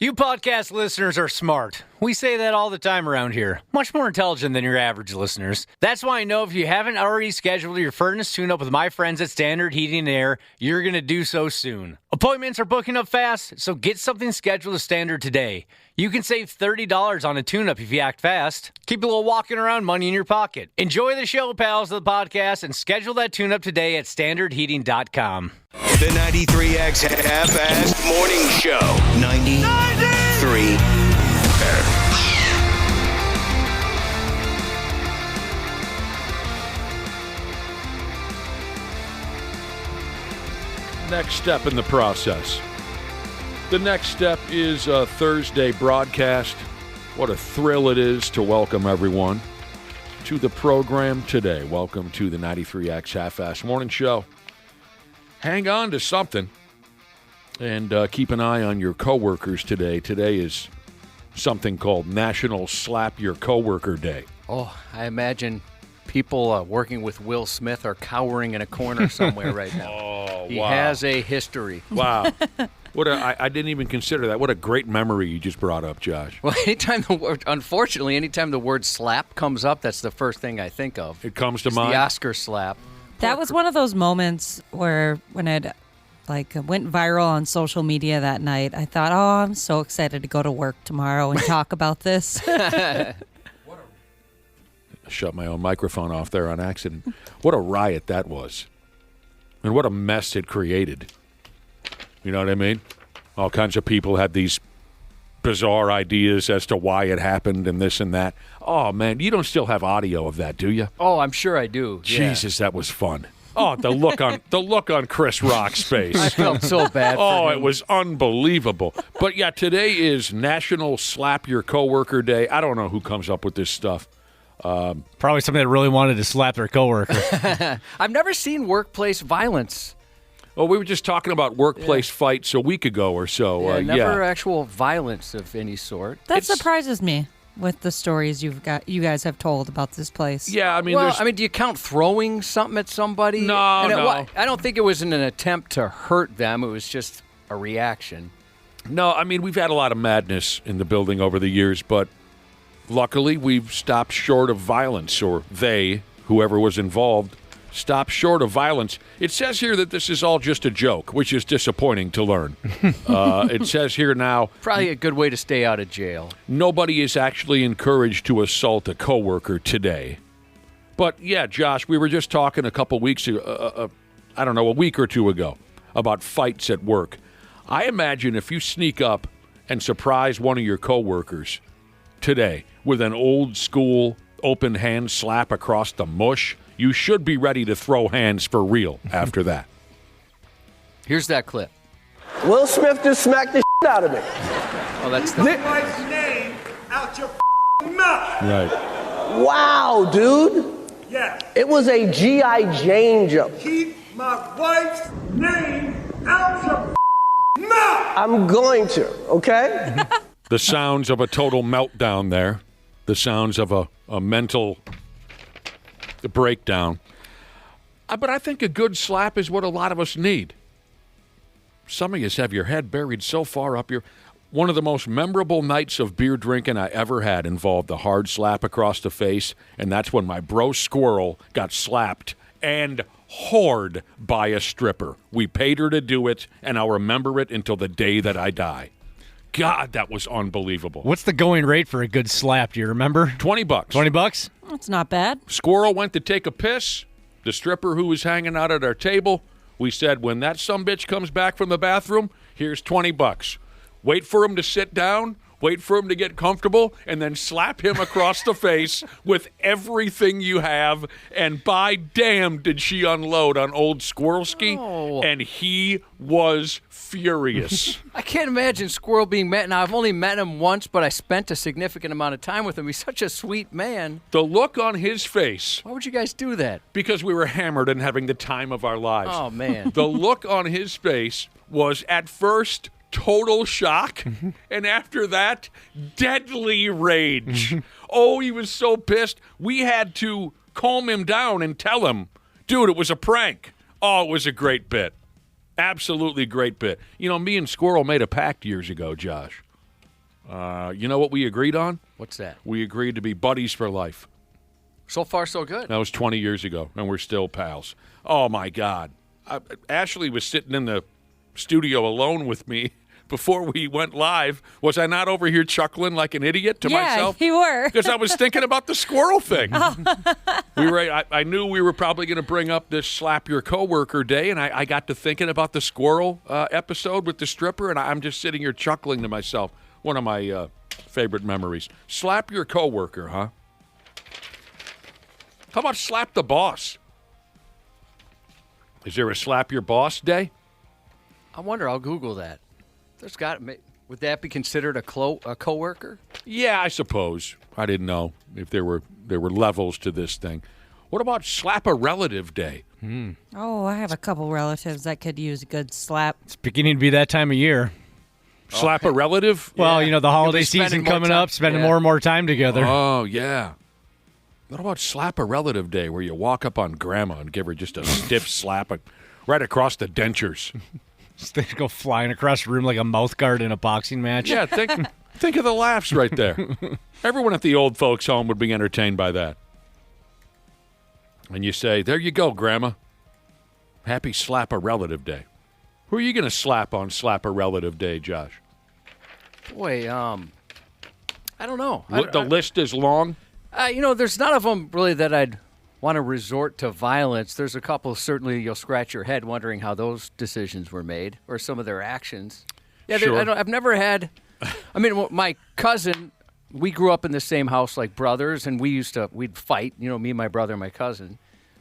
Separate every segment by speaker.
Speaker 1: You podcast listeners are smart. We say that all the time around here. Much more intelligent than your average listeners. That's why I know if you haven't already scheduled your furnace tune-up with my friends at Standard Heating and Air, you're going to do so soon. Appointments are booking up fast, so get something scheduled with Standard today. You can save $30 on a tune-up if you act fast. Keep a little walking around money in your pocket. Enjoy the show, pals of the podcast, and schedule that tune-up today at standardheating.com.
Speaker 2: The 93X Half-Assed Morning Show. 93.
Speaker 3: Next step in the process. The next step is a Thursday broadcast. What a thrill it is to welcome everyone to the program today. Welcome to the 93X Half-Assed Morning Show. Hang on to something and keep an eye on your coworkers today. Today is something called National Slap Your Coworker Day.
Speaker 4: Oh, I imagine people working with Will Smith are cowering in a corner somewhere right now.
Speaker 3: Oh,
Speaker 4: he
Speaker 3: wow.
Speaker 4: has a history.
Speaker 3: Wow. I didn't even consider that. What a great memory you just brought up, Josh.
Speaker 4: Well, unfortunately, anytime the word slap comes up, that's the first thing I think of.
Speaker 3: It comes to
Speaker 4: It's
Speaker 3: mind?
Speaker 4: the Oscar slap.
Speaker 5: That was one of those moments where when it went viral on social media that night, I thought, oh, I'm so excited to go to work tomorrow and talk about this.
Speaker 3: I shut my own microphone off there on accident. What a riot that was. And what a mess it created. You know what I mean? All kinds of people had these bizarre ideas as to why it happened and this and that. Oh, man, you don't still have audio of that, do you?
Speaker 4: Oh, I'm sure I do.
Speaker 3: Jesus, that was fun. Oh, the look on Chris Rock's face.
Speaker 4: I felt so bad for
Speaker 3: Oh,
Speaker 4: him.
Speaker 3: it was unbelievable. But yeah, today is National Slap Your Coworker Day. I don't know who comes up with this stuff.
Speaker 1: Probably somebody that really wanted to slap their coworker.
Speaker 4: I've never seen workplace violence.
Speaker 3: Oh, we were just talking about workplace fights a week ago or so.
Speaker 4: Never actual violence of any sort.
Speaker 5: That surprises me with the stories you guys have told about this place.
Speaker 3: Yeah, I mean,
Speaker 4: do you count throwing something at somebody?
Speaker 3: No.
Speaker 4: I don't think it was in an attempt to hurt them. It was just a reaction.
Speaker 3: No, I mean, we've had a lot of madness in the building over the years, but luckily we've stopped short of violence, or whoever was involved, stopped short of violence. It says here that this is all just a joke, which is disappointing to learn. It says here now,
Speaker 4: Probably a good way to stay out of jail.
Speaker 3: nobody is actually encouraged to assault a coworker today. But yeah, Josh, we were just talking a couple weeks ago, a week or two ago, about fights at work. I imagine if you sneak up and surprise one of your coworkers today with an old school open hand slap across the mush, you should be ready to throw hands for real after that.
Speaker 4: Here's that clip.
Speaker 6: Will Smith just smacked the shit out of me.
Speaker 4: Oh, that's the...
Speaker 7: wife's name out your mouth.
Speaker 3: Right.
Speaker 6: Wow, dude.
Speaker 7: Yes.
Speaker 6: It was a G.I. Jane jump.
Speaker 7: Keep my wife's name out your mouth.
Speaker 6: I'm going to, okay?
Speaker 3: The sounds of a total meltdown there. The sounds of a mental breakdown. But I think a good slap is what a lot of us need. Some of you have your head buried so far up your... One of the most memorable nights of beer drinking I ever had involved a hard slap across the face, and that's when my bro Squirrel got slapped and whored by a stripper. We paid her to do it, and I'll remember it until the day that I die. God, that was unbelievable.
Speaker 1: What's the going rate for a good slap? Do you remember?
Speaker 3: $20.
Speaker 1: $20?
Speaker 5: That's not bad.
Speaker 3: Squirrel went to take a piss. The stripper who was hanging out at our table, we said, when that sumbitch comes back from the bathroom, here's $20. Wait for him to sit down, wait for him to get comfortable, and then slap him across the face with everything you have. And by damn did she unload on old Squirrelski, and he was furious.
Speaker 4: I can't imagine Squirrel being met. Now, I've only met him once, but I spent a significant amount of time with him. He's such a sweet man.
Speaker 3: The look on his face,
Speaker 4: Why would you guys do that?
Speaker 3: because we were hammered and having the time of our lives.
Speaker 4: Oh, man.
Speaker 3: The look on his face was at first total shock, and after that, deadly rage. Oh, he was so pissed. We had to calm him down and tell him, dude, it was a prank. Oh, it was a great bit. Absolutely great bit. You know, me and Squirrel made a pact years ago, Josh. You know what we agreed on?
Speaker 4: What's that?
Speaker 3: We agreed to be buddies for life.
Speaker 4: So far, so good.
Speaker 3: That was 20 years ago, and we're still pals. Oh, my God. Ashley was sitting in the studio alone with me before we went live. Was I not over here chuckling like an idiot to myself?
Speaker 5: Yeah, you were.
Speaker 3: Because I was thinking about the squirrel thing. I knew we were probably going to bring up this Slap Your Coworker Day, and I got to thinking about the squirrel episode with the stripper, and I'm just sitting here chuckling to myself. One of my favorite memories. Slap your coworker, huh? How about slap the boss? Is there a slap your boss day?
Speaker 4: I wonder. I'll Google that. There's got. Would that be considered a coworker?
Speaker 3: Yeah, I suppose. I didn't know if there were levels to this thing. What about slap a relative day?
Speaker 5: Oh, I have a couple relatives that could use a good slap.
Speaker 1: It's beginning to be that time of year.
Speaker 3: Slap a relative?
Speaker 1: Well, the holiday
Speaker 4: You'll be spending
Speaker 1: season
Speaker 4: more
Speaker 1: coming
Speaker 4: time-
Speaker 1: up, spending
Speaker 4: yeah.
Speaker 1: more and more time together.
Speaker 3: Oh, yeah. What about slap a relative day where you walk up on grandma and give her just a stiff slap right across the dentures?
Speaker 1: They go flying across the room like a mouth guard in a boxing match.
Speaker 3: Yeah, think of the laughs right there. Everyone at the old folks' home would be entertained by that. And you say, there you go, Grandma. Happy Slap a Relative Day. Who are you going to slap on Slap a Relative Day, Josh?
Speaker 4: Boy, I don't know.
Speaker 3: The list is long.
Speaker 4: There's none of them really that I'd want to resort to violence. There's a couple certainly you'll scratch your head wondering how those decisions were made or some of their actions. Yeah,
Speaker 3: Sure.
Speaker 4: I've never had. I mean, my cousin. We grew up in the same house like brothers, and we'd fight. Me and my brother and my cousin.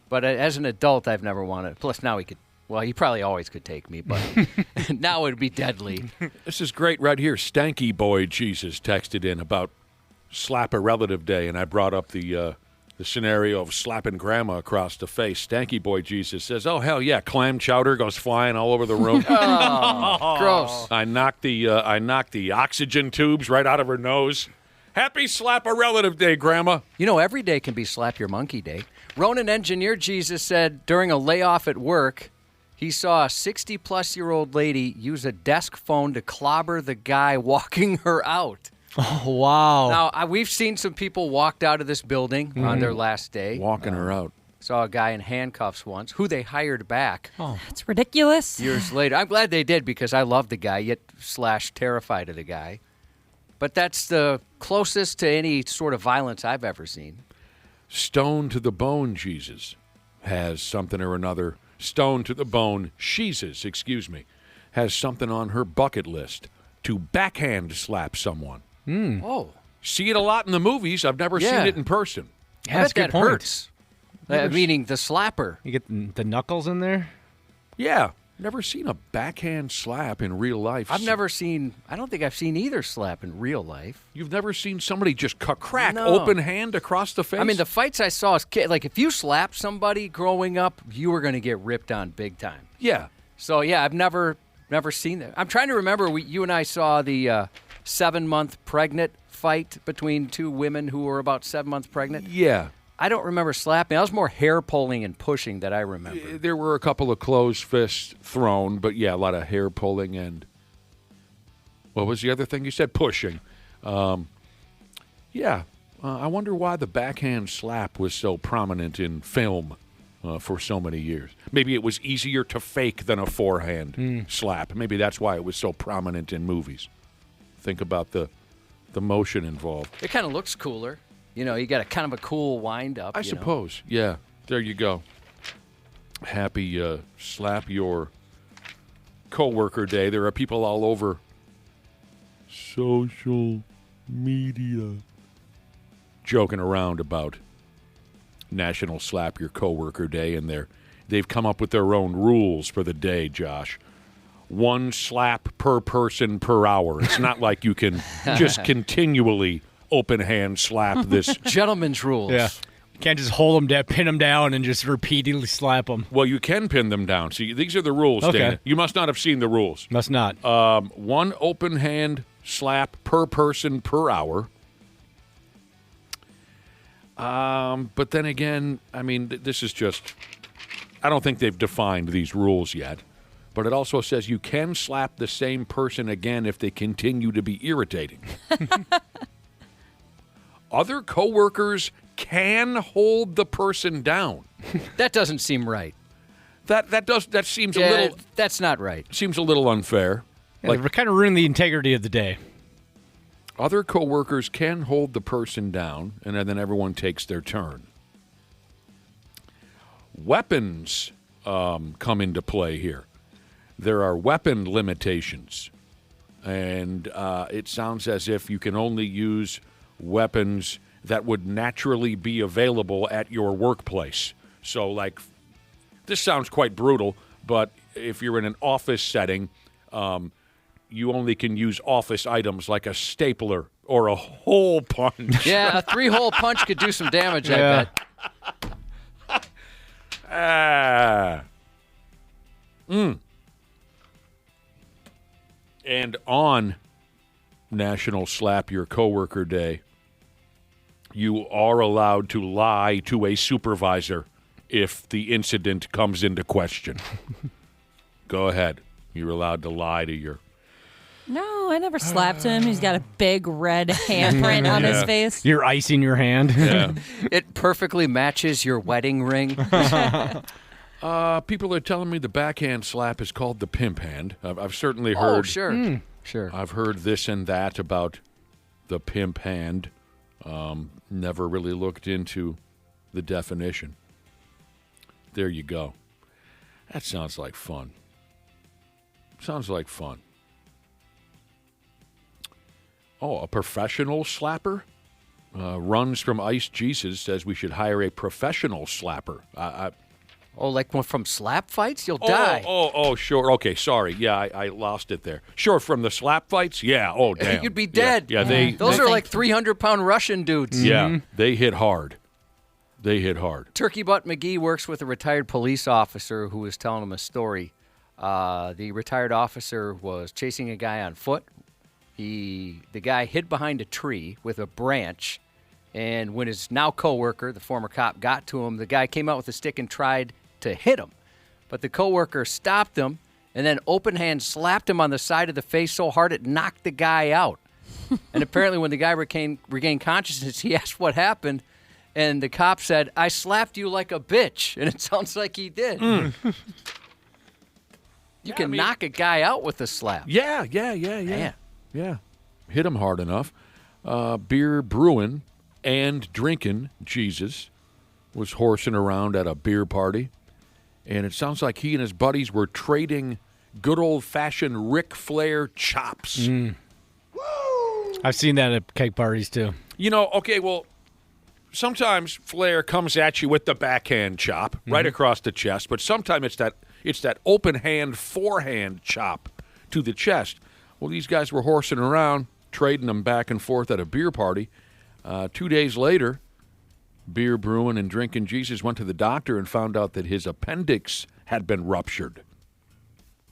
Speaker 4: But as an adult, I've never wanted. Plus, now he could. Well, he probably always could take me, but now it'd be deadly.
Speaker 3: This is great right here. Stanky Boy Jesus texted in about Slap a Relative Day, and I brought up the scenario of slapping grandma across the face. Stanky Boy Jesus says, oh, hell yeah, clam chowder goes flying all over the room.
Speaker 4: Oh, gross.
Speaker 3: I knocked the oxygen tubes right out of her nose. Happy Slap a Relative Day, Grandma.
Speaker 4: Every day can be Slap Your Monkey Day. Ronan Engineer Jesus said during a layoff at work, he saw a 60-plus-year-old lady use a desk phone to clobber the guy walking her out.
Speaker 1: Oh, wow.
Speaker 4: Now, we've seen some people walked out of this building on their last day.
Speaker 3: Walking her out.
Speaker 4: Saw a guy in handcuffs once, who they hired back
Speaker 5: That's ridiculous.
Speaker 4: years later. I'm glad they did because I love the guy, yet / terrified of the guy. But that's the closest to any sort of violence I've ever seen.
Speaker 3: Stone to the Bone Jesus has something or another. Stone to the Bone Jesus, has something on her bucket list to backhand slap someone.
Speaker 4: Oh.
Speaker 3: See it a lot in the movies. I've never seen it in person.
Speaker 4: I
Speaker 1: that's
Speaker 4: bet
Speaker 1: a good
Speaker 4: that
Speaker 1: point.
Speaker 4: hurts. Meaning the slapper.
Speaker 1: You get the knuckles in there?
Speaker 3: Yeah. Never seen a backhand slap in real life.
Speaker 4: I don't think I've seen either slap in real life.
Speaker 3: You've never seen somebody just crack
Speaker 4: No.
Speaker 3: open hand across the face?
Speaker 4: I mean, the fights I saw as kid, like if you slapped somebody growing up, you were going to get ripped on big time.
Speaker 3: Yeah.
Speaker 4: So, yeah, I've never seen that. I'm trying to remember, you and I saw the 7-month pregnant fight between two women who were about 7 months pregnant.
Speaker 3: Yeah.
Speaker 4: I don't remember slapping. I was more hair pulling and pushing that I remember.
Speaker 3: There were a couple of closed fists thrown, but yeah, a lot of hair pulling and what was the other thing you said? Pushing. I wonder why the backhand slap was so prominent in film for so many years. Maybe it was easier to fake than a forehand slap. Maybe that's why it was so prominent in movies. Think about the motion involved.
Speaker 4: It kind of looks cooler. You got a kind of a cool wind up.
Speaker 3: I suppose. Yeah. There you go. Happy Slap Your Coworker Day. There are people all over social media joking around about National Slap Your Coworker Day, and they've come up with their own rules for the day, Josh. 1 slap per person per hour. It's not like you can just continually open hand slap this.
Speaker 4: Gentleman's rules.
Speaker 1: Yeah. You can't just hold them down, pin them down, and just repeatedly slap them.
Speaker 3: Well, you can pin them down. See, these are the rules,
Speaker 1: Okay.
Speaker 3: Dana. You must not have seen the rules.
Speaker 1: Must not.
Speaker 3: 1 open hand slap per person per hour. But then again, I mean, this is just, I don't think they've defined these rules yet. But it also says you can slap the same person again if they continue to be irritating. Other coworkers can hold the person down.
Speaker 4: That doesn't seem right.
Speaker 3: That seems a little.
Speaker 4: That's not right.
Speaker 3: Seems a little unfair.
Speaker 1: Yeah, like, kind of ruin the integrity of the day.
Speaker 3: Other coworkers can hold the person down, and then everyone takes their turn. Weapons come into play here. There are weapon limitations, and it sounds as if you can only use weapons that would naturally be available at your workplace. So, like, this sounds quite brutal, but if you're in an office setting, you only can use office items like a stapler or a hole punch.
Speaker 4: Yeah, a 3-hole punch could do some damage, I bet.
Speaker 3: And on National Slap Your Coworker Day, you are allowed to lie to a supervisor if the incident comes into question. Go ahead. You're allowed to lie to your...
Speaker 5: No, I never slapped him. He's got a big red handprint on his face.
Speaker 1: You're icing your hand.
Speaker 3: Yeah.
Speaker 4: It perfectly matches your wedding ring.
Speaker 3: People are telling me the backhand slap is called the pimp hand. I've certainly heard...
Speaker 4: Oh, sure. Sure.
Speaker 3: I've heard this and that about the pimp hand. Never really looked into the definition. There you go. That sounds like fun. Sounds like fun. Oh, a professional slapper? Runs from Ice Jesus says we should hire a professional slapper.
Speaker 4: Oh, like one from slap fights? You'll die.
Speaker 3: Oh, sure. Okay, sorry. Yeah, I lost it there. Sure, from the slap fights? Yeah, oh, damn.
Speaker 4: You'd be dead.
Speaker 3: Yeah,
Speaker 4: Those are like 300-pound Russian dudes.
Speaker 3: Yeah, they hit hard. They hit hard.
Speaker 4: Turkey Butt McGee works with a retired police officer who was telling him a story. The retired officer was chasing a guy on foot. The guy hid behind a tree with a branch, and when his now coworker, the former cop, got to him, the guy came out with a stick and tried to hit him. But the coworker stopped him and then open hand slapped him on the side of the face so hard it knocked the guy out. And apparently when the guy regained consciousness, he asked what happened, and the cop said, "I slapped you like a bitch." And it sounds like he did. You can knock a guy out with a slap.
Speaker 3: Yeah.
Speaker 4: Man.
Speaker 3: Yeah. Hit him hard enough. Beer brewing and drinking Jesus was horsing around at a beer party. And it sounds like he and his buddies were trading good old-fashioned Ric Flair chops.
Speaker 1: I've seen that at cake parties, too.
Speaker 3: You know, okay, well, sometimes Flair comes at you with the backhand chop right across the chest, but sometimes it's that open hand forehand chop to the chest. Well, these guys were horsing around, trading them back and forth at a beer party. 2 days later, beer brewing and drinking Jesus went to the doctor and found out that his appendix had been ruptured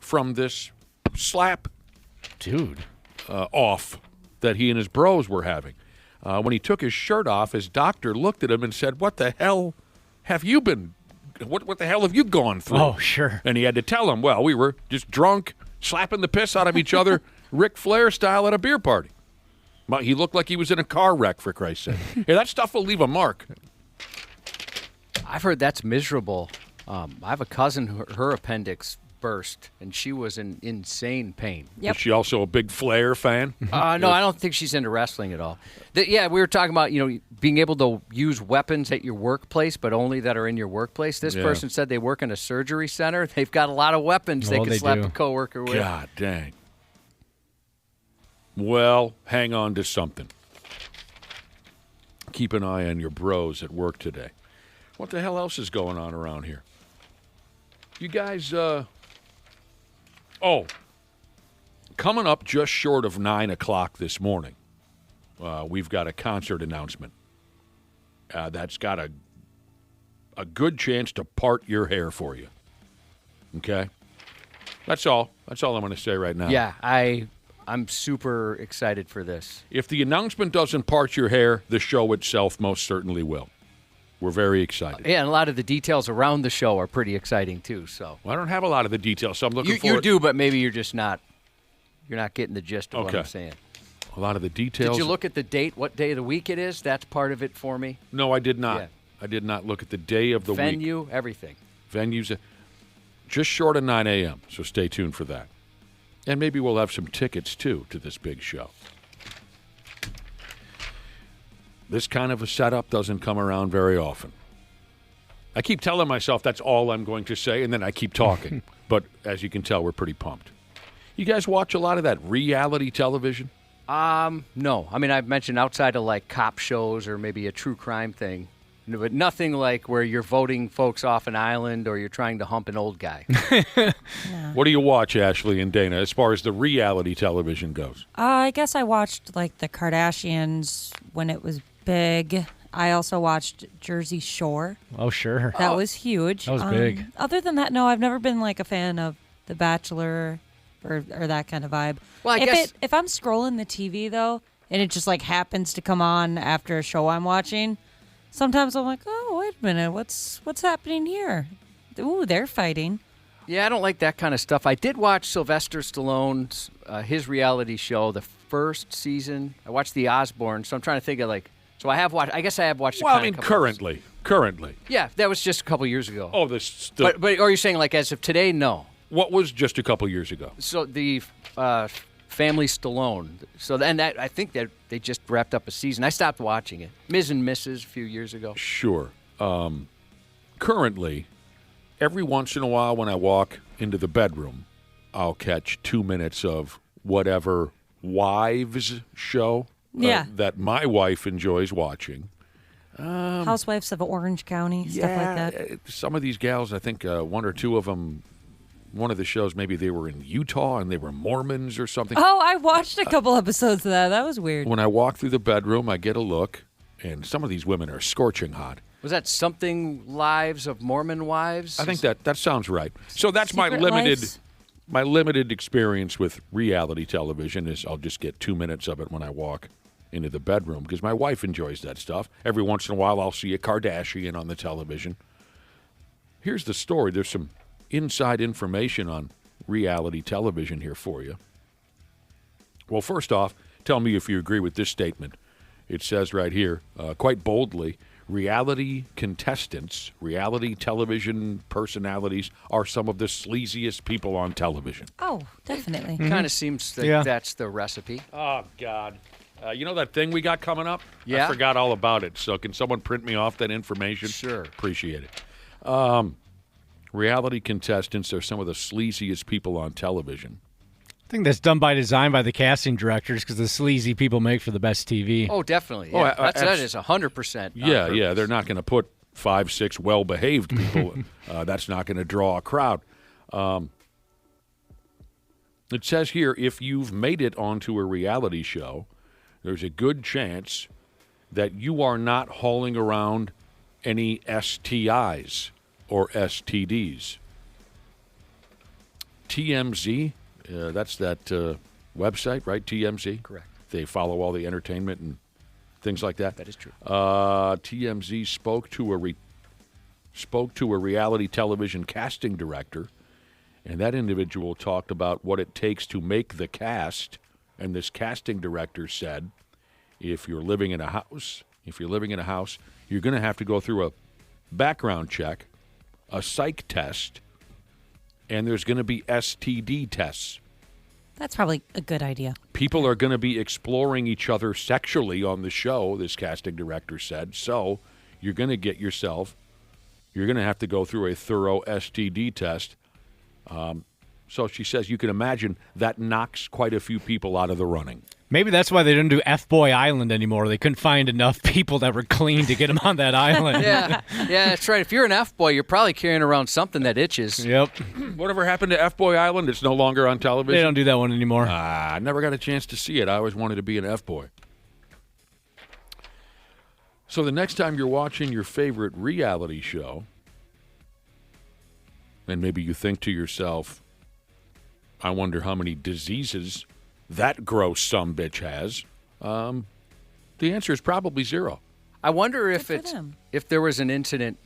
Speaker 3: from this slap off that he and his bros were having. When he took his shirt off, his doctor looked at him and said, "What the hell have you been, what the hell have you gone through?"
Speaker 1: Oh, sure.
Speaker 3: And he had to tell him, well, we were just drunk, slapping the piss out of each other, Ric Flair style at a beer party. He looked like he was in a car wreck, for Christ's sake. Yeah, that stuff will leave a mark.
Speaker 4: I've heard that's miserable. I have a cousin, her appendix burst, and she was in insane pain.
Speaker 5: Yep.
Speaker 3: Is she also a big Flair fan?
Speaker 4: No, I don't think she's into wrestling at all. We were talking about, being able to use weapons at your workplace, but only that are in your workplace. This person said they work in a surgery center. They've got a lot of weapons they can slap a coworker with.
Speaker 3: God dang. Well, hang on to something. Keep an eye on your bros at work today. What the hell else is going on around here? You guys, coming up just short of 9 o'clock this morning, we've got a concert announcement. That's got a good chance to part your hair for you. Okay? That's all. That's all I'm going to say right now.
Speaker 4: Yeah, I'm super excited for this.
Speaker 3: If the announcement doesn't part your hair, the show itself most certainly will. we're very excited.
Speaker 4: Yeah, and a lot of the details around the show are pretty exciting too. So
Speaker 3: Well, I don't have a lot of the details, so I'm looking
Speaker 4: you
Speaker 3: forward.
Speaker 4: do, but maybe you're just not. You're not getting the gist of what
Speaker 3: Okay.
Speaker 4: I'm saying.
Speaker 3: A lot of the details.
Speaker 4: Did you look at the date? What day of the week it is? That's part of it for me.
Speaker 3: No, I did not.
Speaker 4: Yeah.
Speaker 3: I did not look at the day of the week.
Speaker 4: Venue, everything.
Speaker 3: Venues, just short of 9 a.m., so stay tuned for that. And maybe we'll have some tickets, too, to this big show. This kind of a setup doesn't come around very often. I keep telling myself that's all I'm going to say, and then I keep talking. But as you can tell, we're pretty pumped. You guys watch a lot of that reality television?
Speaker 4: No. I mean, I've mentioned outside of like cop shows or maybe a true crime thing, but nothing like where you're voting folks off an island or you're trying to hump an old guy.
Speaker 3: What do you watch, Ashley and Dana, as far as the reality television goes?
Speaker 5: I guess I watched like the Kardashians when it was big. I also watched Jersey Shore.
Speaker 1: Oh, sure.
Speaker 5: That was huge.
Speaker 1: That was big.
Speaker 5: Other than that, no, I've never been like a fan of The Bachelor or that kind of vibe.
Speaker 4: Well, I guess
Speaker 5: if I'm scrolling the TV though, and it just like happens to come on after a show I'm watching, sometimes I'm like, oh, wait a minute, what's happening here? Ooh, they're fighting.
Speaker 4: Yeah, I don't like that kind of stuff. I did watch Sylvester Stallone's his reality show, the first season. I watched The Osbourne, so I'm trying to think of like. So I have watched. I guess I have watched.
Speaker 3: Well, I
Speaker 4: kind
Speaker 3: mean,
Speaker 4: of couple
Speaker 3: currently. Currently.
Speaker 4: Yeah, that was just a couple years ago.
Speaker 3: Oh,
Speaker 4: but are you saying like as of today? No.
Speaker 3: what was just a couple years ago?
Speaker 4: So the Family Stallone. So and that I think that they just wrapped up a season. I stopped watching it. Ms. and Mrs. a few years ago.
Speaker 3: Sure. Currently, every once in a while when I walk into the bedroom, I'll catch 2 minutes of whatever wives show that my wife enjoys watching.
Speaker 5: Housewives of Orange County, stuff like that.
Speaker 3: Some of these gals, I think one or two of them, one of the shows, maybe they were in Utah and they were Mormons or something.
Speaker 5: Oh, I watched a couple episodes of that. That was weird.
Speaker 3: When I walk through the bedroom, I get a look, and some of these women are scorching hot.
Speaker 4: Was that something Lives of Mormon Wives?
Speaker 3: I think that sounds right. So that's
Speaker 5: Secret
Speaker 3: my limited experience with reality television is I'll just get 2 minutes of it when I walk into the bedroom because my wife enjoys that stuff. Every once in a while, I'll see a Kardashian on the television. Here's the story. There's some inside information on reality television here for you. Well, first off, tell me if you agree with this statement. It says right here, quite boldly, reality contestants, reality television personalities are some of the sleaziest people on television.
Speaker 5: Oh, definitely.
Speaker 4: Kind of seems like
Speaker 1: Yeah.
Speaker 4: that's the recipe.
Speaker 3: Oh, God. You know that thing we got coming up?
Speaker 4: Yeah.
Speaker 3: I forgot all about it. So can someone print me off that information?
Speaker 4: Sure.
Speaker 3: Appreciate it. Reality contestants are some of the sleaziest people on television.
Speaker 1: I think that's done by design by the casting directors because the sleazy people make for the best TV.
Speaker 4: Oh, definitely.
Speaker 3: Oh,
Speaker 4: Yeah. that is 100%.
Speaker 3: Yeah. They're not going to put 5, 6 well-behaved people. That's not going to draw a crowd. It says here, if you've made it onto a reality show, there's a good chance that you are not hauling around any STIs or STDs. TMZ, that's that website, right? TMZ?
Speaker 4: Correct.
Speaker 3: They follow all the entertainment and things like that.
Speaker 4: That is true.
Speaker 3: TMZ spoke to a reality television casting director, and that individual talked about what it takes to make the cast. And this casting director said, if you're living in a house, you're going to have to go through a background check, a psych test, and there's going to be STD tests.
Speaker 5: That's probably a good idea.
Speaker 3: People are going to be exploring each other sexually on the show, this casting director said. So you're going to have to go through a thorough STD test. So she says you can imagine that knocks quite a few people out of the running.
Speaker 1: Maybe that's why they don't do F-Boy Island anymore. They couldn't find enough people that were clean to get them on that island.
Speaker 4: Yeah, that's right. If you're an F-boy, you're probably carrying around something that itches.
Speaker 1: Yep.
Speaker 3: Whatever happened to F-Boy Island? It's no longer on television?
Speaker 1: They don't do that one anymore.
Speaker 3: I never got a chance to see it. I always wanted to be an F-Boy. So the next time you're watching your favorite reality show, and maybe you think to yourself, I wonder how many diseases that gross sumbitch has, the answer is probably 0.
Speaker 4: I wonder if
Speaker 5: Good for them.
Speaker 4: if there was an incident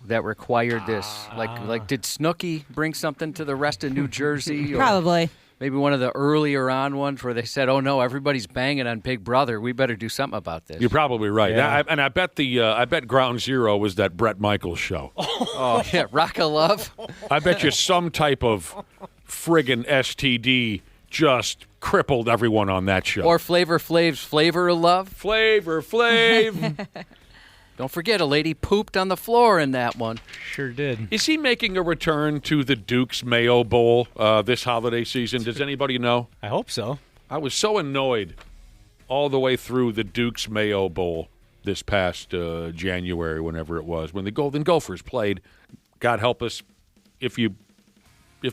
Speaker 4: that required this. Like did Snooki bring something to the rest of New Jersey? Or
Speaker 5: Probably.
Speaker 4: maybe one of the earlier on ones where they said, "Oh no, everybody's banging on Big Brother. We better do something about this."
Speaker 3: You're probably right.
Speaker 1: Yeah.
Speaker 3: I bet I bet Ground Zero was that Brett Michaels show.
Speaker 4: Oh yeah, Rock of Love.
Speaker 3: I bet you some type of friggin' STD just crippled everyone on that show.
Speaker 4: Or Flavor Flav's Flavor of Love.
Speaker 3: Flavor Flav.
Speaker 4: Don't forget, a lady pooped on the floor in that one.
Speaker 1: Sure did.
Speaker 3: Is he making a return to the Duke's Mayo Bowl this holiday season? Does anybody know?
Speaker 1: I hope so.
Speaker 3: I was so annoyed all the way through the Duke's Mayo Bowl this past January, whenever it was, when the Golden Gophers played. God help us, if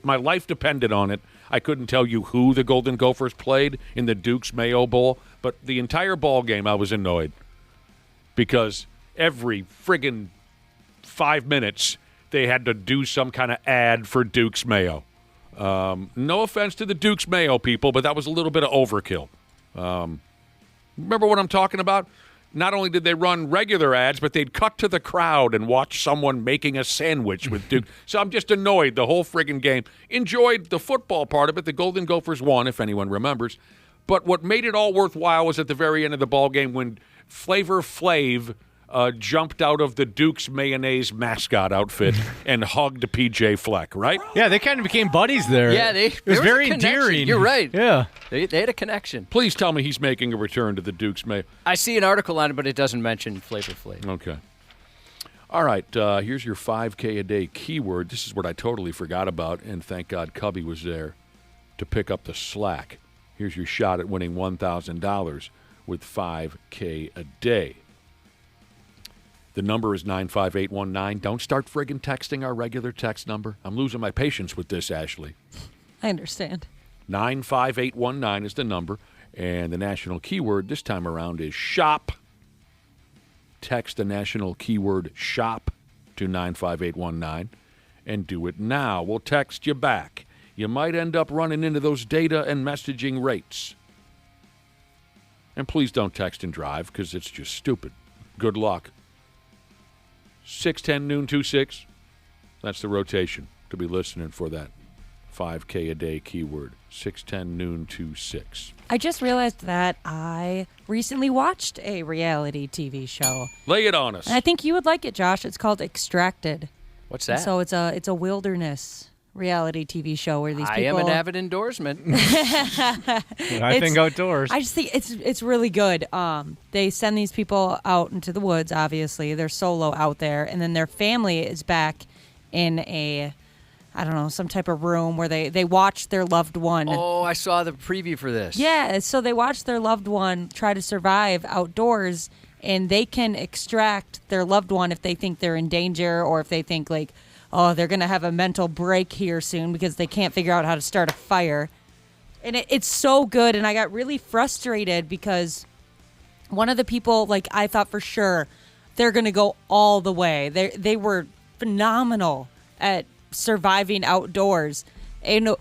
Speaker 3: my life depended on it, I couldn't tell you who the Golden Gophers played in the Duke's Mayo Bowl, but the entire ball game I was annoyed because every friggin' 5 minutes they had to do some kind of ad for Duke's Mayo. No offense to the Duke's Mayo people, but that was a little bit of overkill. Remember what I'm talking about? Not only did they run regular ads, but they'd cut to the crowd and watch someone making a sandwich with Duke. So I'm just annoyed the whole friggin' game. Enjoyed the football part of it. The Golden Gophers won, if anyone remembers. But what made it all worthwhile was at the very end of the ball game when Flavor Flav jumped out of the Duke's mayonnaise mascot outfit and hugged PJ Fleck, right?
Speaker 1: Yeah, they kind of became buddies there.
Speaker 4: Yeah,
Speaker 1: it was very endearing.
Speaker 4: You're right.
Speaker 1: Yeah.
Speaker 4: They had a connection.
Speaker 3: Please tell me he's making a return to the Duke's Mayo.
Speaker 4: I see an article on it, but it doesn't mention Flavor Flav.
Speaker 3: Okay. All right, here's your 5K a day keyword. This is what I totally forgot about, and thank God Cubby was there to pick up the slack. Here's your shot at winning $1,000 with 5K a day. The number is 95819. Don't start friggin' texting our regular text number. I'm losing my patience with this, Ashley.
Speaker 5: I understand.
Speaker 3: 95819 is the number, and the national keyword this time around is shop. Text the national keyword shop to 95819 and do it now. We'll text you back. You might end up running into those data and messaging rates. And please don't text and drive because it's just stupid. Good luck. 610 noon 26. That's the rotation to be listening for that 5K a day keyword. 610 noon 26.
Speaker 5: I just realized that I recently watched a reality TV show.
Speaker 3: Lay it on us.
Speaker 5: And I think you would like it, Josh. It's called Extracted.
Speaker 4: What's that?
Speaker 5: So it's a wilderness reality TV show where these people.
Speaker 4: I am an avid endorsement.
Speaker 1: I think outdoors.
Speaker 5: I just think it's really good. They send these people out into the woods. Obviously, they're solo out there, and then their family is back in a, I don't know, some type of room where they watch their loved one.
Speaker 4: Oh, I saw the preview for this.
Speaker 5: Yeah, so they watch their loved one try to survive outdoors, and they can extract their loved one if they think they're in danger or if they think like, oh, they're going to have a mental break here soon because they can't figure out how to start a fire. And it's so good, and I got really frustrated because one of the people, like, I thought for sure they're going to go all the way. They were phenomenal at surviving outdoors. And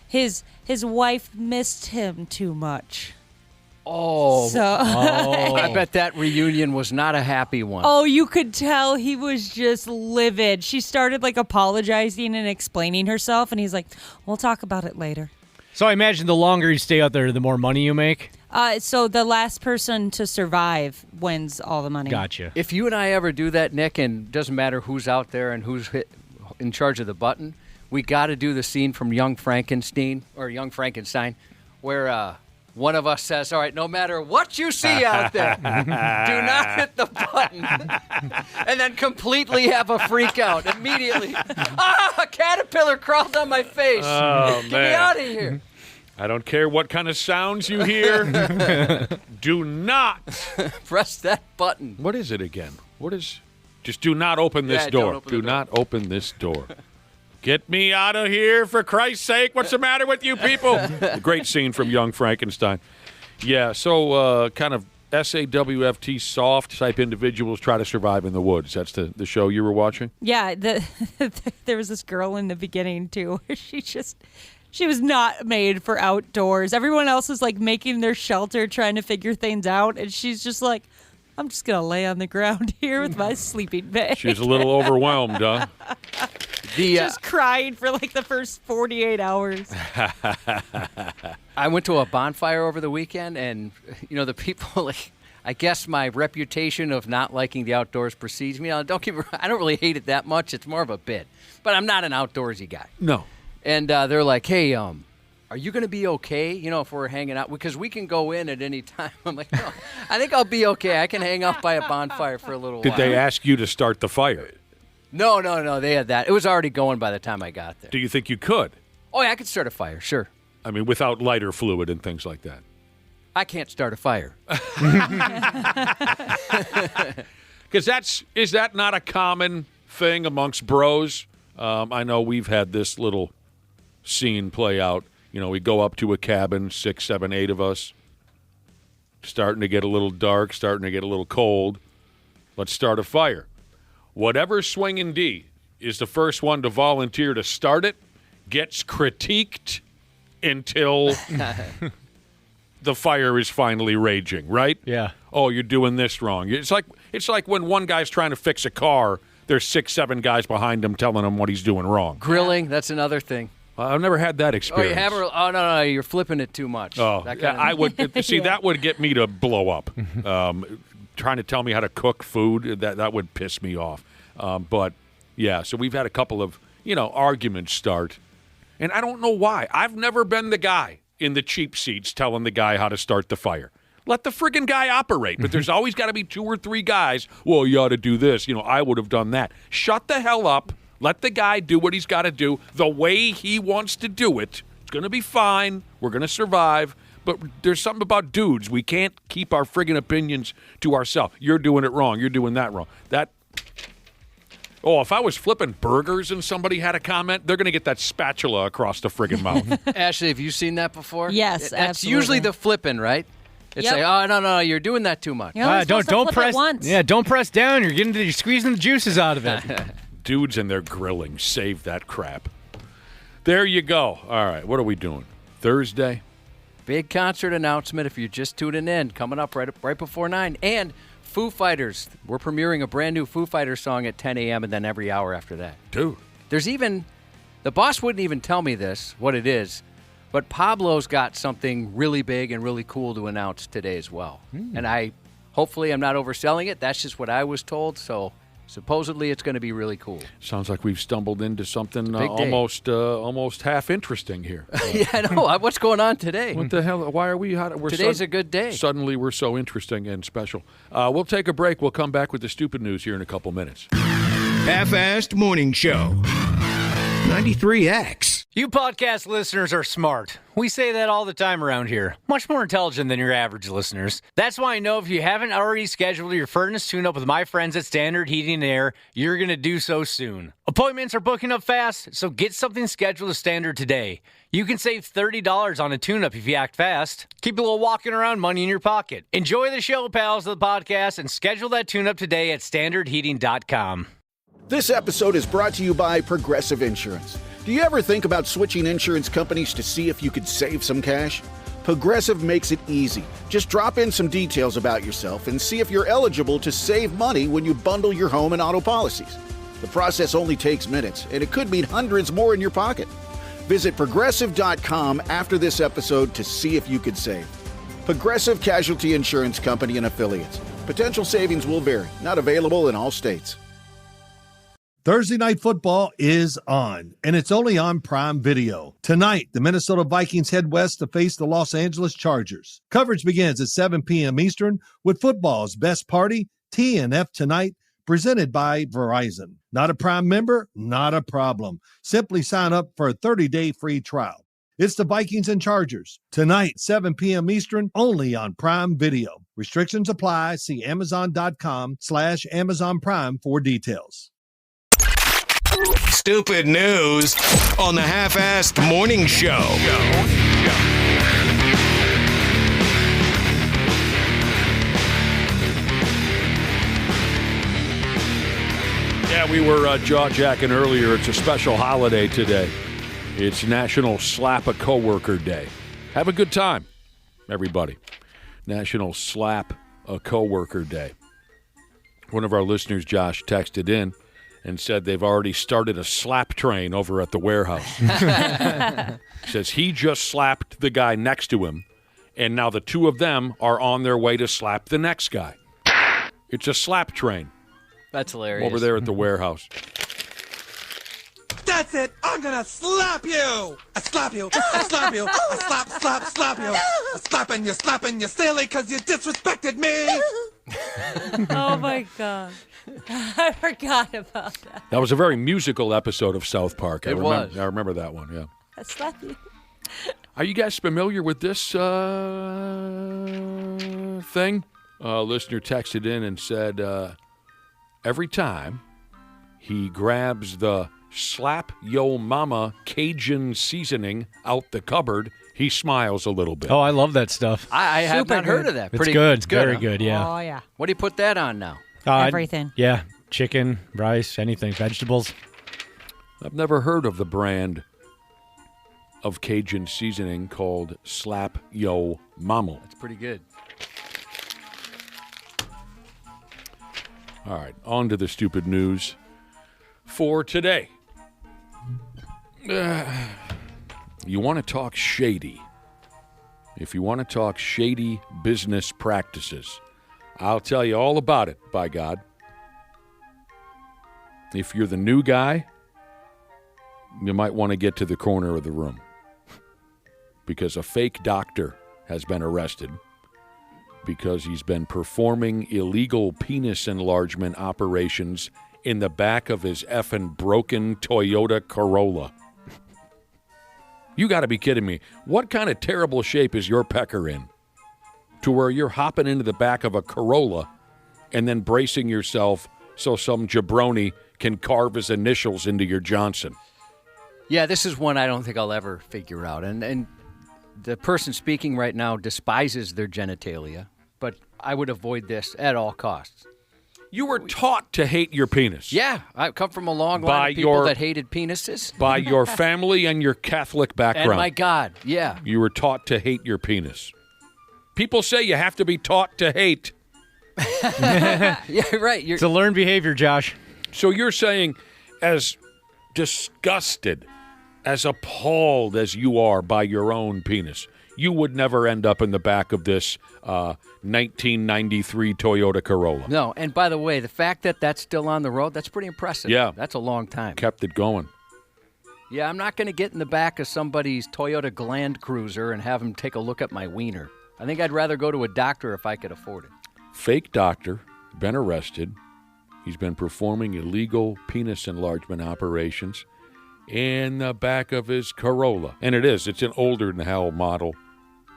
Speaker 5: his wife missed him too much.
Speaker 4: Oh.
Speaker 5: So
Speaker 4: I bet that reunion was not a happy one.
Speaker 5: Oh, you could tell he was just livid. She started like apologizing and explaining herself, and he's like, we'll talk about it later.
Speaker 1: So I imagine the longer you stay out there, the more money you make?
Speaker 5: So the last person to survive wins all the money.
Speaker 1: Gotcha.
Speaker 4: If you and I ever do that, Nick, and it doesn't matter who's out there and who's in charge of the button, we got to do the scene from Young Frankenstein, where one of us says, all right, no matter what you see out there, do not hit the button. And then completely have a freak out immediately. A caterpillar crawled on my face.
Speaker 3: Oh,
Speaker 4: Get
Speaker 3: man.
Speaker 4: me out of here.
Speaker 3: I don't care what kind of sounds you hear. Do not.
Speaker 4: Press that button.
Speaker 3: What is it again? Just do not open this
Speaker 4: Yeah, don't
Speaker 3: door.
Speaker 4: open
Speaker 3: Do
Speaker 4: the door.
Speaker 3: not open this door. Get me out of here, for Christ's sake. What's the matter with you people? A great scene from Young Frankenstein. Yeah, so kind of SAWFT soft type individuals try to survive in the woods. That's the show you were watching?
Speaker 5: Yeah, there was this girl in the beginning, too. She was not made for outdoors. Everyone else is like making their shelter, trying to figure things out. And she's just like, I'm just going to lay on the ground here with my sleeping bag.
Speaker 3: She's a little overwhelmed, huh?
Speaker 5: Just crying for like the first 48 hours.
Speaker 4: I went to a bonfire over the weekend, and, the people, like, I guess my reputation of not liking the outdoors precedes me. Now, don't get me wrong, I don't really hate it that much. It's more of a bit. But I'm not an outdoorsy guy.
Speaker 3: No.
Speaker 4: And they're like, hey, are you going to be okay, if we're hanging out? Because we can go in at any time. I'm like, no, I think I'll be okay. I can hang out by a bonfire for a little while.
Speaker 3: Did they ask you to start the fire?
Speaker 4: No. They had that. It was already going by the time I got there.
Speaker 3: Do you think you could?
Speaker 4: Oh, yeah, I could start a fire, sure.
Speaker 3: I mean, without lighter fluid and things like that.
Speaker 4: I can't start a fire.
Speaker 3: Because is that not a common thing amongst bros? I know we've had this little scene play out. We go up to a cabin, 6, 7, 8 of us. Starting to get a little dark, starting to get a little cold. Let's start a fire. Whatever swinging D is the first one to volunteer to start it gets critiqued until the fire is finally raging, right?
Speaker 1: Yeah.
Speaker 3: Oh, you're doing this wrong. It's like when one guy's trying to fix a car, there's 6, 7 guys behind him telling him what he's doing wrong.
Speaker 4: Grilling, that's another thing.
Speaker 3: I've never had that experience.
Speaker 4: Oh, you haven't? Oh, no, you're flipping it too much.
Speaker 3: Oh,
Speaker 4: that kind of
Speaker 3: I would see that would get me to blow up. Trying to tell me how to cook food, that would piss me off. But yeah, so we've had a couple of arguments start, and I don't know why. I've never been the guy in the cheap seats telling the guy how to start the fire. Let the friggin' guy operate. But there's always got to be 2 or 3 guys. Well, you ought to do this. I would have done that. Shut the hell up. Let the guy do what he's got to do the way he wants to do it. It's going to be fine. We're going to survive. But there's something about dudes. We can't keep our friggin' opinions to ourselves. You're doing it wrong. You're doing that wrong. If I was flipping burgers and somebody had a comment, they're going to get that spatula across the friggin' mouth.
Speaker 4: Ashley, have you seen that before?
Speaker 5: Yes,
Speaker 4: That's
Speaker 5: absolutely.
Speaker 4: usually the flipping, right? It's
Speaker 5: Yep.
Speaker 4: like, oh, no, you're doing that too much.
Speaker 5: You're only supposed to
Speaker 1: don't
Speaker 5: flip
Speaker 1: press.
Speaker 5: it once.
Speaker 1: Yeah, don't press down. You're squeezing the juices out of it.
Speaker 3: Dudes and their grilling. Save that crap. There you go. All right, what are we doing? Thursday?
Speaker 4: Big concert announcement if you're just tuning in, coming up right before 9. And Foo Fighters. We're premiering a brand new Foo Fighters song at 10 a.m. and then every hour after that.
Speaker 3: Dude.
Speaker 4: There's even, the boss wouldn't even tell me this, what it is, but Pablo's got something really big and really cool to announce today as well. And hopefully I'm not overselling it. That's just what I was told, so supposedly it's going to be really cool.
Speaker 3: Sounds like we've stumbled into something
Speaker 4: Big day.
Speaker 3: almost half interesting here.
Speaker 4: Yeah, I know. What's going on today?
Speaker 3: What the hell? Why are we?
Speaker 4: Today's a good day.
Speaker 3: Suddenly we're so interesting and special. We'll take a break. We'll come back with the stupid news here in a couple minutes.
Speaker 2: Half-assed Morning Show. 93X.
Speaker 1: You podcast listeners are smart. We say that all the time around here. Much more intelligent than your average listeners. That's why I know if you haven't already scheduled your furnace tune-up with my friends at Standard Heating and Air, you're going to do so soon. Appointments are booking up fast, so get something scheduled with Standard today. You can save $30 on a tune-up if you act fast. Keep a little walking around money in your pocket. Enjoy the show, pals of the podcast, and schedule that tune-up today at standardheating.com.
Speaker 8: This episode is brought to you by Progressive Insurance. Do you ever think about switching insurance companies to see if you could save some cash? Progressive makes it easy. Just drop in some details about yourself and see if you're eligible to save money when you bundle your home and auto policies. The process only takes minutes, and it could mean hundreds more in your pocket. Visit Progressive.com after this episode to see if you could save. Progressive Casualty Insurance Company and Affiliates. Potential savings will vary. Not available in all states.
Speaker 9: Thursday Night Football is on, and it's only on Prime Video. Tonight, the Minnesota Vikings head west to face the Los Angeles Chargers. Coverage begins at 7 p.m. Eastern with football's best party, TNF Tonight, presented by Verizon. Not a Prime member? Not a problem. Simply sign up for a 30-day free trial. It's the Vikings and Chargers. Tonight, 7 p.m. Eastern, only on Prime Video. Restrictions apply. See Amazon.com/Amazon Prime for details.
Speaker 2: Stupid news on the Half-assed Morning Show.
Speaker 3: Yeah, we were jaw-jacking earlier. It's a special holiday today. It's National Slap a Coworker Day. Have a good time, everybody. National Slap a Coworker Day. One of our listeners, Josh, texted in and said they've already started a slap train over at the warehouse. Says he just slapped the guy next to him, and now the two of them are on their way to slap the next guy. It's a slap train.
Speaker 4: That's hilarious.
Speaker 3: Over there at the warehouse.
Speaker 10: That's it. I'm gonna slap you. I slap you. I slap you. I slap you. I slapping you silly because you disrespected me.
Speaker 5: Oh my God. I forgot about that.
Speaker 3: That was a very musical episode of South Park. I remember that one, yeah.
Speaker 5: I slap you.
Speaker 3: Are you guys familiar with this thing? A listener texted in and said every time he grabs the Slap Yo Mama Cajun seasoning out the cupboard, he smiles a little bit.
Speaker 1: Oh, I love that stuff.
Speaker 4: I have not heard of that.
Speaker 1: It's good.
Speaker 4: It's good.
Speaker 1: Very good, yeah.
Speaker 5: Oh, yeah.
Speaker 4: What do you put that on now?
Speaker 5: Everything.
Speaker 1: Yeah. Chicken, rice, anything, vegetables.
Speaker 3: I've never heard of the brand of Cajun seasoning called Slap Yo Mama.
Speaker 4: That's pretty good.
Speaker 3: All right, on to the stupid news for today. You want to talk shady? If you want to talk shady business practices, I'll tell you all about it, by God. If you're the new guy, you might want to get to the corner of the room because a fake doctor has been arrested because he's been performing illegal penis enlargement operations in the back of his effing broken Toyota Corolla. You got to be kidding me. What kind of terrible shape is your pecker in to where you're hopping into the back of a Corolla and then bracing yourself so some jabroni can carve his initials into your Johnson?
Speaker 4: Yeah, this is one I don't think I'll ever figure out. And the person speaking right now despises their genitalia, but I would avoid this at all costs.
Speaker 3: You were taught to hate your penis.
Speaker 4: Yeah, I come from a long line of people that hated penises.
Speaker 3: By your family and your Catholic background.
Speaker 4: And my God, yeah.
Speaker 3: You were taught to hate your penis. People say you have to be taught to hate.
Speaker 4: Yeah, right.
Speaker 1: It's a learned behavior, Josh.
Speaker 3: So you're saying as disgusted, as appalled as you are by your own penis, you would never end up in the back of this 1993 Toyota Corolla.
Speaker 4: No, and by the way, the fact that that's still on the road, that's pretty impressive.
Speaker 3: Yeah.
Speaker 4: That's a long time.
Speaker 3: Kept it going.
Speaker 4: Yeah, I'm not going to get in the back of somebody's Toyota Land Cruiser and have them take a look at my wiener. I think I'd rather go to a doctor if I could afford it.
Speaker 3: Fake doctor, been arrested. He's been performing illegal penis enlargement operations in the back of his Corolla. And it's an older than hell model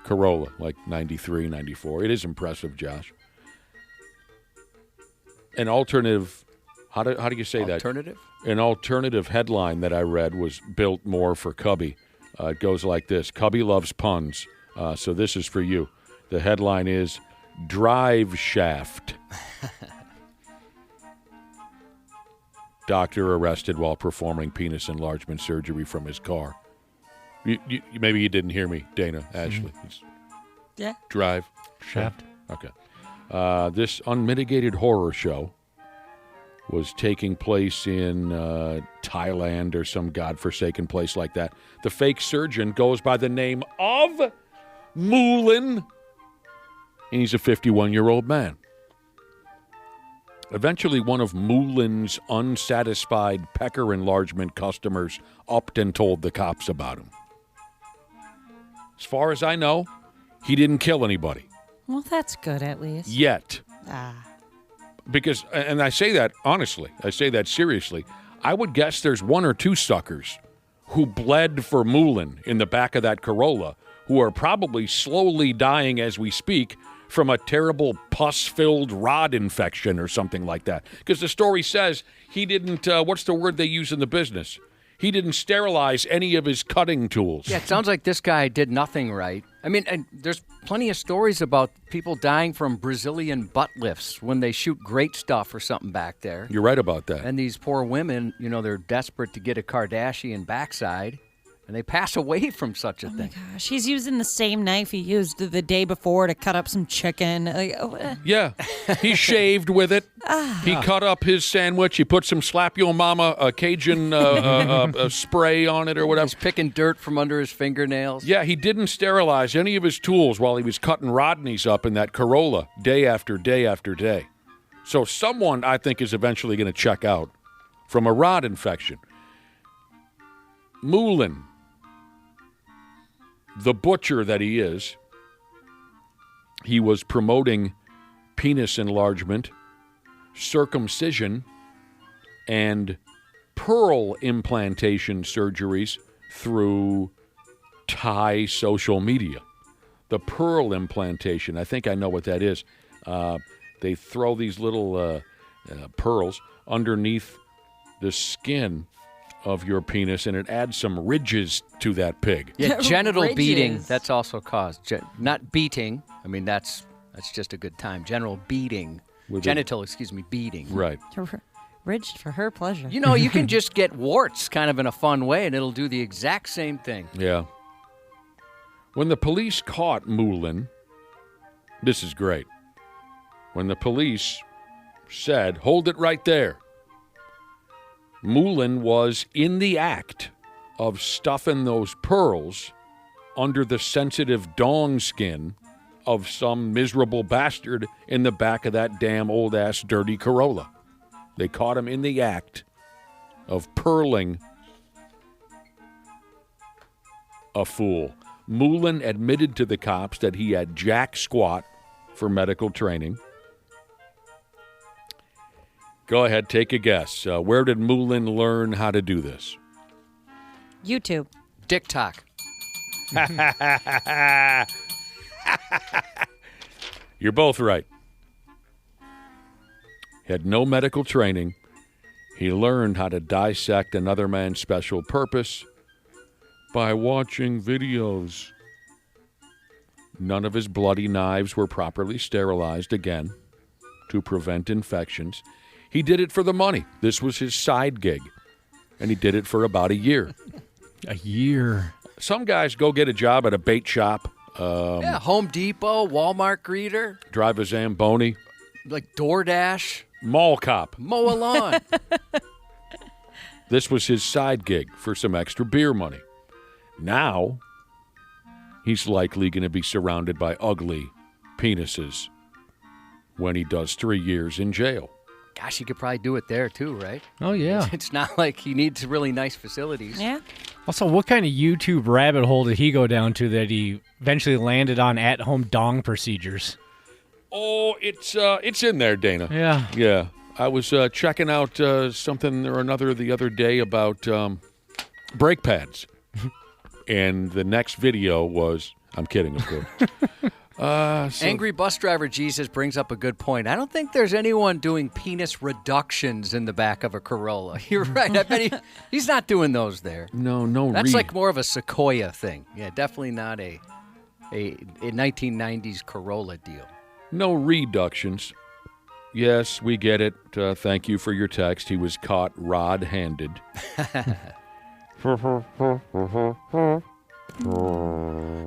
Speaker 3: Corolla, like 93, 94. It is impressive, Josh. An alternative, how do you say that?
Speaker 4: Alternative?
Speaker 3: An alternative headline that I read was built more for Cubby. It goes like this: Cubby loves puns, so this is for you. The headline is Drive Shaft. Doctor arrested while performing penis enlargement surgery from his car. Maybe you didn't hear me, Dana, Ashley.
Speaker 5: Yeah.
Speaker 3: Drive Shaft. Okay. This unmitigated horror show was taking place in Thailand or some godforsaken place like that. The fake surgeon goes by the name of Moulin, and he's a 51-year-old man. Eventually, one of Moulin's unsatisfied pecker enlargement customers upped and told the cops about him. As far as I know, he didn't kill anybody.
Speaker 5: Well, that's good at least.
Speaker 3: Yet. Because, and I say that honestly, I say that seriously, I would guess there's one or two suckers who bled for Moulin in the back of that Corolla who are probably slowly dying as we speak from a terrible pus-filled rod infection or something like that. Because the story says he didn't, what's the word they use in the business? He didn't sterilize any of his cutting tools.
Speaker 4: Yeah, it sounds like this guy did nothing right. I mean, and there's plenty of stories about people dying from Brazilian butt lifts when they shoot great stuff or something back there.
Speaker 3: You're right about that.
Speaker 4: And these poor women, they're desperate to get a Kardashian backside, and they pass away from such a thing.
Speaker 5: Gosh, he's using the same knife he used the day before to cut up some chicken.
Speaker 3: Yeah, he shaved with it. He cut up his sandwich. He put some Slap Yo Mama Cajun spray on it or whatever.
Speaker 4: He's picking dirt from under his fingernails.
Speaker 3: Yeah, he didn't sterilize any of his tools while he was cutting Rodneys up in that Corolla day after day after day. So someone, I think, is eventually going to check out from a rod infection. Moulin, the butcher that he is, he was promoting penis enlargement, circumcision, and pearl implantation surgeries through Thai social media. The pearl implantation, I think I know what that is. They throw these little pearls underneath the skin of your penis, and it adds some ridges to that pig.
Speaker 4: Yeah, genital
Speaker 5: Ridges.
Speaker 4: beating, that's also caused. Not beating. I mean, that's just a good time. Genital beating. Beating.
Speaker 3: Right.
Speaker 5: Ridged for her pleasure.
Speaker 4: You know, you can just get warts kind of in a fun way, and it'll do the exact same thing.
Speaker 3: Yeah. When the police caught Moulin, this is great. When the police said, "Hold it right there," Moulin was in the act of stuffing those pearls under the sensitive dong skin of some miserable bastard in the back of that damn old-ass dirty Corolla. They caught him in the act of pearling a fool. Moulin admitted to the cops that he had jack squat for medical training. Go ahead, take a guess. Where did Moulin learn how to do this?
Speaker 5: YouTube.
Speaker 4: TikTok.
Speaker 3: You're both right. He had no medical training. He learned how to dissect another man's special purpose by watching videos. None of his bloody knives were properly sterilized, again, to prevent infections. He did it for the money. This was his side gig, and he did it for about a year.
Speaker 1: A year.
Speaker 3: Some guys go get a job at a bait shop,
Speaker 4: Home Depot, Walmart greeter,
Speaker 3: drive a Zamboni,
Speaker 4: like DoorDash,
Speaker 3: mall cop.
Speaker 4: mow a lawn.
Speaker 3: This was his side gig for some extra beer money. Now, he's likely going to be surrounded by ugly penises when he does 3 years in jail.
Speaker 4: Gosh, you could probably do it there too, right?
Speaker 1: Oh, yeah.
Speaker 4: It's not like he needs really nice facilities.
Speaker 5: Yeah.
Speaker 1: Also, what kind of YouTube rabbit hole did he go down to that he eventually landed on at-home dong procedures?
Speaker 3: Oh, it's in there, Dana.
Speaker 1: Yeah.
Speaker 3: Yeah. I was checking out something or another the other day about brake pads. And the next video was, I'm kidding, of course.
Speaker 4: Angry bus driver Jesus brings up a good point. I don't think there's anyone doing penis reductions in the back of a Corolla. You're right. I bet he's not doing those there.
Speaker 3: No.
Speaker 4: That's like more of a Sequoia thing. Yeah, definitely not a 1990s Corolla deal.
Speaker 3: No reductions. Yes, we get it. Thank you for your text. He was caught rod-handed.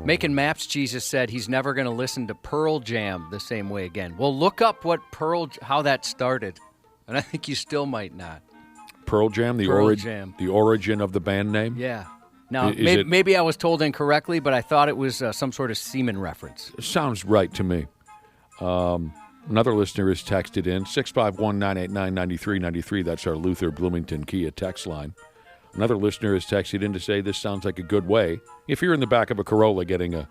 Speaker 4: Making Maps, Jesus said he's never going to listen to Pearl Jam the same way again. Well, look up how that started, and I think you still might not.
Speaker 3: Pearl Jam, the origin of the band name?
Speaker 4: Yeah. Now, maybe I was told incorrectly, but I thought it was some sort of semen reference.
Speaker 3: Sounds right to me. Another listener has texted in, 651-989-9393. That's our Luther Bloomington Kia text line. Another listener has texted in to say this sounds like a good way. If you're in the back of a Corolla getting a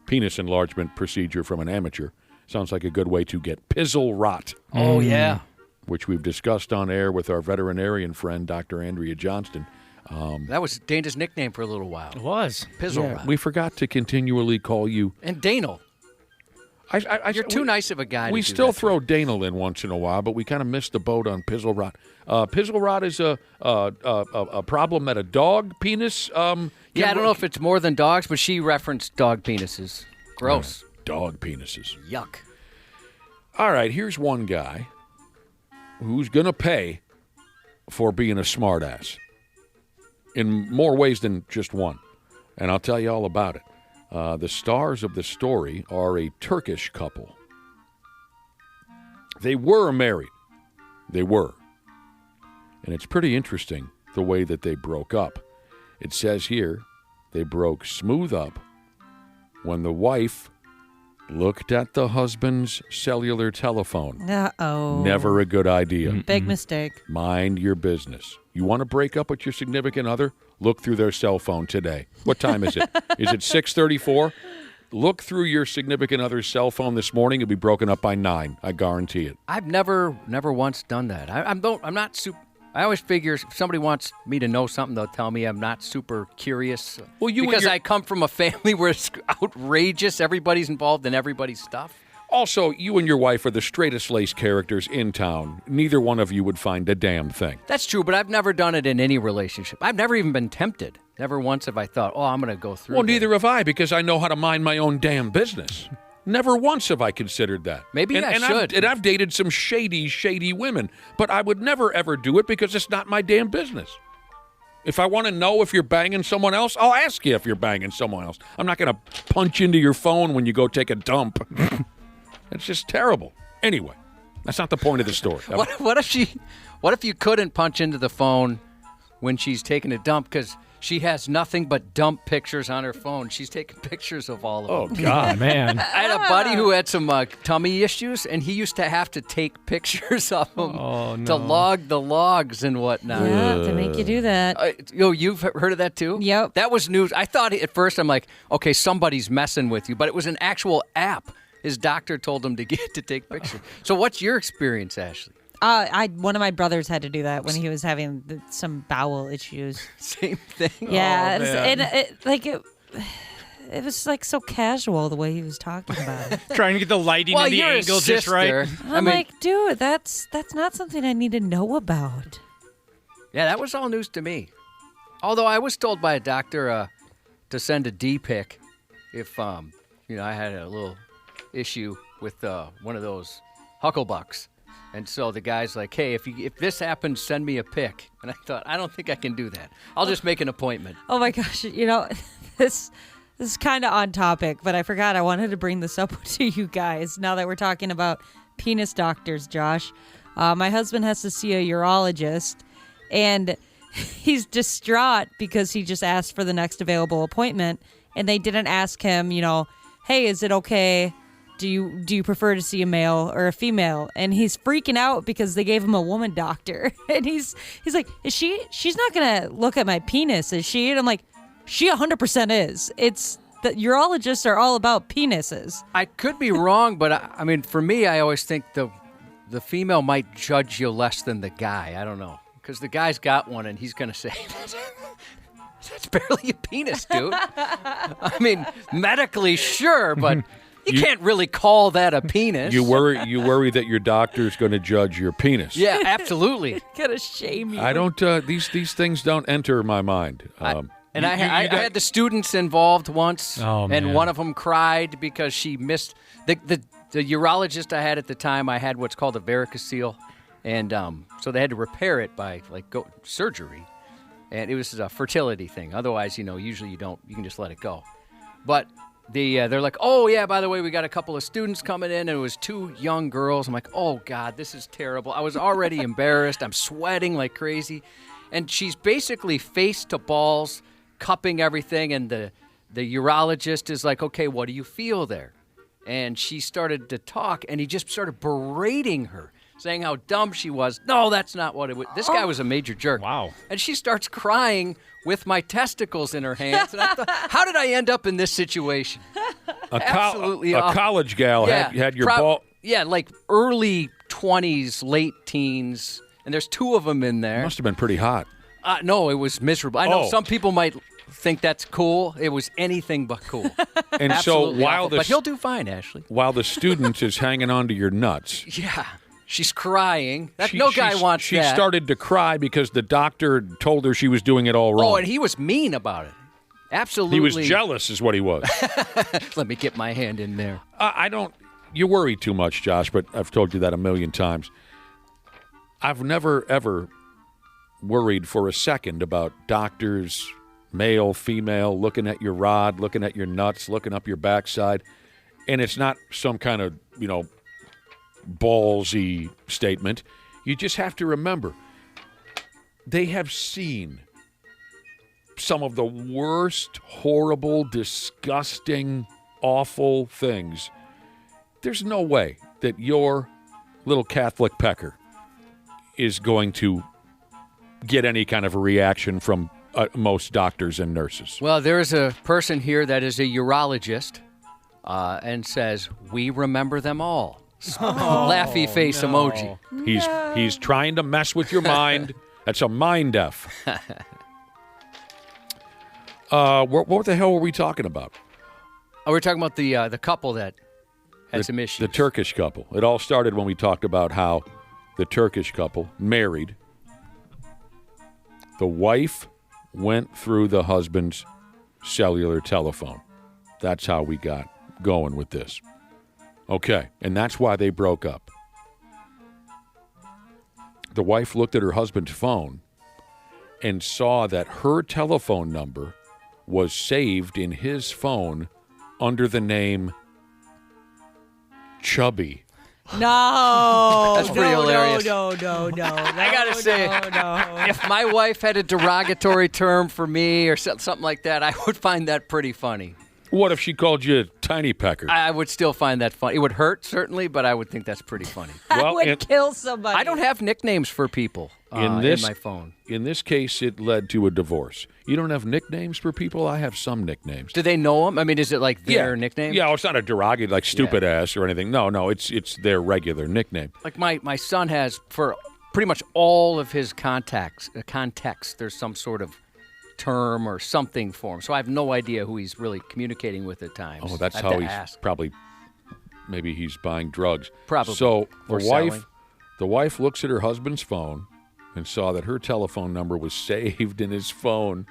Speaker 3: penis enlargement procedure from an amateur, sounds like a good way to get pizzle rot.
Speaker 4: Oh, yeah.
Speaker 3: Which we've discussed on air with our veterinarian friend, Dr. Andrea Johnston.
Speaker 4: That was Dana's nickname for a little while.
Speaker 1: It was.
Speaker 4: Pizzle
Speaker 3: Yeah,
Speaker 4: rot.
Speaker 3: we forgot to continually call you.
Speaker 4: And Danel. You're too nice of a guy to
Speaker 3: We
Speaker 4: do
Speaker 3: still
Speaker 4: that
Speaker 3: throw Danel in once in a while, but we kind of missed the boat on pizzle rot. Pizzle rot is a problem that a dog penis.
Speaker 4: Yeah, I don't know if it's more than dogs, but she referenced dog penises. Gross.
Speaker 3: Dog penises.
Speaker 4: Yuck.
Speaker 3: All right, here's one guy who's going to pay for being a smartass. in more ways than just one, and I'll tell you all about it. The stars of the story are a Turkish couple. They were married. They were. And it's pretty interesting the way that they broke up. It says here they broke smooth up when the wife looked at the husband's cellular telephone.
Speaker 5: Uh-oh.
Speaker 3: Never a good idea.
Speaker 5: Big mistake.
Speaker 3: Mind your business. You want to break up with your significant other? Look through their cell phone today. What time is it? Is it 6:34? Look through your significant other's cell phone this morning. It'll be broken up by 9. I guarantee it.
Speaker 4: I've never once done that. I'm not super. I always figure if somebody wants me to know something, they'll tell me. I'm not super curious.
Speaker 3: Well,
Speaker 4: because I come from a family where it's outrageous. Everybody's involved in everybody's stuff.
Speaker 3: Also, you and your wife are the straightest laced characters in town. Neither one of you would find a damn thing.
Speaker 4: That's true, but I've never done it in any relationship. I've never even been tempted. Never once have I thought, I'm going to go through
Speaker 3: Well,
Speaker 4: this.
Speaker 3: neither have I, because I know how to mind my own damn business. Never once have I considered that.
Speaker 4: Maybe I should.
Speaker 3: I've dated some shady women, but I would never, ever do it because it's not my damn business. If I want to know if you're banging someone else, I'll ask you if you're banging someone else. I'm not going to punch into your phone when you go take a dump. It's just terrible. Anyway, that's not the point of the story.
Speaker 4: What if you couldn't punch into the phone when she's taking a dump because she has nothing but dump pictures on her phone? She's taking pictures of all of them.
Speaker 1: Oh, God, man.
Speaker 4: I had a buddy who had some tummy issues, and he used to have to take pictures of them to log the logs and whatnot.
Speaker 5: Yeah, to make you do that.
Speaker 4: You've heard of that too?
Speaker 5: Yep.
Speaker 4: That was news. I thought at first, I'm like, okay, somebody's messing with you, but it was an actual app. His doctor told him to get to take pictures. So what's your experience, Ashley?
Speaker 5: One of my brothers had to do that when he was having some bowel issues.
Speaker 4: Same thing.
Speaker 5: Yeah, it was like so casual the way he was talking about it.
Speaker 1: Trying to get the lighting and the
Speaker 4: you're a
Speaker 1: angle just right.
Speaker 5: I'm like, dude, that's not something I need to know about.
Speaker 4: Yeah, that was all news to me. Although I was told by a doctor to send a D-pic if I had a little issue with one of those hucklebucks. And so the guy's like, hey, if this happens, send me a pic. And I thought, I don't think I can do that. I'll just make an appointment.
Speaker 5: Oh, my gosh. This is kind of on topic, but I forgot I wanted to bring this up to you guys now that we're talking about penis doctors, Josh. My husband has to see a urologist, and he's distraught because he just asked for the next available appointment, and they didn't ask him, hey, is it okay? Do you prefer to see a male or a female? And he's freaking out because they gave him a woman doctor. And he's like, she's not going to look at my penis, is she? And I'm like, she 100% is. It's the urologists are all about penises.
Speaker 4: I could be wrong, but I mean, for me, I always think the female might judge you less than the guy. I don't know. Because the guy's got one and he's going to say, that's barely a penis, dude. I mean, medically, sure, but you can't really call that a penis.
Speaker 3: You worry that your doctor's going to judge your penis.
Speaker 4: Yeah, absolutely.
Speaker 5: Gonna shame you.
Speaker 3: I don't. These things don't enter my mind.
Speaker 4: I had the students involved once, and one of them cried because she missed the urologist I had at the time. I had what's called a varicocele, and so they had to repair it by surgery, and it was a fertility thing. Otherwise, usually you can just let it go, but. They're like, oh, yeah, by the way, we got a couple of students coming in, and it was 2 young girls. I'm like, oh, God, this is terrible. I was already embarrassed. I'm sweating like crazy. And she's basically face to balls, cupping everything, and the urologist is like, okay, what do you feel there? And she started to talk, and he just started berating her, saying how dumb she was. No, that's not what it was. This guy was a major jerk.
Speaker 1: Wow.
Speaker 4: And she starts crying with my testicles in her hands. And I thought, how did I end up in this situation? Absolutely
Speaker 3: a college gal had your ball.
Speaker 4: Yeah, like early 20s, late teens. And there's 2 of them in there.
Speaker 3: Must have been pretty hot.
Speaker 4: No, it was miserable. I know some people might think that's cool. It was anything but cool.
Speaker 3: And
Speaker 4: absolutely
Speaker 3: so while
Speaker 4: awful. But he'll do fine, Ashley.
Speaker 3: While the student is hanging on to your nuts.
Speaker 4: Yeah. She's crying. No guy wants
Speaker 3: she
Speaker 4: that.
Speaker 3: She started to cry because the doctor told her she was doing it all wrong.
Speaker 4: Oh, and he was mean about it. Absolutely.
Speaker 3: He was jealous is what he was.
Speaker 4: Let me get my hand in there.
Speaker 3: You worry too much, Josh, but I've told you that a million times. I've never, ever worried for a second about doctors, male, female, looking at your rod, looking at your nuts, looking up your backside. And it's not some kind of, ballsy statement. You just have to remember, they have seen some of the worst, horrible, disgusting, awful things. There's no way that your little Catholic pecker is going to get any kind of a reaction from most doctors and nurses.
Speaker 4: Well, there is a person here that is a urologist and says, we remember them all. Laughy face emoji.
Speaker 3: He's trying to mess with your mind. That's a mind F. What the hell were we talking about?
Speaker 4: Oh, we're talking about the couple that had some issues.
Speaker 3: The Turkish couple. It all started when we talked about how the Turkish couple married. The wife went through the husband's cellular telephone. That's how we got going with this. Okay, and that's why they broke up. The wife looked at her husband's phone and saw that her telephone number was saved in his phone under the name Chubby.
Speaker 5: No.
Speaker 4: That's pretty hilarious.
Speaker 5: No.
Speaker 4: I got to say, if my wife had a derogatory term for me or something like that, I would find that pretty funny.
Speaker 3: What if she called you a tiny pecker?
Speaker 4: I would still find that funny. It would hurt, certainly, but I would think that's pretty funny.
Speaker 5: I would kill somebody.
Speaker 4: I don't have nicknames for people in my phone.
Speaker 3: In this case, it led to a divorce. You don't have nicknames for people? I have some nicknames.
Speaker 4: Do they know them? I mean, is it like their nickname?
Speaker 3: Yeah, it's not a derogatory, like stupid ass or anything. No, it's their regular nickname.
Speaker 4: Like my son has, for pretty much all of his context, there's some sort of term or something for him. So I have no idea who he's really communicating with at times.
Speaker 3: Oh, that's how he's probably, maybe he's buying drugs.
Speaker 4: Probably.
Speaker 3: So
Speaker 4: Or
Speaker 3: the wife looks at her husband's phone and saw that her telephone number was saved in his phone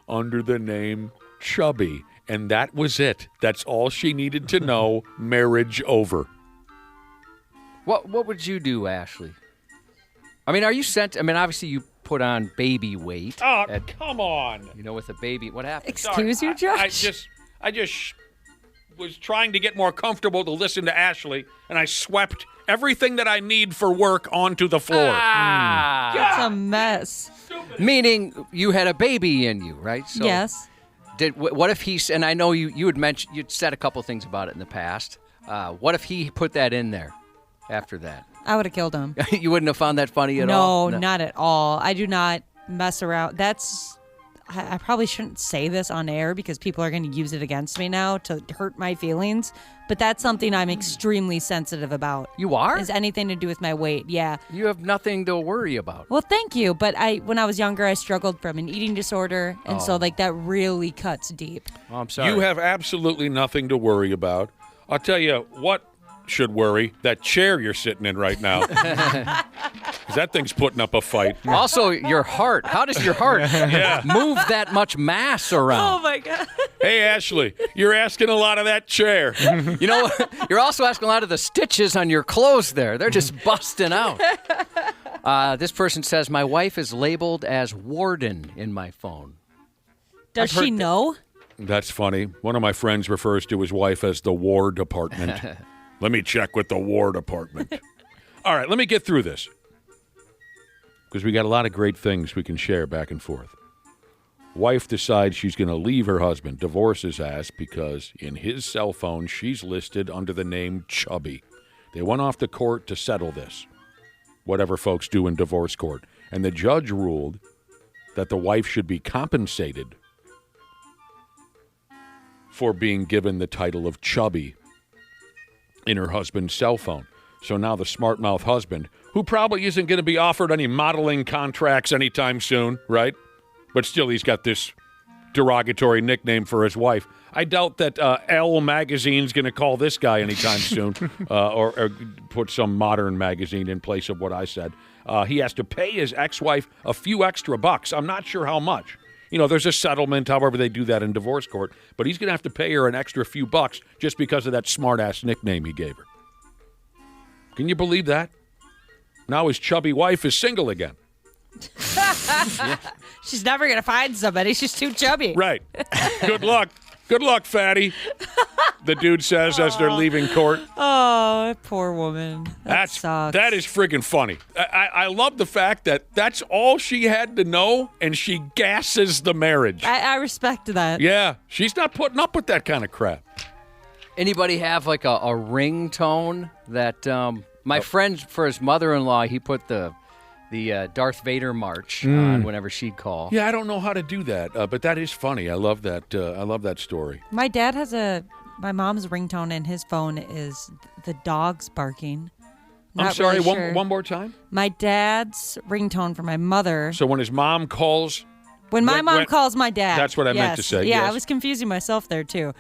Speaker 3: under the name Chubby. And that was it. That's all she needed to know. Marriage over.
Speaker 4: What would you do, Ashley? I mean, obviously you put on baby weight.
Speaker 3: Oh, come on.
Speaker 4: With a baby. What happened?
Speaker 5: Excuse you, Josh?
Speaker 3: I just was trying to get more comfortable to listen to Ashley, and I swept everything that I need for work onto the floor.
Speaker 5: It's a mess.
Speaker 4: Meaning you had a baby in you, right? So
Speaker 5: Yes.
Speaker 4: What if he's, and I know you had mentioned, you'd said a couple things about it in the past. What if he put that in there after that?
Speaker 5: I would have killed him.
Speaker 4: You wouldn't have found that funny at all?
Speaker 5: No, not at all. I do not mess around. I probably shouldn't say this on air because people are going to use it against me now to hurt my feelings. But that's something I'm extremely sensitive about.
Speaker 4: You are?
Speaker 5: Is anything to do with my weight, yeah.
Speaker 4: You have nothing to worry about.
Speaker 5: Well, thank you. But when I was younger, I struggled from an eating disorder. And so that really cuts deep.
Speaker 4: Oh, I'm sorry.
Speaker 3: You have absolutely nothing to worry about. I'll tell you what should worry, that chair you're sitting in right now. 'Cause that thing's putting up a fight.
Speaker 4: Also, your heart. How does your heart move that much mass around?
Speaker 5: Oh, my God.
Speaker 3: Hey, Ashley, you're asking a lot of that chair.
Speaker 4: You're also asking a lot of the stitches on your clothes there. They're just busting out. This person says, my wife is labeled as warden in my phone.
Speaker 5: Does she know?
Speaker 3: That's funny. One of my friends refers to his wife as the War Department. Let me check with the War Department. All right, let me get through this. Because we got a lot of great things we can share back and forth. Wife decides she's going to leave her husband, divorce his ass, because in his cell phone, she's listed under the name Chubby. They went off to court to settle this, whatever folks do in divorce court. And the judge ruled that the wife should be compensated for being given the title of Chubby in her husband's cell phone. So now the smart mouth husband, who probably isn't going to be offered any modeling contracts anytime soon, right? But still, he's got this derogatory nickname for his wife. I doubt that Elle magazine's going to call this guy anytime soon, or put some modern magazine in place of what I said. He has to pay his ex-wife a few extra bucks. I'm not sure how much. There's a settlement, however they do that in divorce court, but he's going to have to pay her an extra few bucks just because of that smart-ass nickname he gave her. Can you believe that? Now his chubby wife is single again.
Speaker 5: She's never going to find somebody. She's too chubby.
Speaker 3: Right. Good luck. Good luck, fatty. The dude says as they're leaving court.
Speaker 5: Oh, poor woman. That sucks.
Speaker 3: That is friggin' funny. I love the fact that that's all she had to know, and she gasses the marriage.
Speaker 5: I respect that.
Speaker 3: Yeah, she's not putting up with that kind of crap.
Speaker 4: Anybody have like a ringtone that my friend for his mother-in-law, he put the Darth Vader march on whenever she'd call.
Speaker 3: Yeah, I don't know how to do that, but that is funny. I love that. I love that story.
Speaker 5: My dad has my mom's ringtone in his phone is the dogs barking.
Speaker 3: I'm sorry,
Speaker 5: really sure.
Speaker 3: one more time?
Speaker 5: My dad's ringtone for my mother.
Speaker 3: So when his mom calls?
Speaker 5: When my mom calls my dad.
Speaker 3: That's what I meant to say.
Speaker 5: Yeah,
Speaker 3: yes.
Speaker 5: I was confusing myself there too.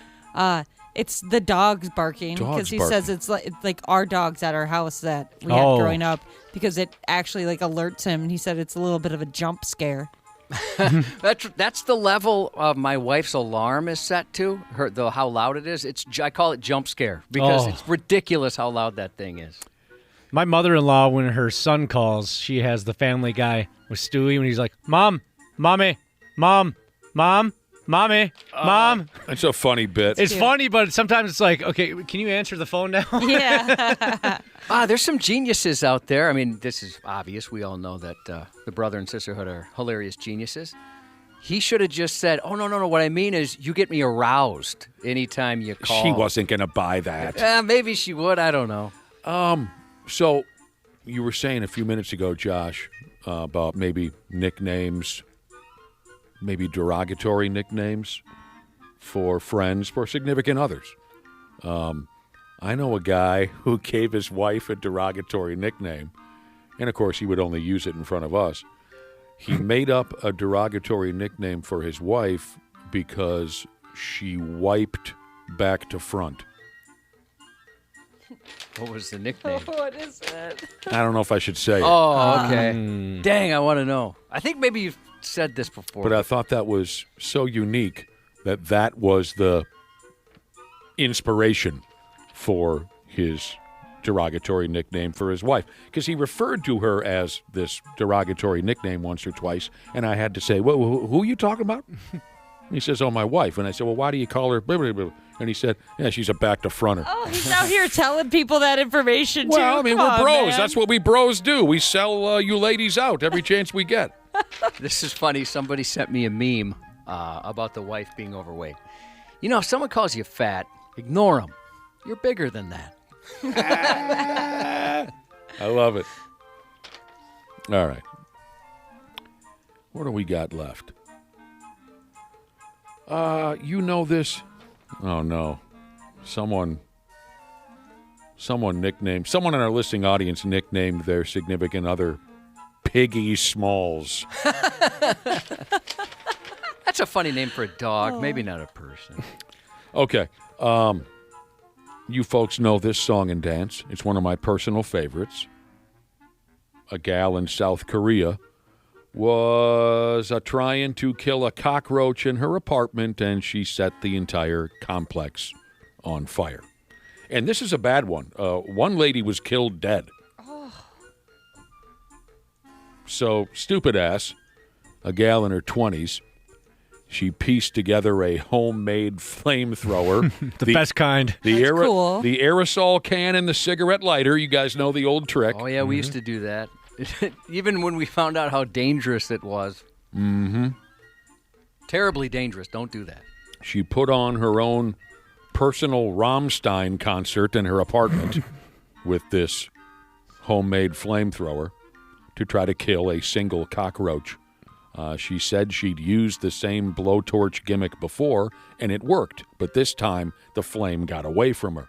Speaker 5: It's the dogs barking because he says it's like our dogs at our house that we had growing up because it actually like alerts him. And he said it's a little bit of a jump scare.
Speaker 4: That's the level of my wife's alarm is set to how loud it is. I call it jump scare because it's ridiculous how loud that thing is.
Speaker 1: My mother-in-law, when her son calls, she has the Family Guy with Stewie when he's like, Mom, Mommy, Mom, Mom. Mommy, Mom.
Speaker 3: It's a funny bit.
Speaker 1: It's funny, but sometimes it's like, okay, can you answer the phone now?
Speaker 5: Yeah.
Speaker 4: There's some geniuses out there. I mean, this is obvious. We all know that the brother and sisterhood are hilarious geniuses. He should have just said, oh, no. What I mean is you get me aroused anytime you call.
Speaker 3: She wasn't going to buy that.
Speaker 4: Maybe she would. I don't know.
Speaker 3: So you were saying a few minutes ago, Josh, about maybe nicknames, maybe derogatory nicknames for friends, for significant others. I know a guy who gave his wife a derogatory nickname, and of course he would only use it in front of us. He made up a derogatory nickname for his wife because she wiped back to front.
Speaker 4: What was the nickname?
Speaker 5: What is that?
Speaker 3: I don't know if I should say it.
Speaker 4: Oh, okay. Dang, I want to know. I think maybe you've said this before.
Speaker 3: But I thought that was so unique that was the inspiration for his derogatory nickname for his wife. Because he referred to her as this derogatory nickname once or twice, and I had to say, well, who are you talking about? He says, oh, my wife. And I said, well, why do you call her blah, blah, blah? And he said, yeah, she's a back-to-fronter.
Speaker 5: Oh, he's out here telling people that information, too.
Speaker 3: Well, I mean, we're
Speaker 5: Come
Speaker 3: bros.
Speaker 5: on, man.
Speaker 3: That's what we bros do. We sell you ladies out every chance we get.
Speaker 4: This is funny. Somebody sent me a meme about the wife being overweight. You know, if someone calls you fat, ignore them. You're bigger than that.
Speaker 3: I love it. All right. What do we got left? You know this? Oh, no. Someone in our listening audience nicknamed their significant other Piggy Smalls.
Speaker 4: That's a funny name for a dog, maybe not a person.
Speaker 3: Okay. You folks know this song and dance. It's one of my personal favorites. A gal in South Korea was trying to kill a cockroach in her apartment, and she set the entire complex on fire. And this is a bad one. One lady was killed dead. So, stupid ass, a gal in her 20s, she pieced together a homemade flamethrower.
Speaker 1: the best kind.
Speaker 5: Cool.
Speaker 3: The aerosol can and the cigarette lighter. You guys know the old trick.
Speaker 4: Oh, yeah, we used to do that. Even when we found out how dangerous it was.
Speaker 3: Mm-hmm.
Speaker 4: Terribly dangerous. Don't do that.
Speaker 3: She put on her own personal Rammstein concert in her apartment with this homemade flamethrower to try to kill a single cockroach. She said she'd used the same blowtorch gimmick before, and it worked, but this time the flame got away from her.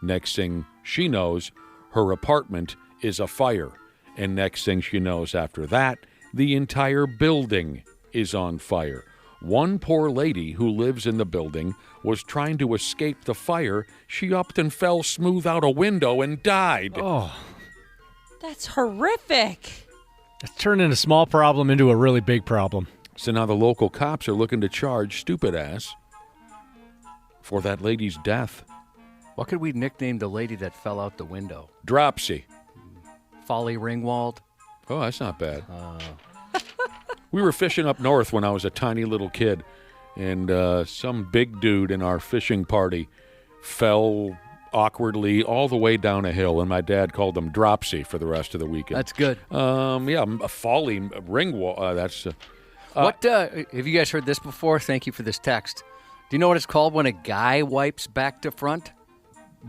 Speaker 3: Next thing she knows, her apartment is afire, and next thing she knows after that, the entire building is on fire. One poor lady who lives in the building was trying to escape the fire. She upped and fell smooth out a window and died.
Speaker 1: Oh,
Speaker 5: That's horrific.
Speaker 1: it's turning a small problem into a really big problem.
Speaker 3: So now the local cops are looking to charge stupid ass for that lady's death.
Speaker 4: What could we nickname the lady that fell out the window?
Speaker 3: Dropsy.
Speaker 4: Folly Ringwald?
Speaker 3: Oh, that's not bad. We were fishing up north when I was a tiny little kid, and some big dude in our fishing party fell awkwardly all the way down a hill, and my dad called him Dropsy for the rest of the weekend.
Speaker 4: That's good.
Speaker 3: Yeah, a falling ring wall. That's
Speaker 4: What have you guys heard this before? Thank you for this text. Do you know what it's called when a guy wipes back to front?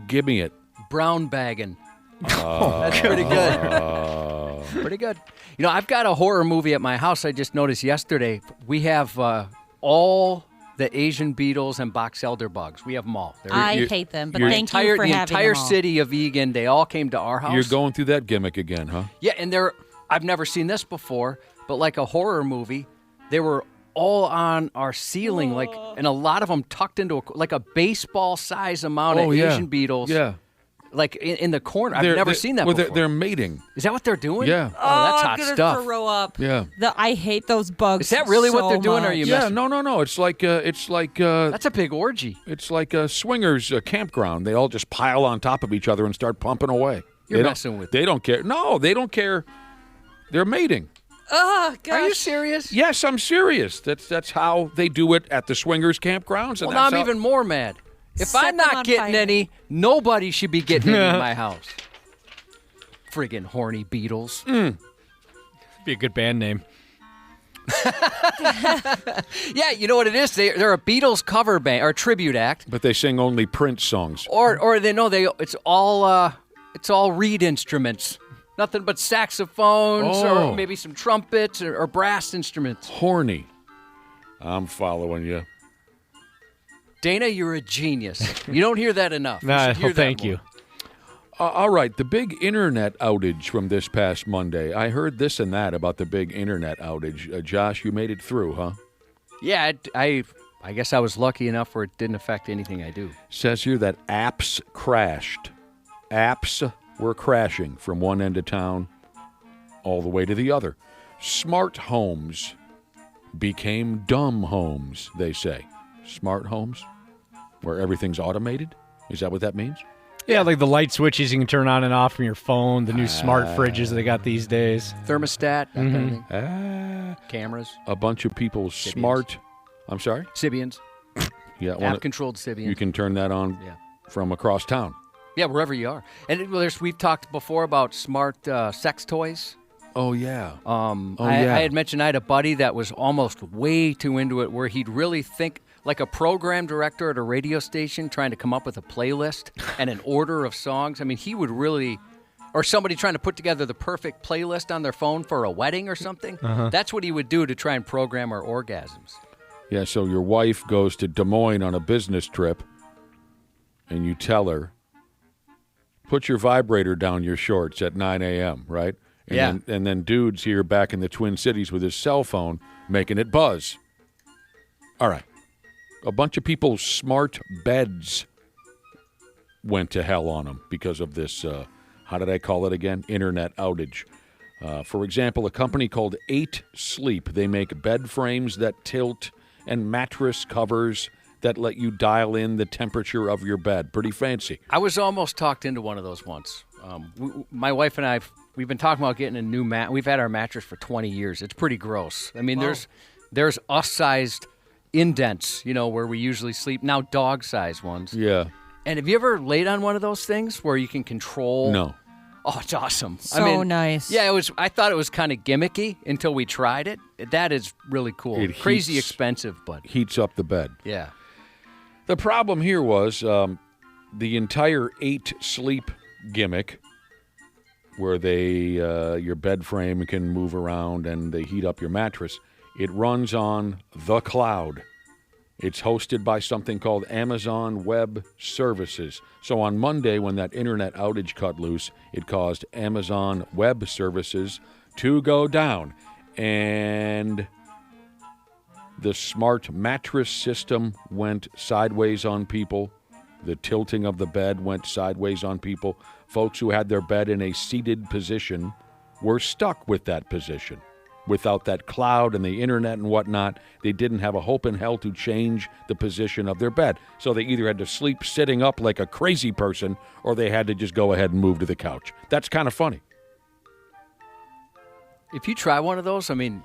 Speaker 3: give me it.
Speaker 4: Brown bagging. That's pretty good. Pretty good. You know, I've got a horror movie at my house I just noticed yesterday. We have all the Asian beetles and box elder bugs. We have them all.
Speaker 5: I hate them, but thank you for having them all.
Speaker 4: The entire city of Egan, they all came to our house.
Speaker 3: You're going through that gimmick again, huh?
Speaker 4: Yeah, and I've never seen this before, but like a horror movie, they were all on our ceiling, and a lot of them tucked into like a baseball-size amount of Asian beetles.
Speaker 3: Yeah.
Speaker 4: Like in the corner. I've never seen that before.
Speaker 3: They're mating.
Speaker 4: Is that what they're doing?
Speaker 3: Yeah.
Speaker 4: Oh, that's hot
Speaker 5: I'm gonna
Speaker 4: stuff.
Speaker 5: throw up.
Speaker 3: Yeah.
Speaker 5: I hate those bugs.
Speaker 4: Is that really what they're doing? Or are you
Speaker 3: Yeah,
Speaker 4: messing?
Speaker 3: no. It's like
Speaker 4: That's a big orgy.
Speaker 3: It's like a swingers campground. They all just pile on top of each other and start pumping away.
Speaker 4: You're messing with
Speaker 3: They don't care. No, they don't care. They're mating.
Speaker 5: Oh, gosh.
Speaker 4: Are you serious?
Speaker 3: Yes, I'm serious. That's how they do it at the swingers campgrounds. And
Speaker 4: Well, now I'm even more mad. If
Speaker 5: Set
Speaker 4: I'm
Speaker 5: them
Speaker 4: not
Speaker 5: on
Speaker 4: getting
Speaker 5: fire.
Speaker 4: any, nobody should be getting any in my house. Friggin' horny beetles.
Speaker 1: Be a good band name.
Speaker 4: Yeah, you know what it is? They're a Beatles cover band or tribute act.
Speaker 3: But they sing only Prince songs.
Speaker 4: Or it's all reed instruments. Nothing but saxophones or maybe some trumpets or brass instruments.
Speaker 3: Horny. I'm following you.
Speaker 4: Dana, you're a genius. You don't hear that enough.
Speaker 1: Thank you.
Speaker 3: All right, the big internet outage from this past Monday. I heard this and that about the big internet outage. Josh, you made it through, huh?
Speaker 4: Yeah, I guess I was lucky enough where it didn't affect anything I do.
Speaker 3: Says here that apps crashed. Apps were crashing from one end of town all the way to the other. Smart homes became dumb homes, they say. Smart homes, where everything's automated? Is that what that means?
Speaker 1: Yeah, like the light switches you can turn on and off from your phone, the new smart fridges that they got these days.
Speaker 4: Thermostat, that kind of thing. Cameras.
Speaker 3: A bunch of people's smart... I'm sorry?
Speaker 4: Sibians.
Speaker 3: Yeah,
Speaker 4: App-controlled Sibians.
Speaker 3: You can turn that on from across town.
Speaker 4: Yeah, wherever you are. And we've talked before about smart sex toys.
Speaker 3: Oh, yeah.
Speaker 4: I had mentioned I had a buddy that was almost way too into it where he'd really think... like a program director at a radio station trying to come up with a playlist and an order of songs. I mean, he would really, or somebody trying to put together the perfect playlist on their phone for a wedding or something. That's what he would do to try and program our orgasms.
Speaker 3: Yeah, so your wife goes to Des Moines on a business trip, and you tell her, put your vibrator down your shorts at 9 a.m., right? And then dude's here back in the Twin Cities with his cell phone making it buzz. All right. A bunch of people's smart beds went to hell on them because of this, how did I call it again? Internet outage. For example, a company called 8 Sleep. They make bed frames that tilt and mattress covers that let you dial in the temperature of your bed. Pretty fancy.
Speaker 4: I was almost talked into one of those once. My wife and I, we've been talking about getting a new mat. We've had our mattress for 20 years. It's pretty gross. I mean, there's us-sized indents, where we usually sleep. Now dog-sized ones.
Speaker 3: Yeah.
Speaker 4: And have you ever laid on one of those things where you can control?
Speaker 3: No.
Speaker 4: Oh, it's awesome.
Speaker 5: So nice.
Speaker 4: Yeah, I thought it was kind of gimmicky until we tried it. That is really cool. Crazy expensive, but
Speaker 3: heats up the bed.
Speaker 4: Yeah.
Speaker 3: The problem here was the entire 8 Sleep gimmick, where your bed frame can move around and they heat up your mattress. It runs on the cloud. It's hosted by something called Amazon Web Services. So on Monday, when that internet outage cut loose, it caused Amazon Web Services to go down. And the smart mattress system went sideways on people. The tilting of the bed went sideways on people. Folks who had their bed in a seated position were stuck with that position. Without that cloud and the internet and whatnot, they didn't have a hope in hell to change the position of their bed. So they either had to sleep sitting up like a crazy person, or they had to just go ahead and move to the couch. That's kind of funny.
Speaker 4: If you try one of those, I mean,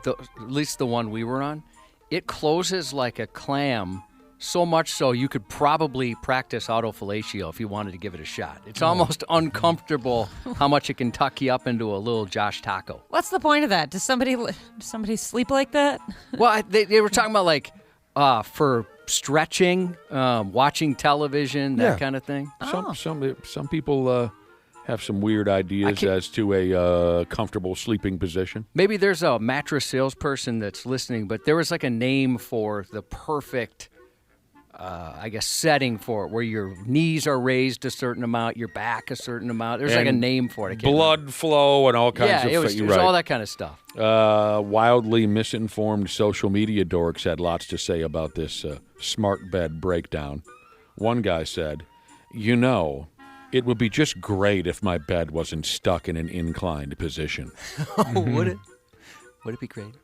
Speaker 4: at least the one we were on, it closes like a clam. So much so you could probably practice autofellatio if you wanted to give it a shot. It's almost uncomfortable how much it can tuck you up into a little Josh taco.
Speaker 5: What's the point of that? Does somebody sleep like that?
Speaker 4: Well, they were talking about like for stretching, watching television, that kind of thing.
Speaker 3: Some people have some weird ideas as to a comfortable sleeping position.
Speaker 4: Maybe there's a mattress salesperson that's listening, but there was like a name for the perfect setting for it, where your knees are raised a certain amount, your back a certain amount. There's like a name for it.
Speaker 3: Blood flow and all kinds of
Speaker 4: it was all that kind of stuff.
Speaker 3: Wildly misinformed social media dorks had lots to say about this smart bed breakdown. One guy said, it would be just great if my bed wasn't stuck in an inclined position.
Speaker 4: Would it? Would it be great?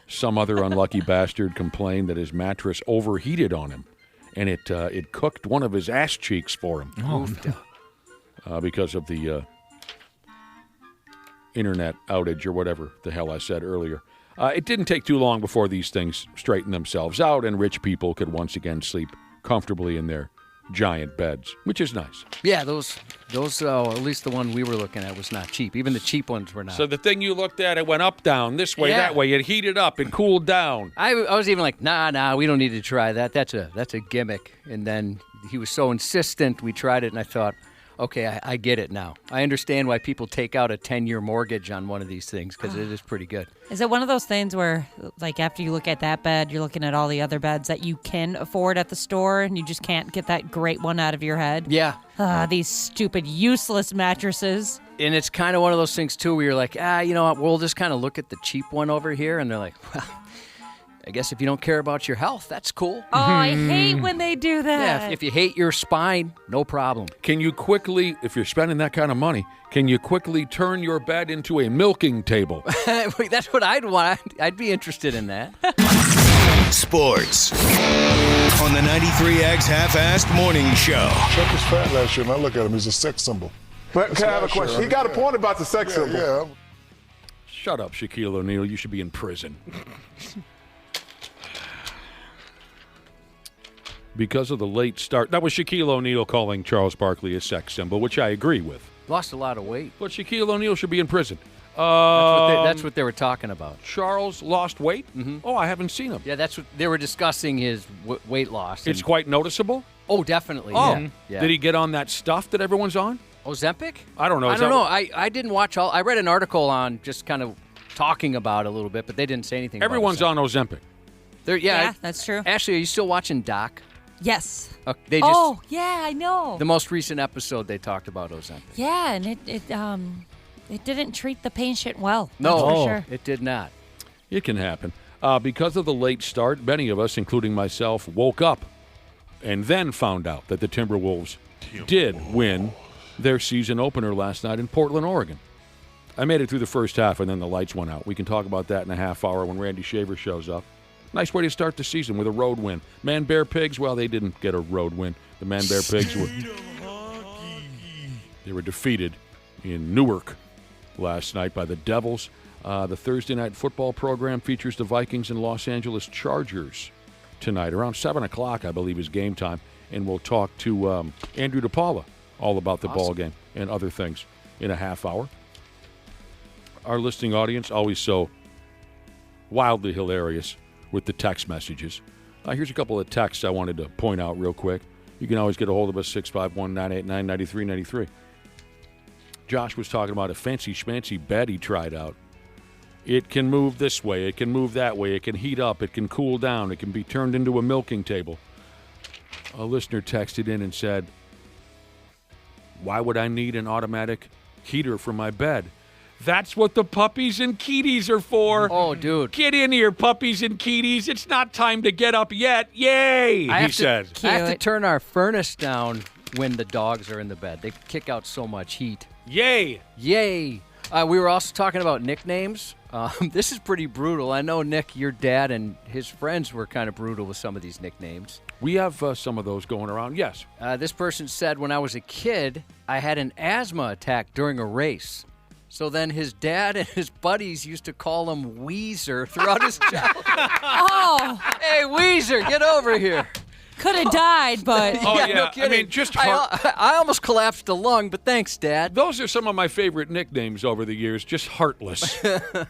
Speaker 3: Some other unlucky bastard complained that his mattress overheated on him, and it cooked one of his ass cheeks for him. Because of the internet outage or whatever the hell I said earlier. It didn't take too long before these things straightened themselves out, and rich people could once again sleep comfortably in their giant beds, which is nice.
Speaker 4: Yeah, those at least the one we were looking at was not cheap. Even the cheap ones were not.
Speaker 3: So the thing you looked at, it went up, down, this way, that way. It heated up, it cooled down.
Speaker 4: I was even like, nah, we don't need to try that. That's a gimmick. And then he was so insistent, we tried it, and I thought, okay, I get it now. I understand why people take out a 10-year mortgage on one of these things, because it is pretty good.
Speaker 5: Is it one of those things where, like, after you look at that bed, you're looking at all the other beds that you can afford at the store, and you just can't get that great one out of your head?
Speaker 4: Yeah.
Speaker 5: These stupid, useless mattresses.
Speaker 4: And it's kind of one of those things, too, where you're like, you know what, we'll just kind of look at the cheap one over here, and they're like, well, I guess if you don't care about your health, that's cool.
Speaker 5: Oh, I hate when they do that.
Speaker 4: Yeah, if you hate your spine, no problem.
Speaker 3: Can you quickly, if you're spending that kind of money, can you quickly turn your bed into a milking table?
Speaker 4: That's what I'd want. I'd be interested in that.
Speaker 2: Sports on the 93X Half-Assed Morning Show.
Speaker 11: Chuck was fat last year, and I look at him, he's a sex symbol.
Speaker 12: But can I have a question? He got a point about the sex symbol.
Speaker 11: Yeah.
Speaker 3: Shut up, Shaquille O'Neal. You should be in prison. Because of the late start. That was Shaquille O'Neal calling Charles Barkley a sex symbol, which I agree with.
Speaker 4: Lost a lot of weight.
Speaker 3: But Shaquille O'Neal should be in prison.
Speaker 4: That's what they were talking about.
Speaker 3: Charles lost weight? Mm-hmm. Oh, I haven't seen him.
Speaker 4: Yeah, that's what they were discussing, his weight loss.
Speaker 3: It's quite noticeable?
Speaker 4: Oh, definitely.
Speaker 3: Oh,
Speaker 4: yeah.
Speaker 3: Did he get on that stuff that everyone's on?
Speaker 4: Ozempic?
Speaker 3: I don't know.
Speaker 4: I don't know. I didn't watch all. I read an article on just kind of talking about it a little bit, but they didn't say anything
Speaker 3: Everyone's
Speaker 4: about
Speaker 3: on Ozempic.
Speaker 5: Yeah, that's true.
Speaker 4: Ashley, are you still watching Doc?
Speaker 5: Yes. Yeah, I know.
Speaker 4: The most recent episode, they talked about Ozempic.
Speaker 5: Yeah, and it didn't treat the patient well.
Speaker 4: No,
Speaker 5: for sure.
Speaker 4: It did not.
Speaker 3: It can happen. Because of the late start, many of us, including myself, woke up and then found out that the Timberwolves did win their season opener last night in Portland, Oregon. I made it through the first half, and then the lights went out. We can talk about that in a half hour when Randy Shaver shows up. Nice way to start the season with a road win. Man Bear Pigs, well, they didn't get a road win. The Man Bear Pigs were defeated in Newark last night by the Devils. The Thursday night football program features the Vikings and Los Angeles Chargers tonight. Around 7 o'clock, I believe, is game time. And we'll talk to Andrew DePaola all about the ball game and other things in a half hour. Our listening audience, always so wildly hilarious with the text messages. Here's a couple of texts I wanted to point out real quick. You can always get a hold of us, 651-989-9393. Josh was talking about a fancy schmancy bed he tried out. It can move this way. It can move that way. It can heat up. It can cool down. It can be turned into a milking table. A listener texted in and said, why would I need an automatic heater for my bed? That's what the puppies and kitties are for.
Speaker 4: Oh, dude.
Speaker 3: Get in here, puppies and kitties. It's not time to get up yet. Yay, he says.
Speaker 4: I have to turn our furnace down when the dogs are in the bed. They kick out so much heat.
Speaker 3: Yay.
Speaker 4: Yay. We were also talking about nicknames. This is pretty brutal. I know, Nick, your dad and his friends were kind of brutal with some of these nicknames.
Speaker 3: We have some of those going around, yes.
Speaker 4: This person said, when I was a kid, I had an asthma attack during a race. So then his dad and his buddies used to call him Weezer throughout his childhood.
Speaker 5: Oh,
Speaker 4: Hey, Weezer, get over here.
Speaker 5: could have died, but
Speaker 3: Oh, yeah.
Speaker 4: No
Speaker 3: I
Speaker 4: kidding.
Speaker 3: mean, just
Speaker 4: I almost collapsed a lung, but thanks, Dad.
Speaker 3: those are some of my favorite nicknames over the years. Just heartless.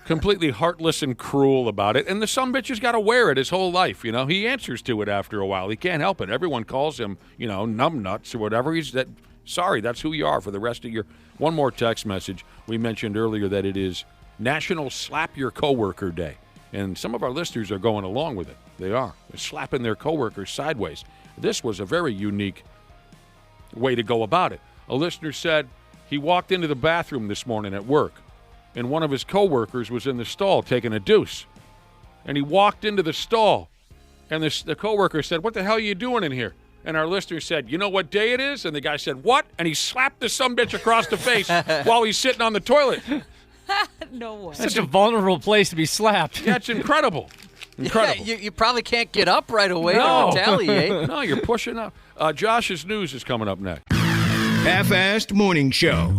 Speaker 3: Completely heartless and cruel about it. And the sumbitch's got to wear it his whole life, you know. He answers to it after a while. He can't help it. Everyone calls him, you know, numbnuts or whatever. Sorry, that's who you are for the rest of your... One more text message. We mentioned earlier that it is National Slap Your Coworker Day. And some of our listeners are going along with it. They are. They're slapping their coworkers sideways. This was a very unique way to go about it. A listener said he walked into the bathroom this morning at work, and one of his coworkers was in the stall taking a deuce. And he walked into the stall, and the coworker said, "What the hell are you doing in here?" And our listener said, "You know what day it is?" And the guy said, "What?" And he slapped the sumbitch across the face while he's sitting on the toilet.
Speaker 5: no way.
Speaker 1: Such a vulnerable place to be slapped.
Speaker 3: Yeah, it's incredible. Incredible.
Speaker 4: Yeah, you probably can't get up right away
Speaker 3: No.
Speaker 4: to retaliate.
Speaker 3: No, you're pushing up. Josh's News is coming up next.
Speaker 2: Half-assed morning show.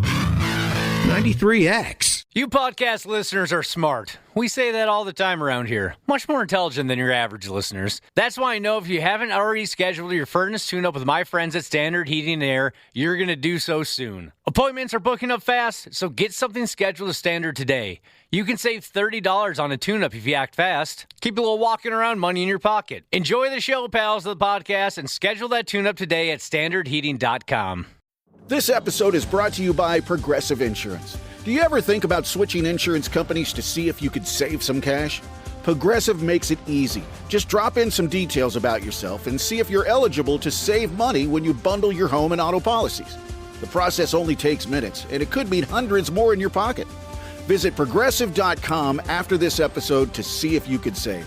Speaker 2: 93X.
Speaker 1: You podcast listeners are smart. We say that all the time around here. Much more intelligent than your average listeners. That's why I know if you haven't already scheduled your furnace tune-up with my friends at Standard Heating and Air, you're going to do so soon. Appointments are booking up fast, so get something scheduled to Standard today. You can save $30 on a tune-up if you act fast. Keep a little walking around money in your pocket. Enjoy the show, pals of the podcast, and schedule that tune-up today at standardheating.com.
Speaker 8: This episode is brought to you by Progressive Insurance. Do you ever think about switching insurance companies to see if you could save some cash? Progressive makes it easy. Just drop in some details about yourself and see if you're eligible to save money when you bundle your home and auto policies. The process only takes minutes, and it could mean hundreds more in your pocket. Visit Progressive.com after this episode to see if you could save.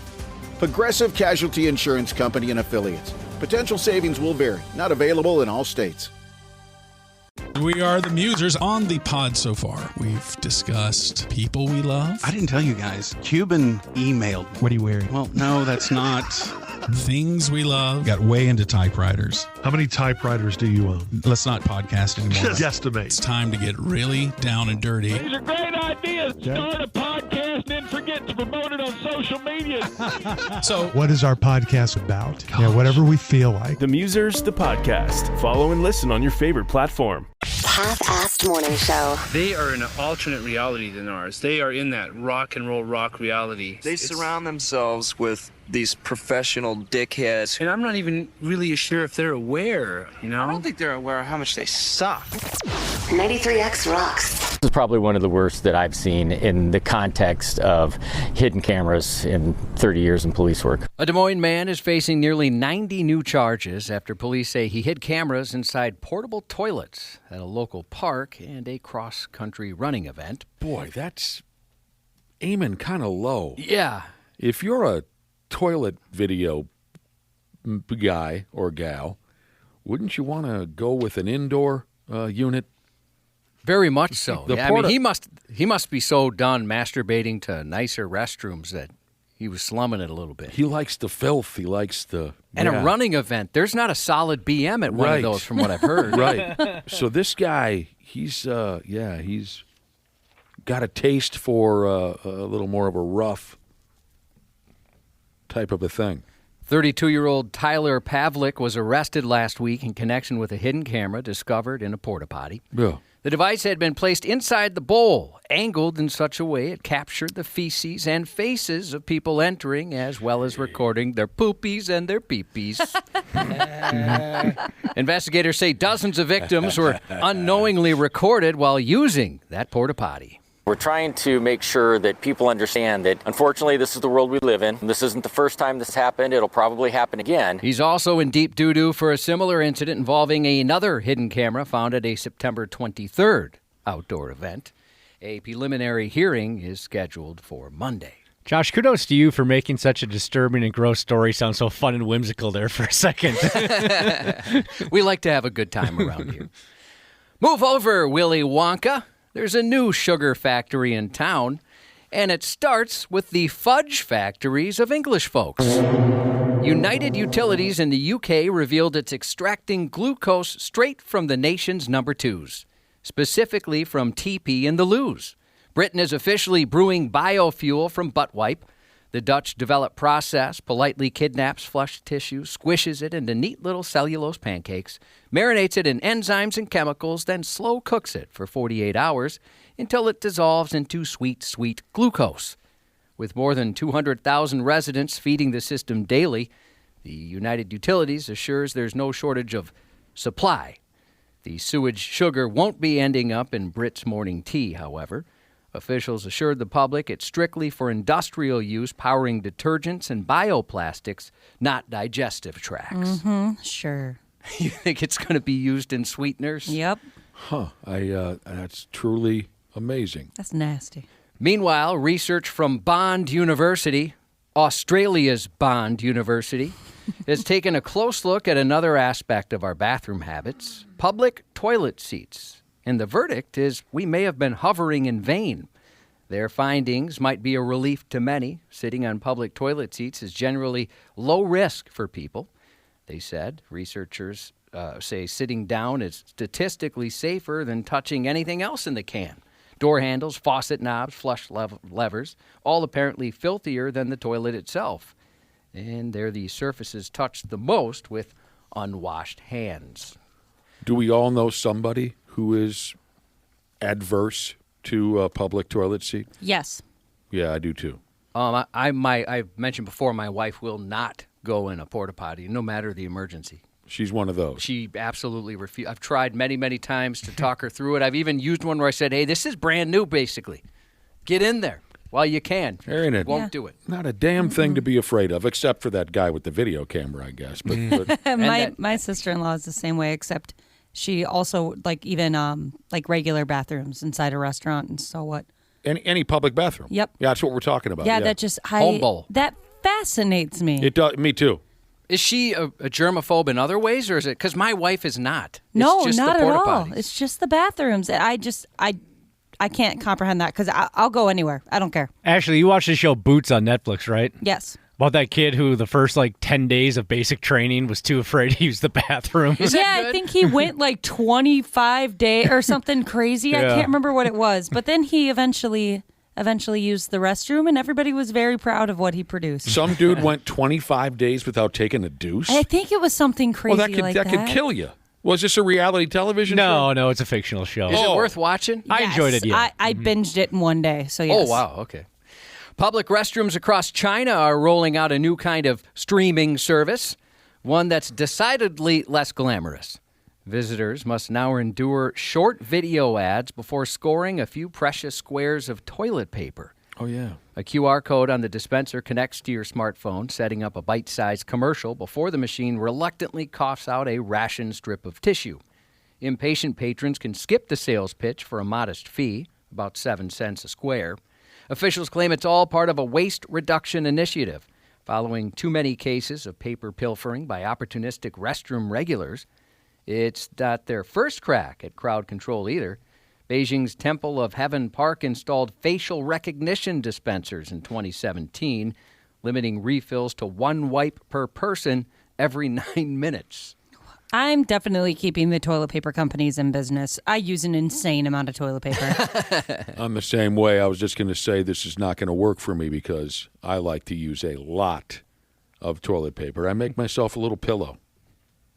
Speaker 8: Progressive Casualty Insurance Company and Affiliates. Potential savings will vary. Not available in all states.
Speaker 13: We are the musers on the pod so far. We've discussed people we love.
Speaker 14: I didn't tell you guys. Cuban emailed.
Speaker 13: What are you wearing?
Speaker 14: Well, no, that's not.
Speaker 13: Things we love. Got way into typewriters.
Speaker 9: How many typewriters do you own?
Speaker 13: Let's not podcast anymore.
Speaker 9: Just guesstimate.
Speaker 13: It's time to get really down and dirty.
Speaker 7: These are great ideas. Start a podcast and then forget to promote it on social media.
Speaker 13: So,
Speaker 9: What is our podcast about? Yeah, whatever we feel like.
Speaker 15: The Musers, the podcast. Follow and listen on your favorite platform.
Speaker 16: Half-assed morning show.
Speaker 17: They are in an alternate reality than ours. They are in that rock reality.
Speaker 18: They surround themselves with these professional dickheads.
Speaker 17: And I'm not even really sure if they're aware, you know?
Speaker 18: I don't think they're aware of how much they suck.
Speaker 16: 93X rocks.
Speaker 19: This is probably one of the worst that I've seen in the context of hidden cameras in 30 years in police work.
Speaker 4: A Des Moines man is facing nearly 90 new charges after police say he hid cameras inside portable toilets at a local park and a cross-country running event.
Speaker 3: Boy, that's aiming kind of low.
Speaker 4: Yeah.
Speaker 3: If you're a toilet video guy or gal, wouldn't you want to go with an indoor unit?
Speaker 4: Very much so.
Speaker 3: The
Speaker 4: I mean, he must be so done masturbating to nicer restrooms that he was slumming it a little bit.
Speaker 3: He likes the filth. He likes the...
Speaker 4: And a running event. There's not a solid BM at one of those from what I've heard.
Speaker 3: Right. So this guy, he's got a taste for a little more of a rough type of a thing.
Speaker 4: 32-year-old Tyler Pavlik was arrested last week in connection with a hidden camera discovered in a porta potty.
Speaker 3: Yeah.
Speaker 4: The device had been placed inside the bowl, angled in such a way it captured the feces and faces of people entering, as well as recording their poopies and their peepees. Investigators say dozens of victims were unknowingly recorded while using that porta potty.
Speaker 19: We're trying to make sure that people understand that, unfortunately, this is the world we live in. This isn't the first time this happened. It'll probably happen again.
Speaker 4: He's also in deep doo-doo for a similar incident involving another hidden camera found at a September 23rd outdoor event. A preliminary hearing is scheduled for Monday.
Speaker 1: Josh, kudos to you for making such a disturbing and gross story sound so fun and whimsical there for a second.
Speaker 4: We like to have a good time around here. Move over, Willy Wonka. There's a new sugar factory in town, and it starts with the fudge factories of English folks. United Utilities in the UK revealed it's extracting glucose straight from the nation's number twos, specifically from TP and the Loos. Britain is officially brewing biofuel from butt wipe. The Dutch-developed process politely kidnaps flush tissue, squishes it into neat little cellulose pancakes, marinates it in enzymes and chemicals, then slow cooks it for 48 hours until it dissolves into sweet, sweet glucose. With more than 200,000 residents feeding the system daily, the United Utilities assures there's no shortage of supply. The sewage sugar won't be ending up in Brit's morning tea, however. Officials assured the public it's strictly for industrial use, powering detergents and bioplastics, not digestive tracts.
Speaker 5: Mm-hmm. Sure.
Speaker 4: You think it's going to be used in sweeteners?
Speaker 5: Yep.
Speaker 3: Huh. That's truly amazing.
Speaker 5: That's nasty.
Speaker 4: Meanwhile, research from Bond University, Australia's Bond University, has taken a close look at another aspect of our bathroom habits, public toilet seats. And the verdict is we may have been hovering in vain. Their findings might be a relief to many. Sitting on public toilet seats is generally low risk for people. They said researchers say sitting down is statistically safer than touching anything else in the can. Door handles, faucet knobs, flush levers, all apparently filthier than the toilet itself. And they're the surfaces touched the most with unwashed hands.
Speaker 3: Do we all know somebody who is adverse to a public toilet seat?
Speaker 5: Yes.
Speaker 3: Yeah, I do too.
Speaker 4: I've mentioned before, my wife will not go in a porta potty, no matter the emergency.
Speaker 3: She's one of those.
Speaker 4: She absolutely refuses. I've tried many, many times to talk her through it. I've even used one where I said, hey, this is brand new, basically. Get in there while you can. Won't do it.
Speaker 3: Not a damn thing to be afraid of, except for that guy with the video camera, I guess. But
Speaker 5: my sister-in-law is the same way, except she also, like regular bathrooms inside a restaurant, and so what?
Speaker 3: Any public bathroom.
Speaker 5: Yep.
Speaker 3: Yeah, that's what we're talking about.
Speaker 5: Yeah, that just
Speaker 4: home bowl.
Speaker 5: That fascinates me.
Speaker 3: It does. Me too.
Speaker 4: Is she a germaphobe in other ways, or is it because my wife is not?
Speaker 5: No,
Speaker 4: just
Speaker 5: not
Speaker 4: the
Speaker 5: at all.
Speaker 4: potties.
Speaker 5: It's just the bathrooms. I can't comprehend that because I'll go anywhere. I don't care.
Speaker 1: Ashley, you watched the show Boots on Netflix, right?
Speaker 5: Yes.
Speaker 1: About that kid who the first 10 days of basic training was too afraid to use the bathroom.
Speaker 5: I think he went 25 days or something crazy.
Speaker 1: Yeah.
Speaker 5: I can't remember what it was. But then he eventually used the restroom, and everybody was very proud of what he produced.
Speaker 3: Some dude went 25 days without taking a deuce?
Speaker 5: I think it was something crazy
Speaker 3: that could kill you. Was this a reality television show?
Speaker 1: No, it's a fictional show.
Speaker 4: Is it worth watching?
Speaker 1: I enjoyed it, yeah.
Speaker 5: I binged it in one day, so yes.
Speaker 4: Oh, wow, okay. Public restrooms across China are rolling out a new kind of streaming service, one that's decidedly less glamorous. Visitors must now endure short video ads before scoring a few precious squares of toilet paper.
Speaker 3: Oh, yeah.
Speaker 4: A QR code on the dispenser connects to your smartphone, setting up a bite-sized commercial before the machine reluctantly coughs out a ration strip of tissue. Impatient patrons can skip the sales pitch for a modest fee, about 7 cents a square. Officials claim it's all part of a waste reduction initiative. Following too many cases of paper pilfering by opportunistic restroom regulars, it's not their first crack at crowd control either. Beijing's Temple of Heaven Park installed facial recognition dispensers in 2017, limiting refills to 1 wipe per person every 9 minutes.
Speaker 5: I'm definitely keeping the toilet paper companies in business. I use an insane amount of toilet paper.
Speaker 3: I'm the same way. I was just going to say this is not going to work for me because I like to use a lot of toilet paper. I make myself a little pillow.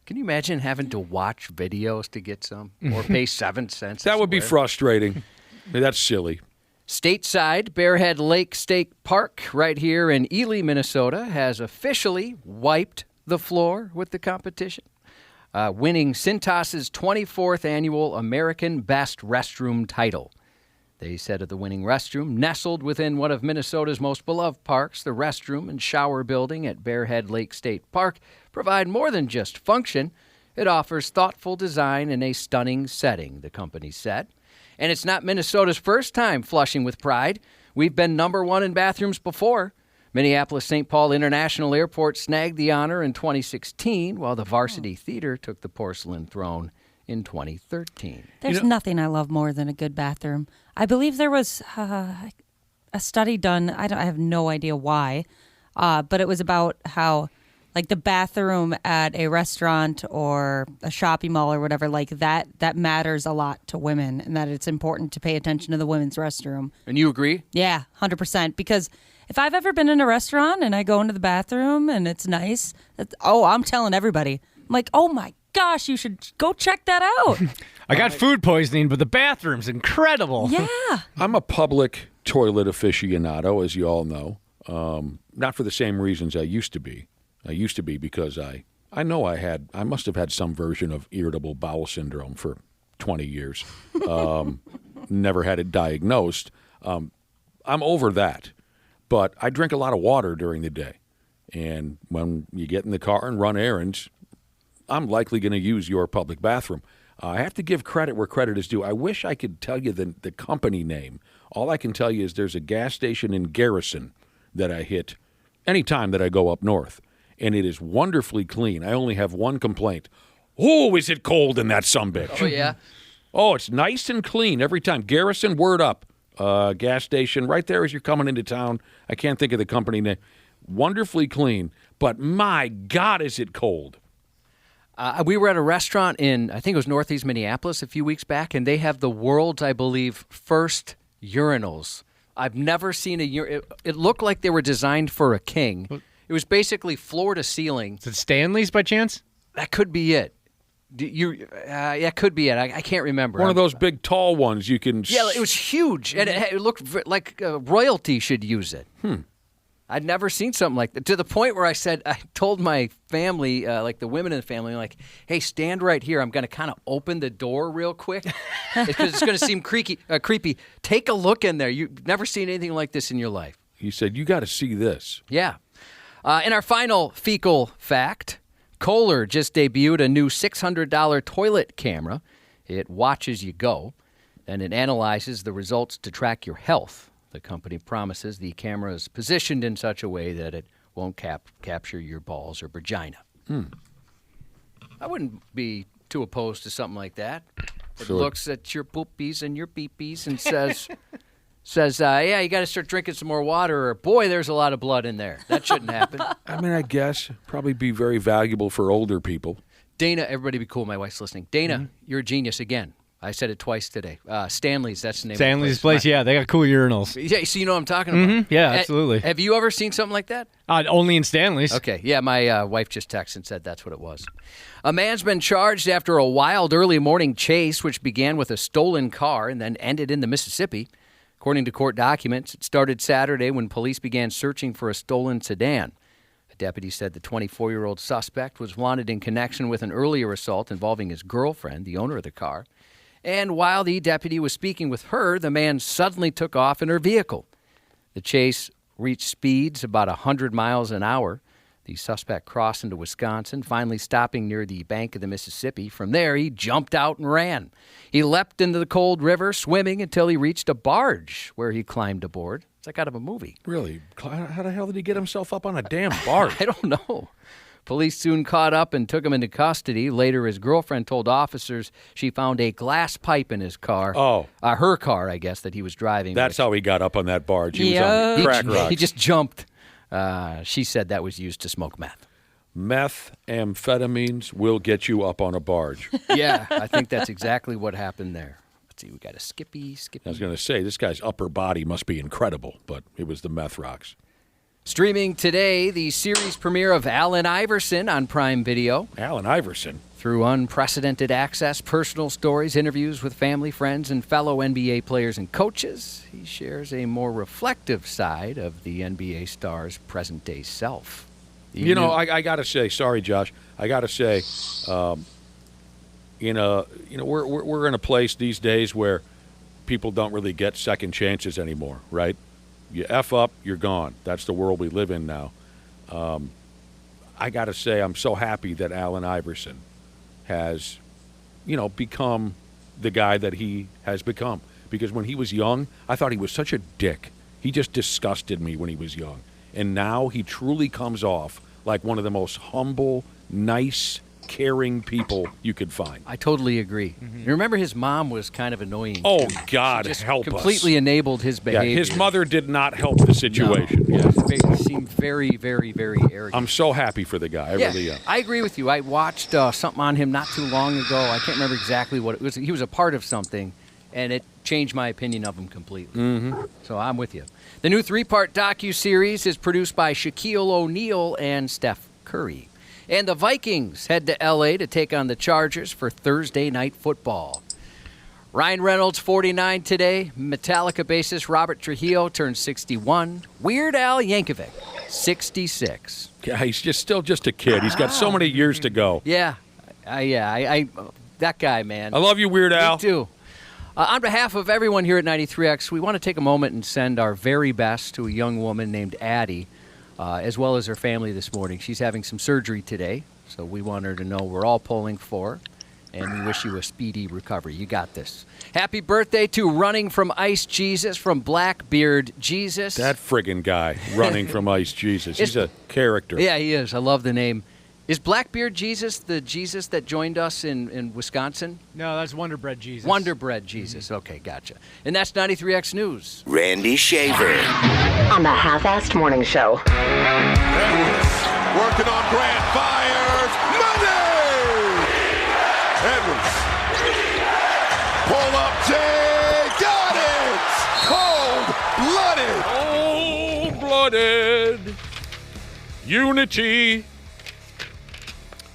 Speaker 4: Can you imagine having to watch videos to get some or pay 7 cents?
Speaker 3: That would be frustrating. That's silly.
Speaker 4: Stateside, Bearhead Lake State Park right here in Ely, Minnesota, has officially wiped the floor with the competition, winning Cintas's 24th annual American Best Restroom title. They said of the winning restroom, nestled within one of Minnesota's most beloved parks, the restroom and shower building at Bearhead Lake State Park provide more than just function. It offers thoughtful design in a stunning setting, the company said. And it's not Minnesota's first time flushing with pride. We've been number 1 in bathrooms before. Minneapolis-St. Paul International Airport snagged the honor in 2016, while the Varsity Theater took the porcelain throne in 2013.
Speaker 5: There's nothing I love more than a good bathroom. I believe there was a study done, I have no idea why, but it was about how like the bathroom at a restaurant or a shopping mall or whatever, like that matters a lot to women, and that it's important to pay attention to the women's restroom.
Speaker 4: And you agree?
Speaker 5: Yeah, 100%. Because if I've ever been in a restaurant and I go into the bathroom and it's nice, I'm telling everybody. I'm like, oh my gosh, you should go check that out.
Speaker 1: I got food poisoning, but the bathroom's incredible.
Speaker 5: Yeah.
Speaker 3: I'm a public toilet aficionado, as you all know. Not for the same reasons I used to be. I used to be because I know I must have had some version of irritable bowel syndrome for 20 years. Never had it diagnosed. I'm over that. But I drink a lot of water during the day. And when you get in the car and run errands, I'm likely going to use your public bathroom. I have to give credit where credit is due. I wish I could tell you the company name. All I can tell you is there's a gas station in Garrison that I hit any time that I go up north. And it is wonderfully clean. I only have one complaint. Oh, is it cold in that sumbitch?
Speaker 4: Oh, yeah?
Speaker 3: Oh, it's nice and clean every time. Garrison, word up. Gas station right there as you're coming into town. I can't think of the company name. Wonderfully clean, but my God, is it cold.
Speaker 4: We were at a restaurant in, I think it was Northeast Minneapolis a few weeks back, and they have the world's, I believe, first urinals. I've never seen it looked like they were designed for a king. It was basically floor to ceiling.
Speaker 1: Is it Stanley's by chance?
Speaker 4: That could be it. That could be it. I can't remember.
Speaker 3: One of those big, tall ones you can...
Speaker 4: Yeah, it was huge, and it looked like royalty should use it. I'd never seen something like that, to the point where I told my family, like the women in the family, like, hey, stand right here. I'm going to kind of open the door real quick because it's going to seem creepy. Take a look in there. You've never seen anything like this in your life.
Speaker 3: You said, you got to see this.
Speaker 4: Yeah. In our final fecal fact, Kohler just debuted a new $600 toilet camera. It watches you go, and it analyzes the results to track your health. The company promises the camera is positioned in such a way that it won't capture your balls or vagina. I wouldn't be too opposed to something like that. It looks at your poopies and your peepees and says, yeah, you got to start drinking some more water, or boy, there's a lot of blood in there. That shouldn't happen.
Speaker 3: I mean, I guess probably be very valuable for older people.
Speaker 4: Dana, everybody be cool. My wife's listening. Dana, you're a genius again. I said it twice today. Stanley's, that's the name
Speaker 1: Stanley's
Speaker 4: of the place.
Speaker 1: yeah, they got cool urinals.
Speaker 4: Yeah, so you know what I'm talking about.
Speaker 1: Yeah, absolutely.
Speaker 4: Have you ever seen something like that?
Speaker 1: Only in Stanley's.
Speaker 4: Okay, yeah, my wife just texted and said that's what it was. A man's been charged after a wild early morning chase, which began with a stolen car and then ended in the Mississippi. According to court documents, it started Saturday when police began searching for a stolen sedan. A deputy said the 24-year-old suspect was wanted in connection with an earlier assault involving his girlfriend, the owner of the car. And while the deputy was speaking with her, the man suddenly took off in her vehicle. The chase reached speeds about 100 miles an hour. The suspect crossed into Wisconsin, finally stopping near the bank of the Mississippi. From there, he jumped out and ran. He leapt into the cold river, swimming until he reached a barge, where he climbed aboard. It's like out of a movie.
Speaker 3: Really? How the hell did he get himself up on a damn barge?
Speaker 4: I don't know. Police soon caught up and took him into custody. Later, his girlfriend told officers she found a glass pipe in his car.
Speaker 3: Oh.
Speaker 4: Her car, I guess, that he was driving.
Speaker 3: That's how he got up on that barge. He was on crack rocks.
Speaker 4: He just jumped. She said that was used to smoke meth.
Speaker 3: Methamphetamines will get you up on a barge.
Speaker 4: Yeah, I think that's exactly what happened there. Let's see, we got a Skippy.
Speaker 3: I was going to say, this guy's upper body must be incredible, but it was the meth rocks.
Speaker 4: Streaming today, the series premiere of Allen Iverson on Prime Video.
Speaker 3: Allen Iverson?
Speaker 4: Through unprecedented access, personal stories, interviews with family, friends, and fellow NBA players and coaches, he shares a more reflective side of the NBA star's present-day self.
Speaker 3: I got to say, sorry, Josh, I got to say, we're in a place these days where people don't really get second chances anymore, right? You F up, you're gone. That's the world we live in now. I got to say, I'm so happy that Allen Iverson has, become the guy that he has become. Because when he was young, I thought he was such a dick. He just disgusted me when he was young. And now he truly comes off like one of the most humble, nice caring people you could find.
Speaker 4: I totally agree. You remember his mom was kind of annoying.
Speaker 3: Oh,
Speaker 4: too.
Speaker 3: God,
Speaker 4: She just
Speaker 3: help
Speaker 4: completely
Speaker 3: us.
Speaker 4: enabled his behavior.
Speaker 3: Yeah, his mother did not help the situation.
Speaker 4: No. He seemed very, very, very arrogant.
Speaker 3: I'm so happy for the guy. I really am.
Speaker 4: I agree with you. I watched something on him not too long ago. I can't remember exactly what it was. He was a part of something, and it changed my opinion of him completely. So I'm with you. The new 3-part docuseries is produced by Shaquille O'Neal and Steph Curry. And the Vikings head to L.A. to take on the Chargers for Thursday night football. Ryan Reynolds, 49 today. Metallica bassist Robert Trujillo turns 61. Weird Al Yankovic, 66.
Speaker 3: Yeah, he's still just a kid. He's got so many years to go.
Speaker 4: Yeah, that guy, man.
Speaker 3: I love you, Weird Al.
Speaker 4: Me too. On behalf of everyone here at 93X, we want to take a moment and send our very best to a young woman named Addie, as well as her family this morning. She's having some surgery today, so we want her to know we're all pulling for her, and we wish you a speedy recovery. You got this. Happy birthday to Running from Ice Jesus from Blackbeard Jesus.
Speaker 3: That friggin' guy, Running from Ice Jesus. He's a character.
Speaker 4: Yeah, he is. I love the name. Is Blackbeard Jesus the Jesus that joined us in Wisconsin?
Speaker 1: No, that's Wonder Bread Jesus.
Speaker 4: Wonder Bread Jesus. Okay, gotcha. And that's 93X News.
Speaker 2: Randy Shaver.
Speaker 16: On the Half-Assed Morning Show.
Speaker 12: Edwards working on Grant. Fires. Money! Edwards. Pull up Jay. Got it!
Speaker 3: Cold-blooded. Unity.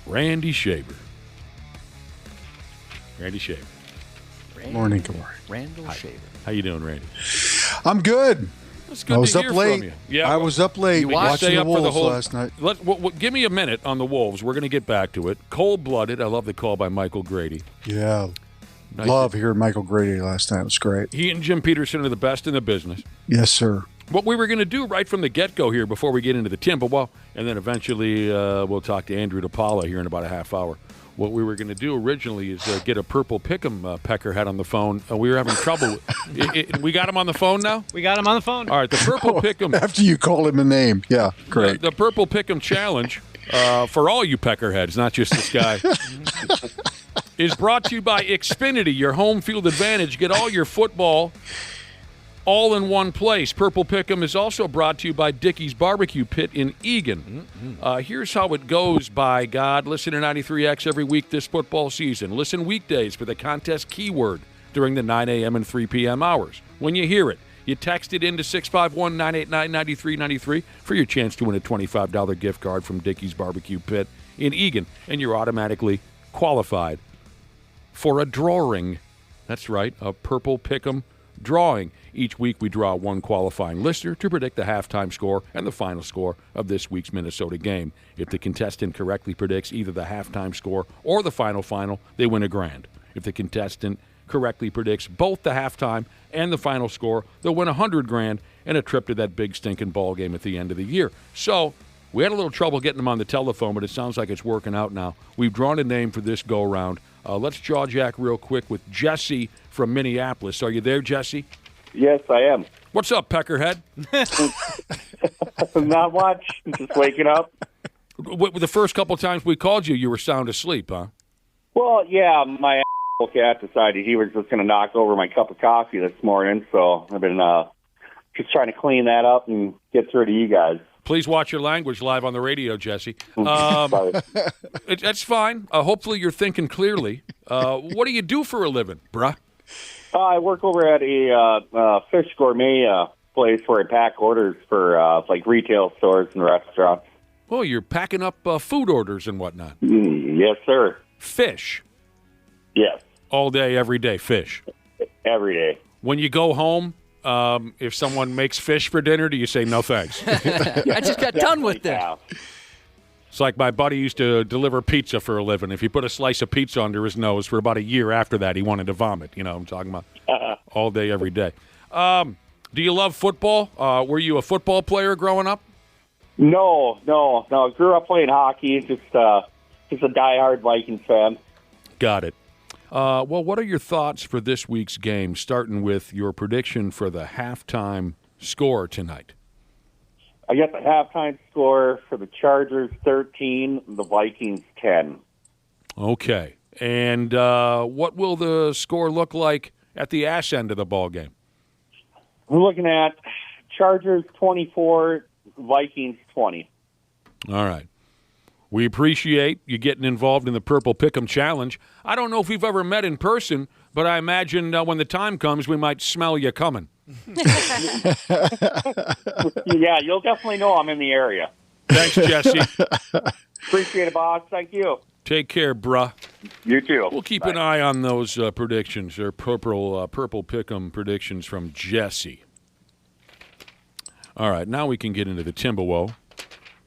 Speaker 3: Randy Shaver. Randy Shaver.
Speaker 20: Morning, good morning.
Speaker 4: Randall Shaver.
Speaker 3: How you doing, Randy?
Speaker 20: I'm good.
Speaker 3: It's good
Speaker 20: I was
Speaker 3: to
Speaker 20: up
Speaker 3: hear
Speaker 20: late.
Speaker 3: from you. Yeah,
Speaker 20: I was up late
Speaker 3: you
Speaker 20: watching
Speaker 3: stay
Speaker 20: the
Speaker 3: up for
Speaker 20: Wolves
Speaker 3: the whole,
Speaker 20: last night.
Speaker 3: Give me a minute on the Wolves. We're going to get back to it. Cold-blooded. I love the call by Michael Grady.
Speaker 20: Yeah.
Speaker 3: Nice.
Speaker 20: Love hearing Michael Grady last night. It was great.
Speaker 3: He and Jim Peterson are the best in the business.
Speaker 20: Yes, sir.
Speaker 3: What we were going to do right from the get-go here before we get into the Timberwolves, and then eventually we'll talk to Andrew DePaola here in about a half hour. What we were going to do originally is get a Purple Pick'em Peckerhead on the phone. We were having trouble. We got him on the phone now?
Speaker 1: We got him on the phone.
Speaker 3: All right, the Purple Pick'em.
Speaker 20: After you call him a name. Yeah, great.
Speaker 3: The Purple Pick'em Challenge for all you Peckerheads, not just this guy, is brought to you by Xfinity, your home field advantage. Get all your football all in one place. Purple Pick'em is also brought to you by Dickey's Barbecue Pit in Eagan. Here's how it goes, by God. Listen to 93X every week this football season. Listen weekdays for the contest keyword during the 9 a.m. and 3 p.m. hours. When you hear it, you text it into 651-989-9393 for your chance to win a $25 gift card from Dickey's Barbecue Pit in Eagan, and you're automatically qualified for a drawing. That's right, a Purple Pick'em drawing. Each week we draw one qualifying listener to predict the halftime score and the final score of this week's Minnesota game. If the contestant correctly predicts either the halftime score or the final, they win a grand. If the contestant correctly predicts both the halftime and the final score, they'll win $100 grand and a trip to that big stinking ball game at the end of the year. So we had a little trouble getting them on the telephone, but it sounds like it's working out now. We've drawn a name for this go-round. Let's jaw jack real quick with Jesse from Minneapolis. Are you there, Jesse?
Speaker 21: Yes, I am.
Speaker 3: What's up, Peckerhead?
Speaker 21: Not much. Just waking up.
Speaker 3: The first couple times we called you, you were sound asleep, huh?
Speaker 21: Well, yeah, my cat decided he was just going to knock over my cup of coffee this morning, so I've been just trying to clean that up and get through to you guys.
Speaker 3: Please watch your language live on the radio, Jesse. That's fine. Hopefully you're thinking clearly. What do you do for a living, bruh?
Speaker 21: I work over at a fish gourmet place where I pack orders for like retail stores and restaurants.
Speaker 3: Oh, you're packing up food orders and whatnot.
Speaker 21: Yes, sir.
Speaker 3: Fish?
Speaker 21: Yes.
Speaker 3: All day, every day, fish?
Speaker 21: Every day.
Speaker 3: When you go home, if someone makes fish for dinner, do you say no thanks?
Speaker 4: I just got done with this.
Speaker 3: It's like my buddy used to deliver pizza for a living. If you put a slice of pizza under his nose for about a year after that, he wanted to vomit. You know what I'm talking about? All day, every day. Do you love football? Were you a football player growing up?
Speaker 21: No. I grew up playing hockey. Just a diehard Viking fan.
Speaker 3: Got it. Well, what are your thoughts for this week's game, starting with your prediction for the halftime score tonight?
Speaker 21: I got the halftime score for the Chargers 13, the Vikings 10.
Speaker 3: Okay. And what will the score look like at the ass end of the ball game?
Speaker 21: We're looking at Chargers 24, Vikings 20.
Speaker 3: All right. We appreciate you getting involved in the Purple Pick'em Challenge. I don't know if we've ever met in person, but I imagine when the time comes, we might smell you coming.
Speaker 21: Yeah, you'll definitely know I'm in the area.
Speaker 3: Thanks, Jesse.
Speaker 21: Appreciate it, boss. Thank you.
Speaker 3: Take care, bruh.
Speaker 21: You too.
Speaker 3: We'll keep an eye on those predictions, or Purple Pick'em predictions from Jesse. All right, now we can get into the Timberwolves.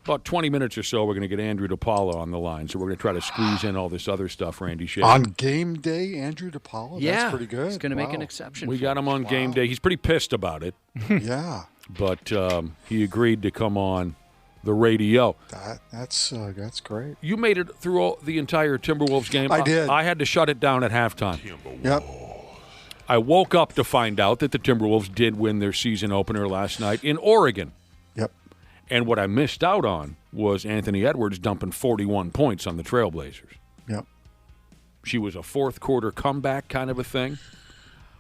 Speaker 3: About 20 minutes or so, we're going to get Andrew DePaola on the line, so we're going to try to squeeze in all this other stuff, Randy Shea.
Speaker 20: On game day, Andrew DePaola?
Speaker 4: Yeah,
Speaker 20: that's pretty good.
Speaker 4: He's going to make an exception.
Speaker 3: We got him on game day. He's pretty pissed about it.
Speaker 20: Yeah.
Speaker 3: But he agreed to come on the radio.
Speaker 20: That's great.
Speaker 3: You made it through the entire Timberwolves game.
Speaker 20: I did.
Speaker 3: I had to shut it down at halftime.
Speaker 20: Yep.
Speaker 3: I woke up to find out that the Timberwolves did win their season opener last night in Oregon.
Speaker 20: Yep.
Speaker 3: And what I missed out on was Anthony Edwards dumping 41 points on the Trailblazers.
Speaker 20: Yep.
Speaker 3: She was a fourth-quarter comeback kind of a thing.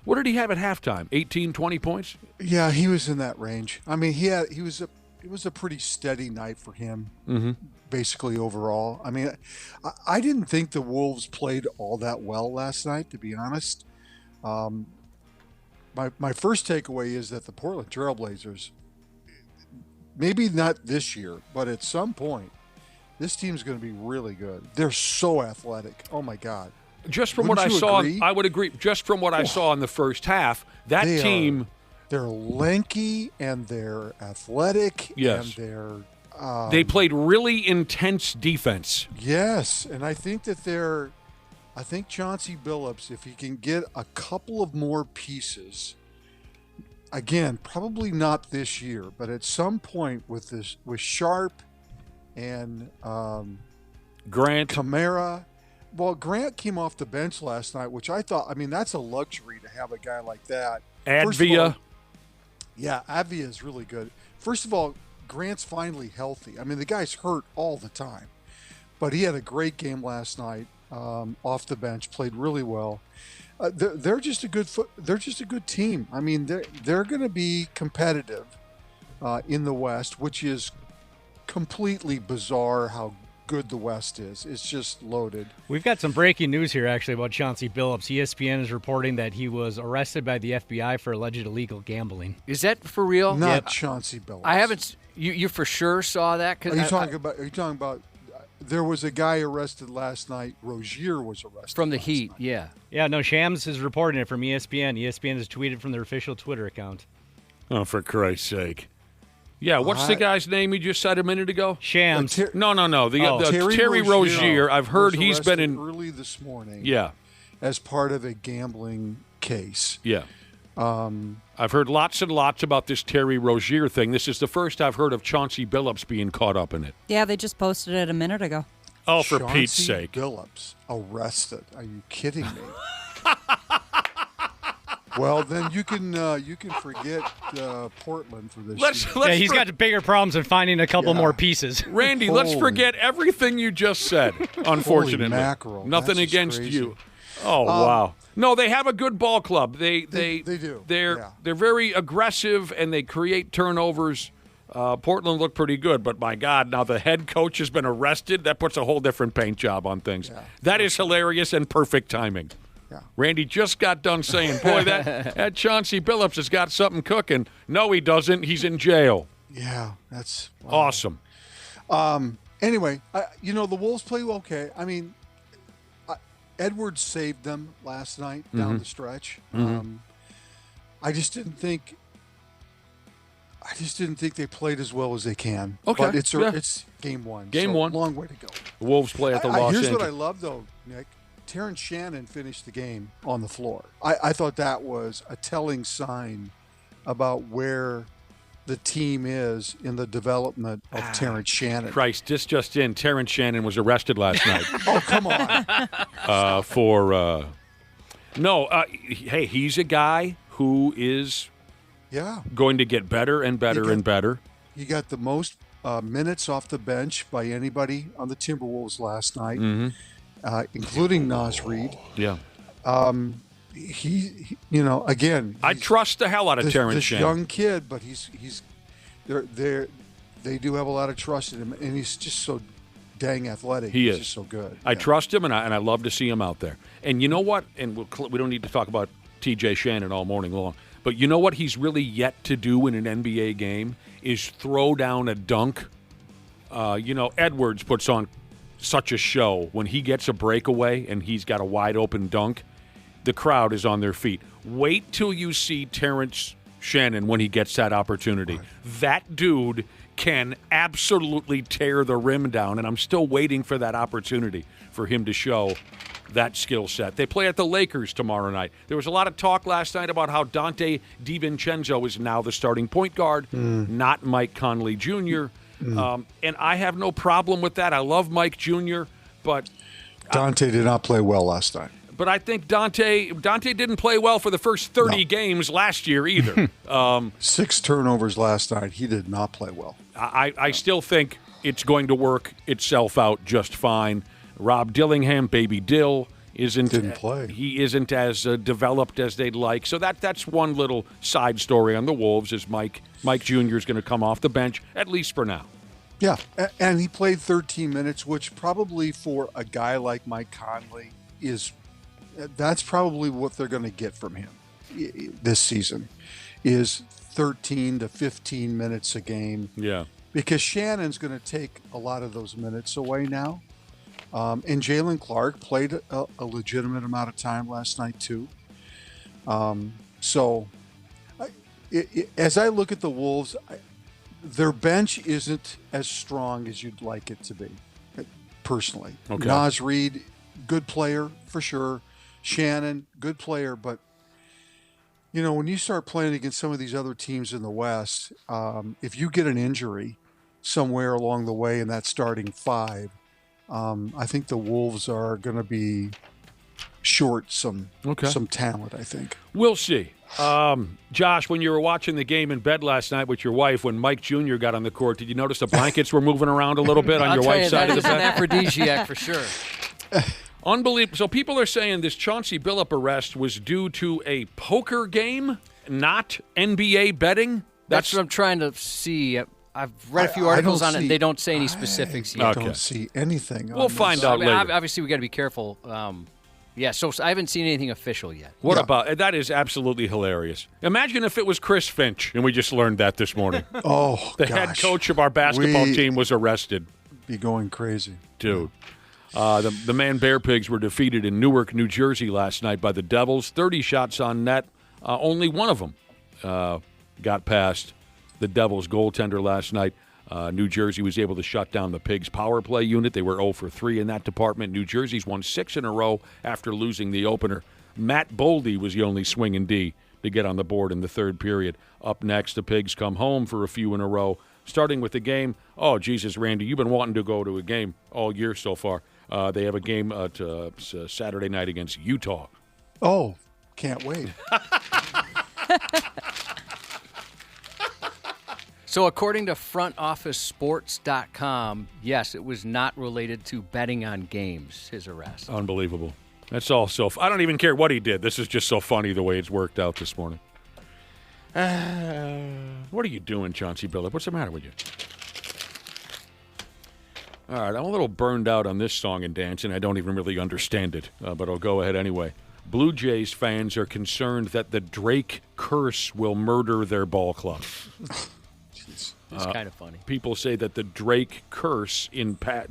Speaker 3: What did he have at halftime? 18, 20 points?
Speaker 20: Yeah, he was in that range. I mean, it was a pretty steady night for him, basically overall. I mean, I didn't think the Wolves played all that well last night, to be honest. My first takeaway is that the Portland Trailblazers, maybe not this year, but at some point, this team's going to be really good. They're so athletic. Oh, my God.
Speaker 3: Just from
Speaker 20: Wouldn't
Speaker 3: what I
Speaker 20: you
Speaker 3: saw,
Speaker 20: agree?
Speaker 3: I would agree. Just from what I saw in the first half, that team...
Speaker 20: They're lanky and they're athletic.
Speaker 3: Yes.
Speaker 20: And they're...
Speaker 3: they played really intense defense.
Speaker 20: Yes, and I think that I think Chauncey Billups, if he can get a couple of more pieces, again, probably not this year, but at some point with Sharp and
Speaker 3: Grant,
Speaker 20: Kamara. Well, Grant came off the bench last night, which I thought, I mean, that's a luxury to have a guy like that.
Speaker 3: Advia.
Speaker 20: Yeah, Avia is really good. First of all, Grant's finally healthy. I mean, the guy's hurt all the time, but he had a great game last night off the bench. Played really well. They're just a good team. I mean, they're going to be competitive in the West, which is completely bizarre how good the West is. It's just loaded.
Speaker 6: We've got some breaking news here, actually, about Chauncey Billups. ESPN is reporting that he was arrested by the FBI for alleged illegal gambling.
Speaker 4: Is that for real?
Speaker 20: Not Chauncey Billups.
Speaker 4: I haven't. You for sure saw that?
Speaker 20: Are you talking about? There was a guy arrested last night. Rozier was arrested
Speaker 4: from the Heat.
Speaker 20: Night.
Speaker 4: Yeah.
Speaker 6: Yeah. No, Shams is reporting it from ESPN. ESPN has tweeted from their official Twitter account.
Speaker 3: Oh, for Christ's sake! Yeah, what's the guy's name you just said a minute ago?
Speaker 6: Shams.
Speaker 3: No. The Terry Rozier. I've heard he's been in
Speaker 20: early this morning.
Speaker 3: Yeah,
Speaker 20: as part of a gambling case.
Speaker 3: Yeah. I've heard lots and lots about this Terry Rozier thing. This is the first I've heard of Chauncey Billups being caught up in it.
Speaker 5: Yeah, they just posted it a minute ago.
Speaker 3: Oh, for Pete's sake.
Speaker 20: Billups arrested. Are you kidding me? Well, then you can forget Portland for this year.
Speaker 6: He's got bigger problems than finding a couple more pieces.
Speaker 3: Randy, let's forget everything you just said, unfortunately.
Speaker 20: Holy mackerel.
Speaker 3: Nothing
Speaker 20: That's
Speaker 3: against
Speaker 20: crazy.
Speaker 3: you. Oh, wow. No, they have a good ball club. They
Speaker 20: do.
Speaker 3: They're very aggressive, and they create turnovers. Portland looked pretty good, but my God, now the head coach has been arrested. That puts a whole different paint job on things. Yeah. That is hilarious and perfect timing.
Speaker 20: Yeah.
Speaker 3: Randy just got done saying, boy, that Chauncey Billups has got something cooking. No, he doesn't. He's in jail.
Speaker 20: Yeah, that's
Speaker 3: awesome.
Speaker 20: Anyway, the Wolves play okay. I mean, Edwards saved them last night down the stretch. I just didn't think they played as well as they can.
Speaker 3: Okay.
Speaker 20: But it's game one.
Speaker 3: Game one.
Speaker 20: Long way to go.
Speaker 3: The Wolves play at the Los Angeles.
Speaker 20: Here's what I love, though, Nick. Terrence Shannon finished the game on the floor. I thought that was a telling sign about where the team is in the development of Terrence Shannon.
Speaker 3: Christ, just in, Terrence Shannon was arrested last night.
Speaker 20: Oh, come on.
Speaker 3: Hey, he's a guy who is going to get better and better and better.
Speaker 20: He got the most minutes off the bench by anybody on the Timberwolves last night. including Naz Reid.
Speaker 3: Yeah.
Speaker 20: He again,
Speaker 3: I trust the hell out of Terrence
Speaker 20: this
Speaker 3: Shannon.
Speaker 20: young kid, but they do have a lot of trust in him, and he's just so dang athletic.
Speaker 3: He's
Speaker 20: just so good.
Speaker 3: I trust him, and I love to see him out there. And you know what? And we don't need to talk about T.J. Shannon all morning long. But you know what he's really yet to do in an NBA game is throw down a dunk. Edwards puts on such a show when he gets a breakaway and he's got a wide open dunk. The crowd is on their feet. Wait till you see Terrence Shannon when he gets that opportunity. Right. That dude can absolutely tear the rim down, and I'm still waiting for that opportunity for him to show that skill set. They play at the Lakers tomorrow night. There was a lot of talk last night about how Dante DiVincenzo is now the starting point guard, not Mike Conley Jr., and I have no problem with that. I love Mike Jr., but
Speaker 20: Dante did not play well last night.
Speaker 3: But I think Dante didn't play well for the first 30 games last year either.
Speaker 20: 6 turnovers last night. He did not play well.
Speaker 3: I still think it's going to work itself out just fine. Rob Dillingham, Baby Dill, didn't
Speaker 20: play.
Speaker 3: He isn't as developed as they'd like. So that's one little side story on the Wolves is Mike Jr. is going to come off the bench, at least for now.
Speaker 20: Yeah, and he played 13 minutes, which probably for a guy like Mike Conley that's probably what they're going to get from him this season is 13 to 15 minutes a game.
Speaker 3: Yeah.
Speaker 20: Because Shannon's going to take a lot of those minutes away now. And Jalen Clark played a legitimate amount of time last night too. As I look at the Wolves, their bench isn't as strong as you'd like it to be, personally.
Speaker 3: Okay.
Speaker 20: Naz Reid, good player for sure. Shannon, good player, but when you start playing against some of these other teams in the West, if you get an injury somewhere along the way in that starting 5, I think the Wolves are going to be short some talent, I think.
Speaker 3: We'll see. Josh, when you were watching the game in bed last night with your wife, when Mike Jr. got on the court, did you notice the blankets were moving around a little bit on your wife's side of the bed?
Speaker 4: That is an aphrodisiac for sure.
Speaker 3: Unbelievable. So people are saying this Chauncey Billup arrest was due to a poker game, not NBA betting?
Speaker 4: That's what I'm trying to see. I've read a few articles on it, and they don't say any specifics yet.
Speaker 20: I don't see anything.
Speaker 3: We'll find out later.
Speaker 4: Obviously, we got to be careful. So I haven't seen anything official yet.
Speaker 3: What about that? Is absolutely hilarious. Imagine if it was Chris Finch, and we just learned that this morning. The head coach of our basketball team was arrested.
Speaker 20: Be going crazy,
Speaker 3: dude. The Man Bear Pigs were defeated in Newark, New Jersey last night by the Devils. 30 shots on net. Only one of them got past the Devils goaltender last night. New Jersey was able to shut down the Pigs' power play unit. They were 0 for 3 in that department. New Jersey's won 6 in a row after losing the opener. Matt Boldy was the only swinging D to get on the board in the third period. Up next, the Pigs come home for a few in a row. Starting with the game, oh, Jesus, Randy, you've been wanting to go to a game all year so far. They have a game Saturday night against Utah.
Speaker 20: Oh, can't wait.
Speaker 4: So according to frontofficesports.com, yes, it was not related to betting on games, his arrest.
Speaker 3: Unbelievable. That's all I don't even care what he did. This is just so funny the way it's worked out this morning. What are you doing, Chauncey Billup? What's the matter with you? All right, I'm a little burned out on this song and dance, and I don't even really understand it, but I'll go ahead anyway. Blue Jays fans are concerned that the Drake curse will murder their ball club.
Speaker 4: It's kind of funny.
Speaker 3: People say that the Drake curse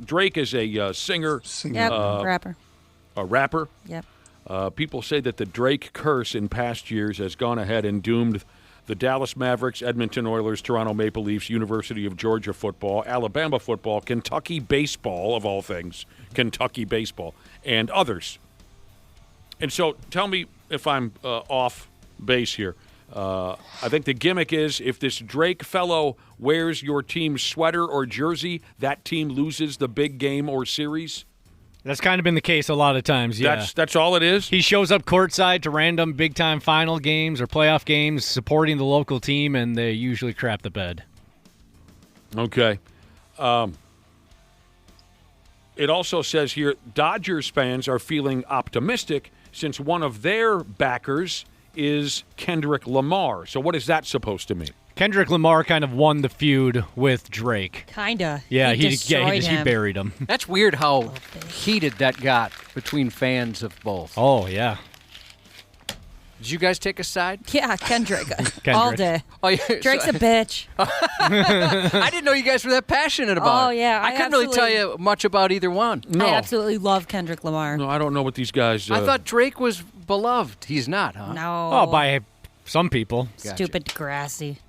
Speaker 3: Drake is a singer.
Speaker 5: Yep, rapper.
Speaker 3: A rapper?
Speaker 5: Yep.
Speaker 3: People say that the Drake curse in past years has gone ahead and doomed the Dallas Mavericks, Edmonton Oilers, Toronto Maple Leafs, University of Georgia football, Alabama football, Kentucky baseball, of all things, Kentucky baseball, and others. And so tell me if I'm off base here. I think the gimmick is if this Drake fellow wears your team's sweater or jersey, that team loses the big game or series.
Speaker 6: That's kind of been the case a lot of times, yeah.
Speaker 3: That's all it is?
Speaker 6: He shows up courtside to random big-time final games or playoff games supporting the local team, and they usually crap the bed.
Speaker 3: Okay. It also says here, Dodgers fans are feeling optimistic since one of their backers is Kendrick Lamar. So what is that supposed to mean?
Speaker 6: Kendrick Lamar kind of won the feud with Drake.
Speaker 5: Kinda.
Speaker 6: Yeah,
Speaker 5: he
Speaker 6: he buried him.
Speaker 4: That's weird how heated that got between fans of both.
Speaker 6: Oh, yeah.
Speaker 4: Did you guys take a side?
Speaker 5: Yeah, Kendrick. All day.
Speaker 4: Oh, yeah,
Speaker 5: Drake's a bitch.
Speaker 4: I didn't know you guys were that passionate about
Speaker 5: Oh,
Speaker 4: it.
Speaker 5: yeah,
Speaker 4: I couldn't really tell you much about either one.
Speaker 3: No.
Speaker 5: I absolutely love Kendrick Lamar.
Speaker 3: No, I don't know what these guys...
Speaker 4: I thought Drake was beloved. He's not, huh?
Speaker 5: No.
Speaker 6: Oh, by some people.
Speaker 5: Stupid Degrassi.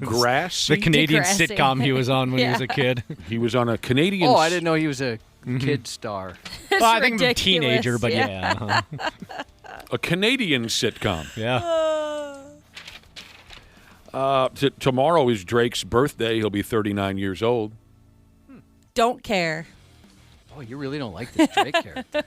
Speaker 3: Grass?
Speaker 6: The Canadian
Speaker 5: Degrassi.
Speaker 6: sitcom he was on when he was a kid.
Speaker 3: He was on a Canadian...
Speaker 4: Oh, I didn't know he was a kid star.
Speaker 6: Well, I think
Speaker 5: ridiculous,
Speaker 6: a teenager, but yeah.
Speaker 3: A Canadian sitcom.
Speaker 6: Yeah.
Speaker 3: Tomorrow is Drake's birthday. He'll be 39 years old.
Speaker 5: Don't care.
Speaker 4: Oh, you really don't like this Drake character.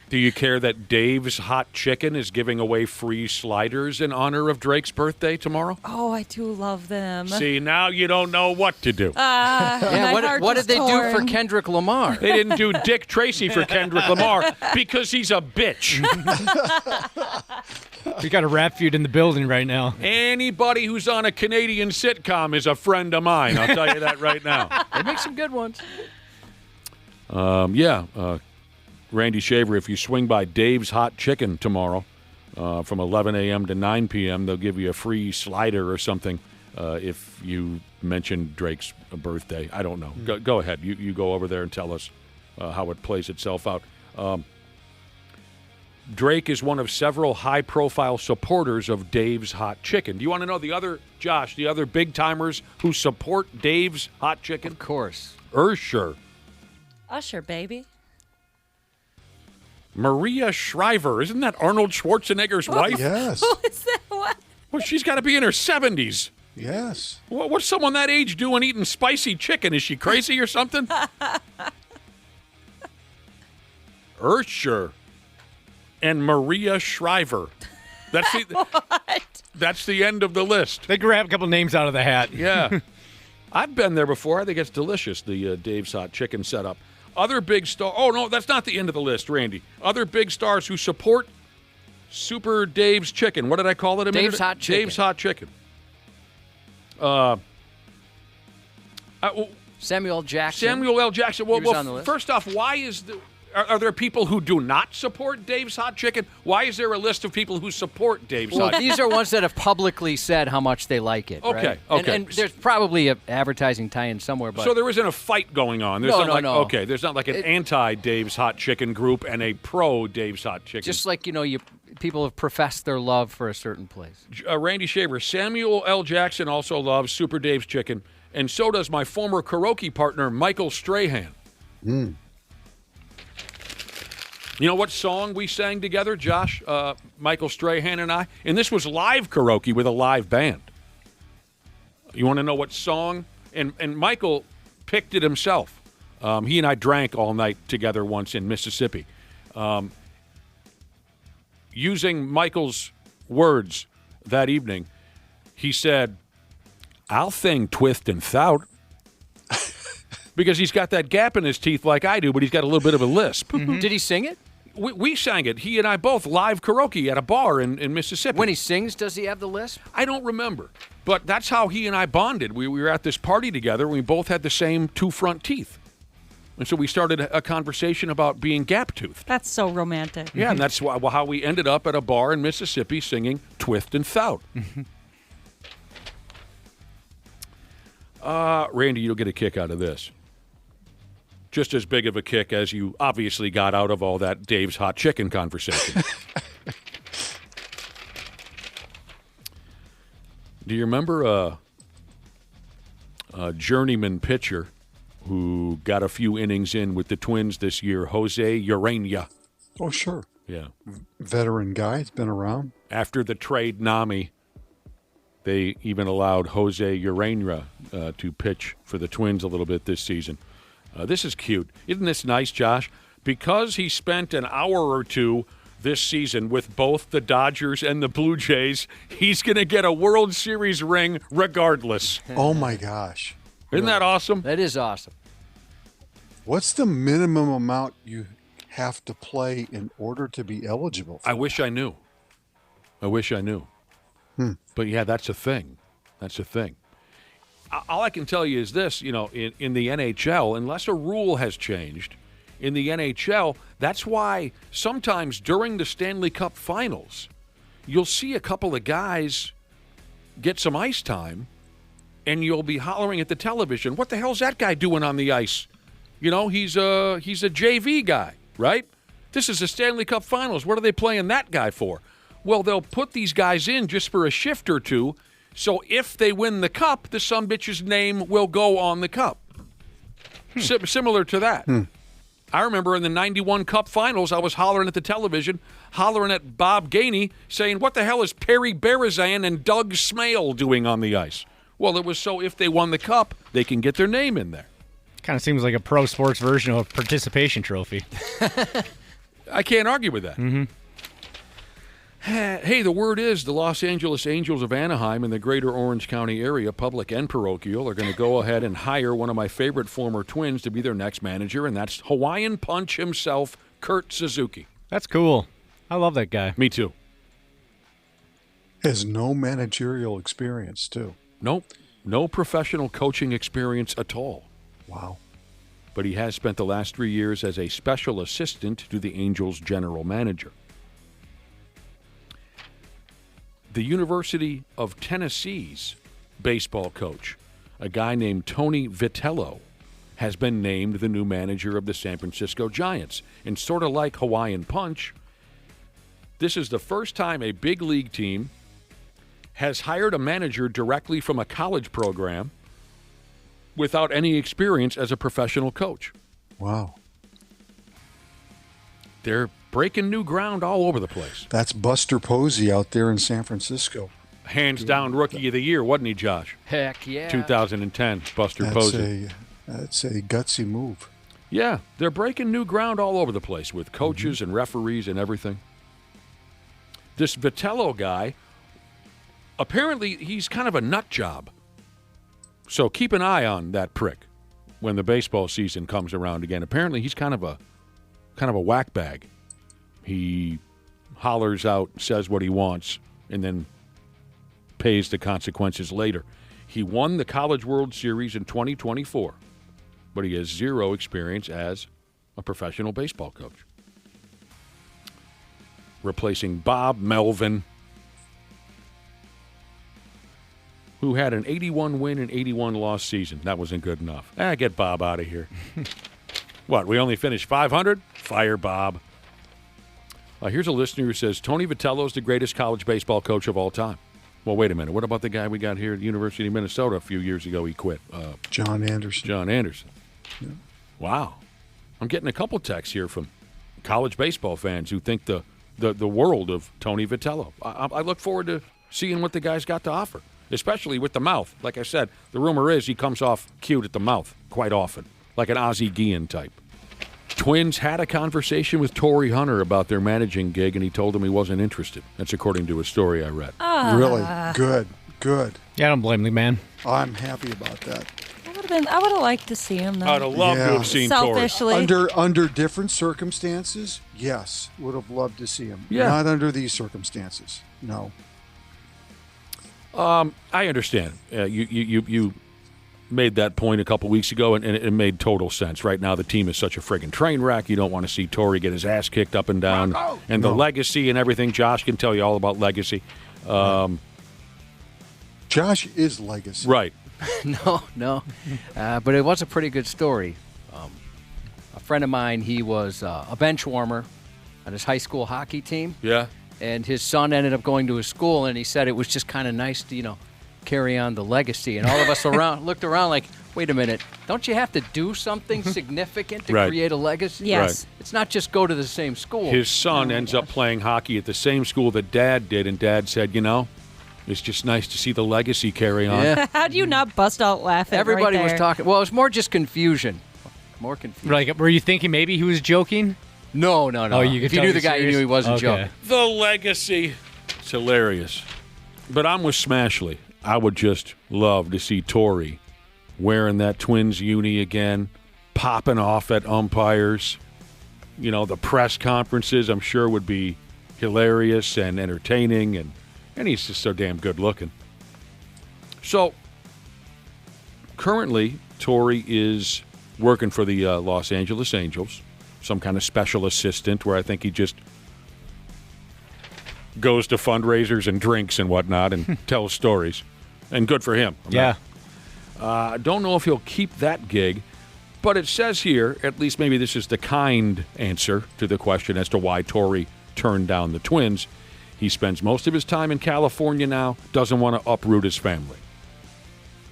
Speaker 3: Do you care that Dave's Hot Chicken is giving away free sliders in honor of Drake's birthday tomorrow?
Speaker 5: Oh, I do love them.
Speaker 3: See, now you don't know what to do.
Speaker 4: Yeah, what did they do for Kendrick Lamar?
Speaker 3: They didn't do Dick Tracy for Kendrick Lamar because he's a bitch.
Speaker 6: We got a rap feud in the building right now.
Speaker 3: Anybody who's on a Canadian sitcom is a friend of mine. I'll tell you that right now.
Speaker 4: They make some good ones.
Speaker 3: Randy Shaver, if you swing by Dave's Hot Chicken tomorrow from 11 a.m. to 9 p.m., they'll give you a free slider or something if you mention Drake's birthday. I don't know. Go ahead. You go over there and tell us how it plays itself out. Drake is one of several high-profile supporters of Dave's Hot Chicken. Do you want to know the other big-timers who support Dave's Hot Chicken?
Speaker 4: Of course.
Speaker 3: Usher.
Speaker 5: Usher, baby.
Speaker 3: Maria Shriver. Isn't that Arnold Schwarzenegger's wife?
Speaker 20: Yes.
Speaker 5: Who is that? What?
Speaker 3: Well, she's got to be in her 70s.
Speaker 20: Yes.
Speaker 3: What's someone that age doing eating spicy chicken? Is she crazy or something? Usher and Maria Shriver. That's the end of the list.
Speaker 6: They grab a couple names out of the hat.
Speaker 3: Yeah. I've been there before. I think it's delicious, the Dave's Hot Chicken setup. Other big stars. Oh, no, that's not the end of the list, Randy. Other big stars who support Super Dave's Chicken. What did I call it a minute?
Speaker 4: Dave's Hot Chicken.
Speaker 3: Dave's Hot Chicken.
Speaker 4: Samuel L. Jackson.
Speaker 3: Samuel L. Jackson.
Speaker 4: He was on the list.
Speaker 3: First off, are there people who do not support Dave's Hot Chicken? Why is there a list of people who support Dave's Hot Chicken?
Speaker 4: These are ones that have publicly said how much they like it.
Speaker 3: Okay,
Speaker 4: right?
Speaker 3: okay.
Speaker 4: And there's probably an advertising tie-in somewhere. But
Speaker 3: So there isn't a fight going on. There's
Speaker 4: No.
Speaker 3: Okay, there's not like an anti-Dave's Hot Chicken group and a pro-Dave's Hot Chicken.
Speaker 4: just like, people have professed their love for a certain place.
Speaker 3: Randy Shaver, Samuel L. Jackson also loves Super Dave's Chicken, and so does my former karaoke partner, Michael Strahan. You know what song we sang together, Josh, Michael Strahan and I? And this was live karaoke with a live band. You want to know what song? And Michael picked it himself. He and I drank all night together once in Mississippi. Using Michael's words that evening, he said, "I'll sing Twist and Shout." Because he's got that gap in his teeth like I do, but he's got a little bit of a lisp.
Speaker 4: Did he sing it?
Speaker 3: We sang it. He and I both live karaoke at a bar in Mississippi.
Speaker 4: When he sings, does he have the lisp?
Speaker 3: I don't remember. But that's how he and I bonded. We were at this party together, and we both had the same two front teeth. And so we started a conversation about being gap-toothed.
Speaker 5: That's so romantic.
Speaker 3: Yeah, and that's how we ended up at a bar in Mississippi singing Twist and Shout. Randy, you'll get a kick out of this. Just as big of a kick as you obviously got out of all that Dave's Hot Chicken conversation. Do you remember a journeyman pitcher who got a few innings in with the Twins this year, Jose Urena?
Speaker 20: Oh, sure.
Speaker 3: Yeah.
Speaker 20: Veteran guy. He's been around.
Speaker 3: After the trade Nami, they even allowed Jose Urena to pitch for the Twins a little bit this season. This is cute. Isn't this nice, Josh? Because he spent an hour or two this season with both the Dodgers and the Blue Jays, he's going to get a World Series ring regardless.
Speaker 20: Oh, my gosh.
Speaker 3: Isn't that awesome?
Speaker 4: That is awesome.
Speaker 20: What's the minimum amount you have to play in order to be eligible for
Speaker 3: I wish I knew. But yeah, that's a thing. All I can tell you is this, in the NHL, unless a rule has changed, in the NHL, that's why sometimes during the Stanley Cup Finals, you'll see a couple of guys get some ice time, and you'll be hollering at the television, what the hell's that guy doing on the ice? He's a JV guy, right? This is the Stanley Cup Finals. What are they playing that guy for? Well, they'll put these guys in just for a shift or two, so if they win the cup, the sumbitch's name will go on the cup. Similar to that. I remember in the 91 Cup Finals, I was hollering at the television, hollering at Bob Gainey, saying, what the hell is Perry Berezan and Doug Smale doing on the ice? Well, it was so if they won the cup, they can get their name in there.
Speaker 6: Kind of seems like a pro sports version of a participation trophy.
Speaker 3: I can't argue with that.
Speaker 6: Mm-hmm.
Speaker 3: Hey, the word is the Los Angeles Angels of Anaheim in the greater Orange County area, public and parochial, are going to go ahead and hire one of my favorite former Twins to be their next manager, and that's Hawaiian Punch himself, Kurt Suzuki.
Speaker 6: That's cool. I love that guy.
Speaker 3: Me too.
Speaker 20: Has no managerial experience, too.
Speaker 3: Nope. No professional coaching experience at all.
Speaker 20: Wow.
Speaker 3: But he has spent the last 3 years as a special assistant to the Angels general manager. The University of Tennessee's baseball coach, a guy named Tony Vitello, has been named the new manager of the San Francisco Giants. And sort of like Hawaiian Punch, this is the first time a big league team has hired a manager directly from a college program without any experience as a professional coach.
Speaker 20: Wow.
Speaker 3: They're breaking new ground all over the place.
Speaker 20: That's Buster Posey out there in San Francisco.
Speaker 3: Hands down Rookie of the Year, wasn't he, Josh?
Speaker 4: Heck yeah.
Speaker 3: 2010, Buster Posey.
Speaker 20: That's a gutsy move.
Speaker 3: Yeah, they're breaking new ground all over the place with coaches and referees and everything. This Vitello guy, apparently he's kind of a nut job. So keep an eye on that prick when the baseball season comes around again. Apparently he's kind of a whack bag. He hollers out, says what he wants, and then pays the consequences later. He won the College World Series in 2024, but he has zero experience as a professional baseball coach. Replacing Bob Melvin, who had an 81-win and 81-loss season. That wasn't good enough. Get Bob out of here. What, we only finished 500? Fire Bob. Here's a listener who says, Tony Vitello is the greatest college baseball coach of all time. Well, wait a minute. What about the guy we got here at the University of Minnesota a few years ago? He quit.
Speaker 20: John Anderson.
Speaker 3: John Anderson. Yeah. Wow. I'm getting a couple texts here from college baseball fans who think the world of Tony Vitello. I look forward to seeing what the guy's got to offer, especially with the mouth. Like I said, the rumor is he comes off cute at the mouth quite often, like an Ozzie Guillen type. Twins had a conversation with Torrey Hunter about their managing gig, and he told him he wasn't interested. That's according to a story I read.
Speaker 20: Really? Good.
Speaker 6: Yeah, I don't blame the man.
Speaker 20: I'm happy about that.
Speaker 5: I would have liked to see him, though.
Speaker 3: I'd have loved to have seen Torrey.
Speaker 5: Selfishly.
Speaker 20: Under different circumstances, yes, would have loved to see him.
Speaker 3: Yeah.
Speaker 20: Not under these circumstances, no.
Speaker 3: I understand. You made that point a couple weeks ago, and it made total sense. Right now, the team is such a friggin' train wreck. You don't want to see Torrey get his ass kicked up and down. And the legacy and everything. Josh can tell you all about legacy.
Speaker 20: Josh is legacy.
Speaker 3: Right.
Speaker 4: No. But it was a pretty good story. A friend of mine, he was a bench warmer on his high school hockey team.
Speaker 3: Yeah.
Speaker 4: And his son ended up going to his school, and he said it was just kind of nice to, carry on the legacy. And all of us looked around like, wait a minute, don't you have to do something significant to create a legacy?
Speaker 5: Yes.
Speaker 3: Right.
Speaker 4: It's not just go to the same school.
Speaker 3: His son ends up playing hockey at the same school that Dad did, and Dad said, it's just nice to see the legacy carry on.
Speaker 4: Yeah.
Speaker 5: How do you not bust out laughing?
Speaker 4: Everybody
Speaker 5: right
Speaker 4: was
Speaker 5: there?
Speaker 4: talking. Well, it was more just confusion. More confusion.
Speaker 6: Like, were you thinking maybe he was joking?
Speaker 4: No.
Speaker 6: Oh,
Speaker 4: if you knew the guy, you knew he wasn't joking.
Speaker 3: The legacy. It's hilarious. But I'm with Smashley. I would just love to see Torrey wearing that Twins uni again, popping off at umpires. You know, the press conferences, I'm sure, would be hilarious and entertaining, and he's just so damn good looking. So, currently, Torrey is working for the Los Angeles Angels, some kind of special assistant where I think he just goes to fundraisers and drinks and whatnot and tells stories. And good for him. Don't know if he'll keep that gig, but it says here, at least maybe this is the kind answer to the question as to why Torrey turned down the Twins. He spends most of his time in California now, doesn't want to uproot his family.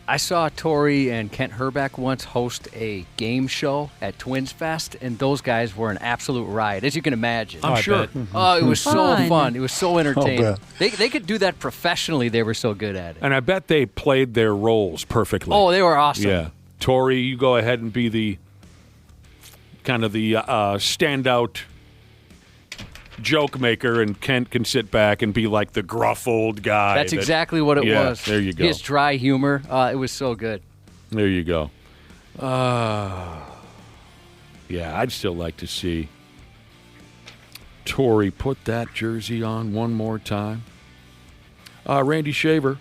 Speaker 4: I saw Torrey and Kent Herbeck once host a game show at Twins Fest, and those guys were an absolute riot, as you can imagine.
Speaker 3: I'm sure.
Speaker 4: Oh, it was so fun. It was so entertaining.
Speaker 20: bet.
Speaker 4: They could do that professionally. They were so good at it.
Speaker 3: And I bet they played their roles perfectly.
Speaker 4: Oh, they were awesome.
Speaker 3: Yeah. Torrey, you go ahead and be the kind of the standout joke maker, and Kent can sit back and be like the gruff old guy.
Speaker 4: That's exactly what it was.
Speaker 3: There you go.
Speaker 4: His dry humor, it was so good.
Speaker 3: There you go. Yeah, I'd still like to see Torrey put that jersey on one more time. Randy Shaver,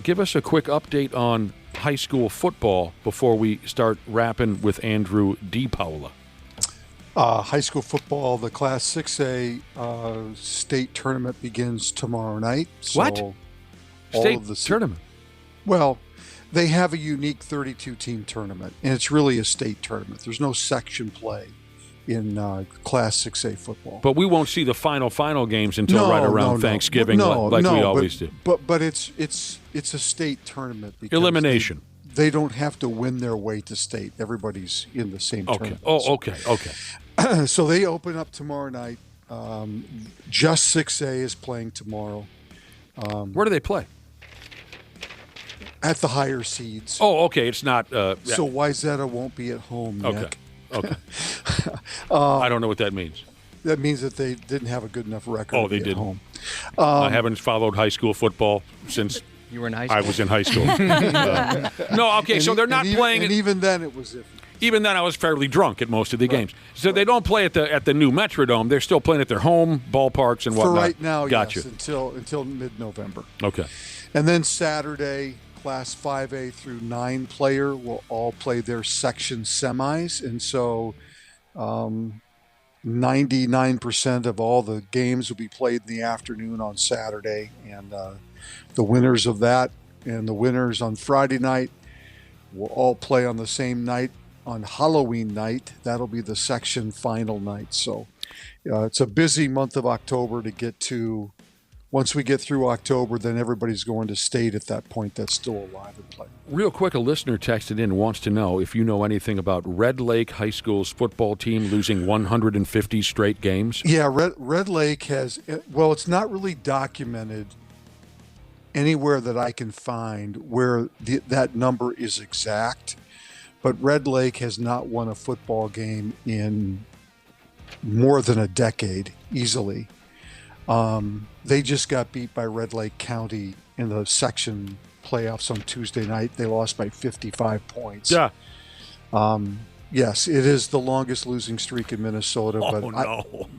Speaker 3: give us a quick update on high school football before we start rapping with Andrew DePaola.
Speaker 20: High school football, the Class 6A state tournament begins tomorrow night. So
Speaker 3: What?
Speaker 20: all
Speaker 3: State
Speaker 20: of the
Speaker 3: tournament?
Speaker 20: Well, they have a unique 32-team tournament, and it's really a state tournament. There's no section play in Class 6A football.
Speaker 3: But we won't see the final games until right around Thanksgiving, like we always do.
Speaker 20: But it's a state tournament. Because
Speaker 3: Elimination.
Speaker 20: They don't have to win their way to state. Everybody's in the same tournament.
Speaker 3: Oh, okay.
Speaker 20: So they open up tomorrow night. Just 6A is playing tomorrow.
Speaker 3: Where do they play?
Speaker 20: At the higher seeds.
Speaker 3: Oh, okay. It's not.
Speaker 20: So Wyzetta won't be at home, Nick.
Speaker 3: Okay. I don't know what that means.
Speaker 20: That means that they didn't have a good enough record.
Speaker 3: Oh, they
Speaker 20: to be at
Speaker 3: didn't.
Speaker 20: home.
Speaker 3: I haven't followed high school football since
Speaker 4: you were in high school.
Speaker 3: I was in high school. No, okay. So they're not playing.
Speaker 20: And even then, it was iffy.
Speaker 3: Even then, I was fairly drunk at most of the games. So they don't play at the new Metrodome. They're still playing at their home ballparks and whatnot.
Speaker 20: For right now,
Speaker 3: gotcha.
Speaker 20: Yes, until mid-November.
Speaker 3: Okay.
Speaker 20: And then Saturday, Class 5A through 9 player will all play their section semis, and so 99% of all the games will be played in the afternoon on Saturday, and the winners of that and the winners on Friday night will all play on the same night. On Halloween night, that'll be the section final night. So it's a busy month of October to get to. Once we get through October, then everybody's going to state at that point that's still alive and playing.
Speaker 3: Real quick, a listener texted in and wants to know if you know anything about Red Lake High School's football team losing 150 straight games.
Speaker 20: Yeah, Red Lake has, well, it's not really documented anywhere that I can find where that number is exact. But Red Lake has not won a football game in more than a decade, easily. They just got beat by Red Lake County in the section playoffs on Tuesday night. They lost by 55 points.
Speaker 3: Yeah.
Speaker 20: Yes, it is the longest losing streak in Minnesota,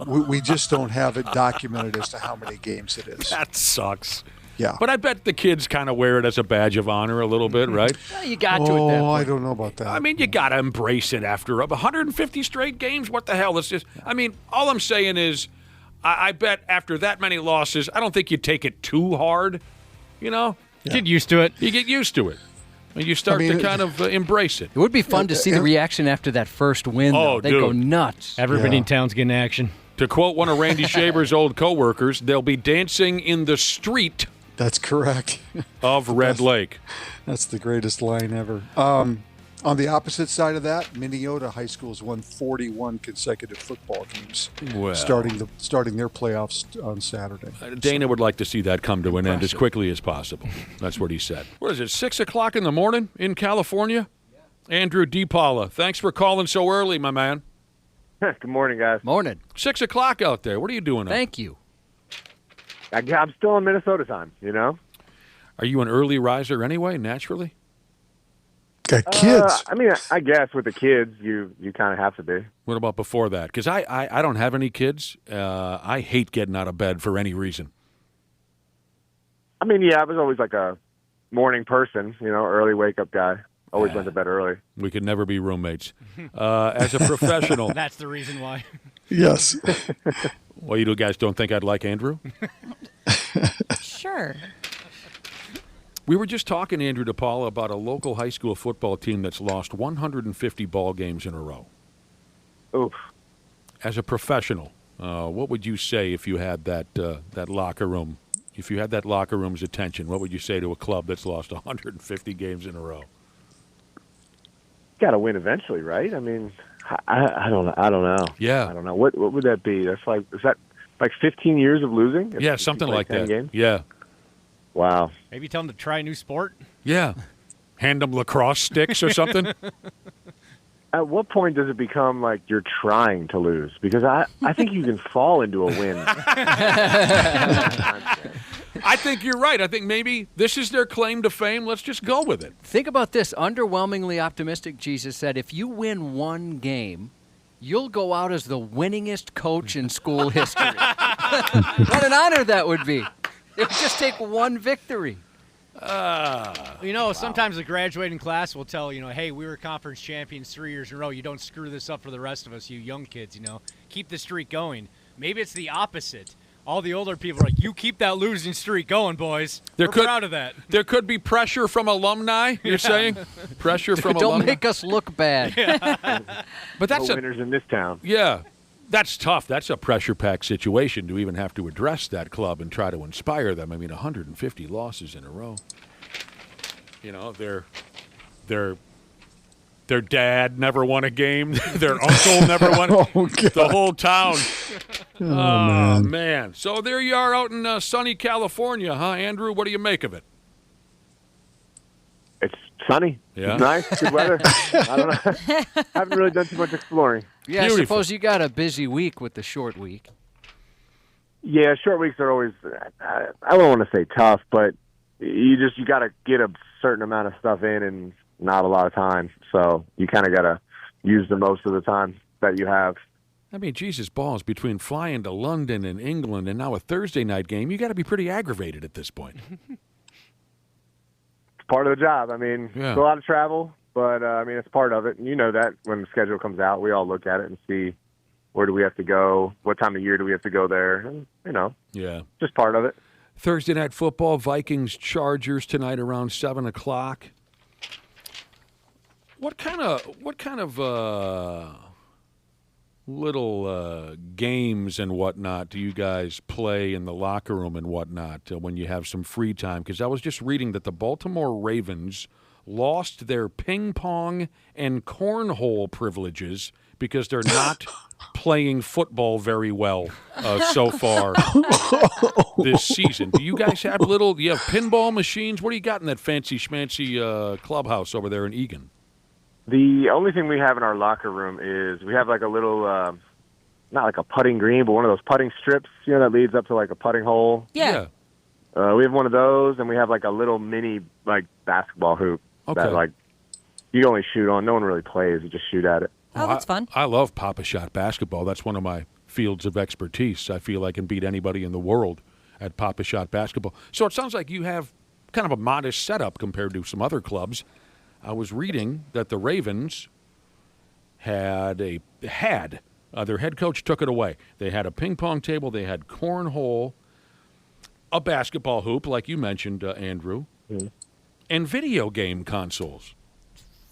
Speaker 20: we just don't have it documented as to how many games it is.
Speaker 3: That sucks.
Speaker 20: Yeah.
Speaker 3: But I bet the kids kind of wear it as a badge of honor a little bit, right?
Speaker 4: Well, you got to at that point.
Speaker 20: I don't know about that.
Speaker 3: I mean, you got to embrace it after 150 straight games. What the hell? It's just, I mean, all I'm saying is I bet after that many losses, I don't think you take it too hard, you know?
Speaker 6: Yeah. Get used to it.
Speaker 3: You get used to it. And you start to kind of embrace it.
Speaker 4: It would be fun to see the reaction after that first win, though. They'd go nuts.
Speaker 6: Everybody in town's getting action.
Speaker 3: To quote one of Randy Shaver's old coworkers, they'll be dancing in the street.
Speaker 20: That's correct.
Speaker 3: Of Red Lake.
Speaker 20: That's the greatest line ever. On the opposite side of that, Minneota High School has won 41 consecutive football games, starting their playoffs on Saturday.
Speaker 3: Dana would like to see that come to an end as quickly as possible. That's what he said. What is it, 6 o'clock in the morning in California? Yeah. Andrew DePaola, thanks for calling so early, my man.
Speaker 10: Good morning, guys.
Speaker 4: Morning.
Speaker 3: 6 o'clock out there. What are you doing?
Speaker 4: Thank you.
Speaker 10: I'm still in Minnesota time, you know?
Speaker 3: Are you an early riser anyway, naturally?
Speaker 20: Got kids.
Speaker 10: I mean, I guess with the kids, you kind of have to be.
Speaker 3: What about before that? Because I don't have any kids. I hate getting out of bed for any reason.
Speaker 10: I mean, yeah, I was always like a morning person, early wake-up guy. Always went to bed early.
Speaker 3: We could never be roommates. As a professional.
Speaker 6: That's the reason why.
Speaker 20: Yes.
Speaker 3: Well, you guys don't think I'd like Andrew?
Speaker 5: Sure.
Speaker 3: We were just talking, Andrew DePaola, about a local high school football team that's lost 150 ball games in a row.
Speaker 10: Oof.
Speaker 3: As a professional, what would you say if you had that locker room? If you had that locker room's attention, what would you say to a club that's lost 150 games in a row?
Speaker 10: Got to win eventually, right? I mean, I don't know.
Speaker 3: Yeah.
Speaker 10: I don't know. What would that be? Is that like 15 years of losing?
Speaker 3: Yeah, something like
Speaker 10: 10
Speaker 3: that.
Speaker 10: Games?
Speaker 3: Yeah.
Speaker 10: Wow.
Speaker 6: Maybe tell them to try a new sport.
Speaker 3: Yeah. Hand them lacrosse sticks or something.
Speaker 10: At what point does it become like you're trying to lose? Because I think you can fall into a win.
Speaker 3: I think you're right. I think maybe this is their claim to fame. Let's just go with it.
Speaker 4: Think about this. Underwhelmingly optimistic, Jesus said, if you win one game, you'll go out as the winningest coach in school history. What an honor that would be. It would just take one victory.
Speaker 6: Sometimes the graduating class will tell, hey, we were conference champions 3 years in a row. You don't screw this up for the rest of us, you young kids, Keep the streak going. Maybe it's the opposite. All the older people are like, you keep that losing streak going, boys. We're proud of that.
Speaker 3: There could be pressure from alumni, you're saying? Pressure from alumni?
Speaker 4: Don't make us look bad.
Speaker 3: But that's
Speaker 10: no winners in this town.
Speaker 3: Yeah. That's tough. That's a pressure-packed situation to even have to address that club and try to inspire them. I mean, 150 losses in a row. Their dad never won a game. Their uncle never won. The whole town. Oh, man. So there you are out in sunny California, huh, Andrew? What do you make of it?
Speaker 10: It's sunny.
Speaker 3: Yeah.
Speaker 10: It's nice. Good weather. I don't know. I haven't really done too much exploring.
Speaker 4: Yeah, I suppose you got a busy week with the short week.
Speaker 10: Yeah, short weeks are always, I don't want to say tough, but you got to get a certain amount of stuff in and not a lot of time. So you kind of got to use the most of the time that you have.
Speaker 3: I mean, Jesus balls, between flying to London and England and now a Thursday night game, you got to be pretty aggravated at this point.
Speaker 10: It's part of the job. I mean,
Speaker 3: Yeah.
Speaker 10: It's a lot of travel, but it's part of it. And you know that when the schedule comes out, we all look at it and see where do we have to go, what time of year do we have to go there, and,
Speaker 3: Yeah.
Speaker 10: just part of it.
Speaker 3: Thursday night football, Vikings Chargers tonight around 7 o'clock. What kind of little games and whatnot do you guys play in the locker room and whatnot when you have some free time? Because I was just reading that the Baltimore Ravens lost their ping pong and cornhole privileges because they're not playing football very well so far this season. Do you guys have do you have pinball machines? What do you got in that fancy schmancy clubhouse over there in Egan?
Speaker 10: The only thing we have in our locker room is we have like a little, not like a putting green, but one of those putting strips, that leads up to like a putting hole.
Speaker 5: Yeah.
Speaker 10: We have one of those, and we have like a little mini like basketball hoop that like you only shoot on. No one really plays; you just shoot at it.
Speaker 5: Oh, that's fun.
Speaker 3: I love Papa Shot basketball. That's one of my fields of expertise. I feel I can beat anybody in the world at Papa Shot basketball. So it sounds like you have kind of a modest setup compared to some other clubs. I was reading that the Ravens had their head coach took it away. They had a ping pong table, they had cornhole, a basketball hoop, like you mentioned, Andrew, and video game consoles.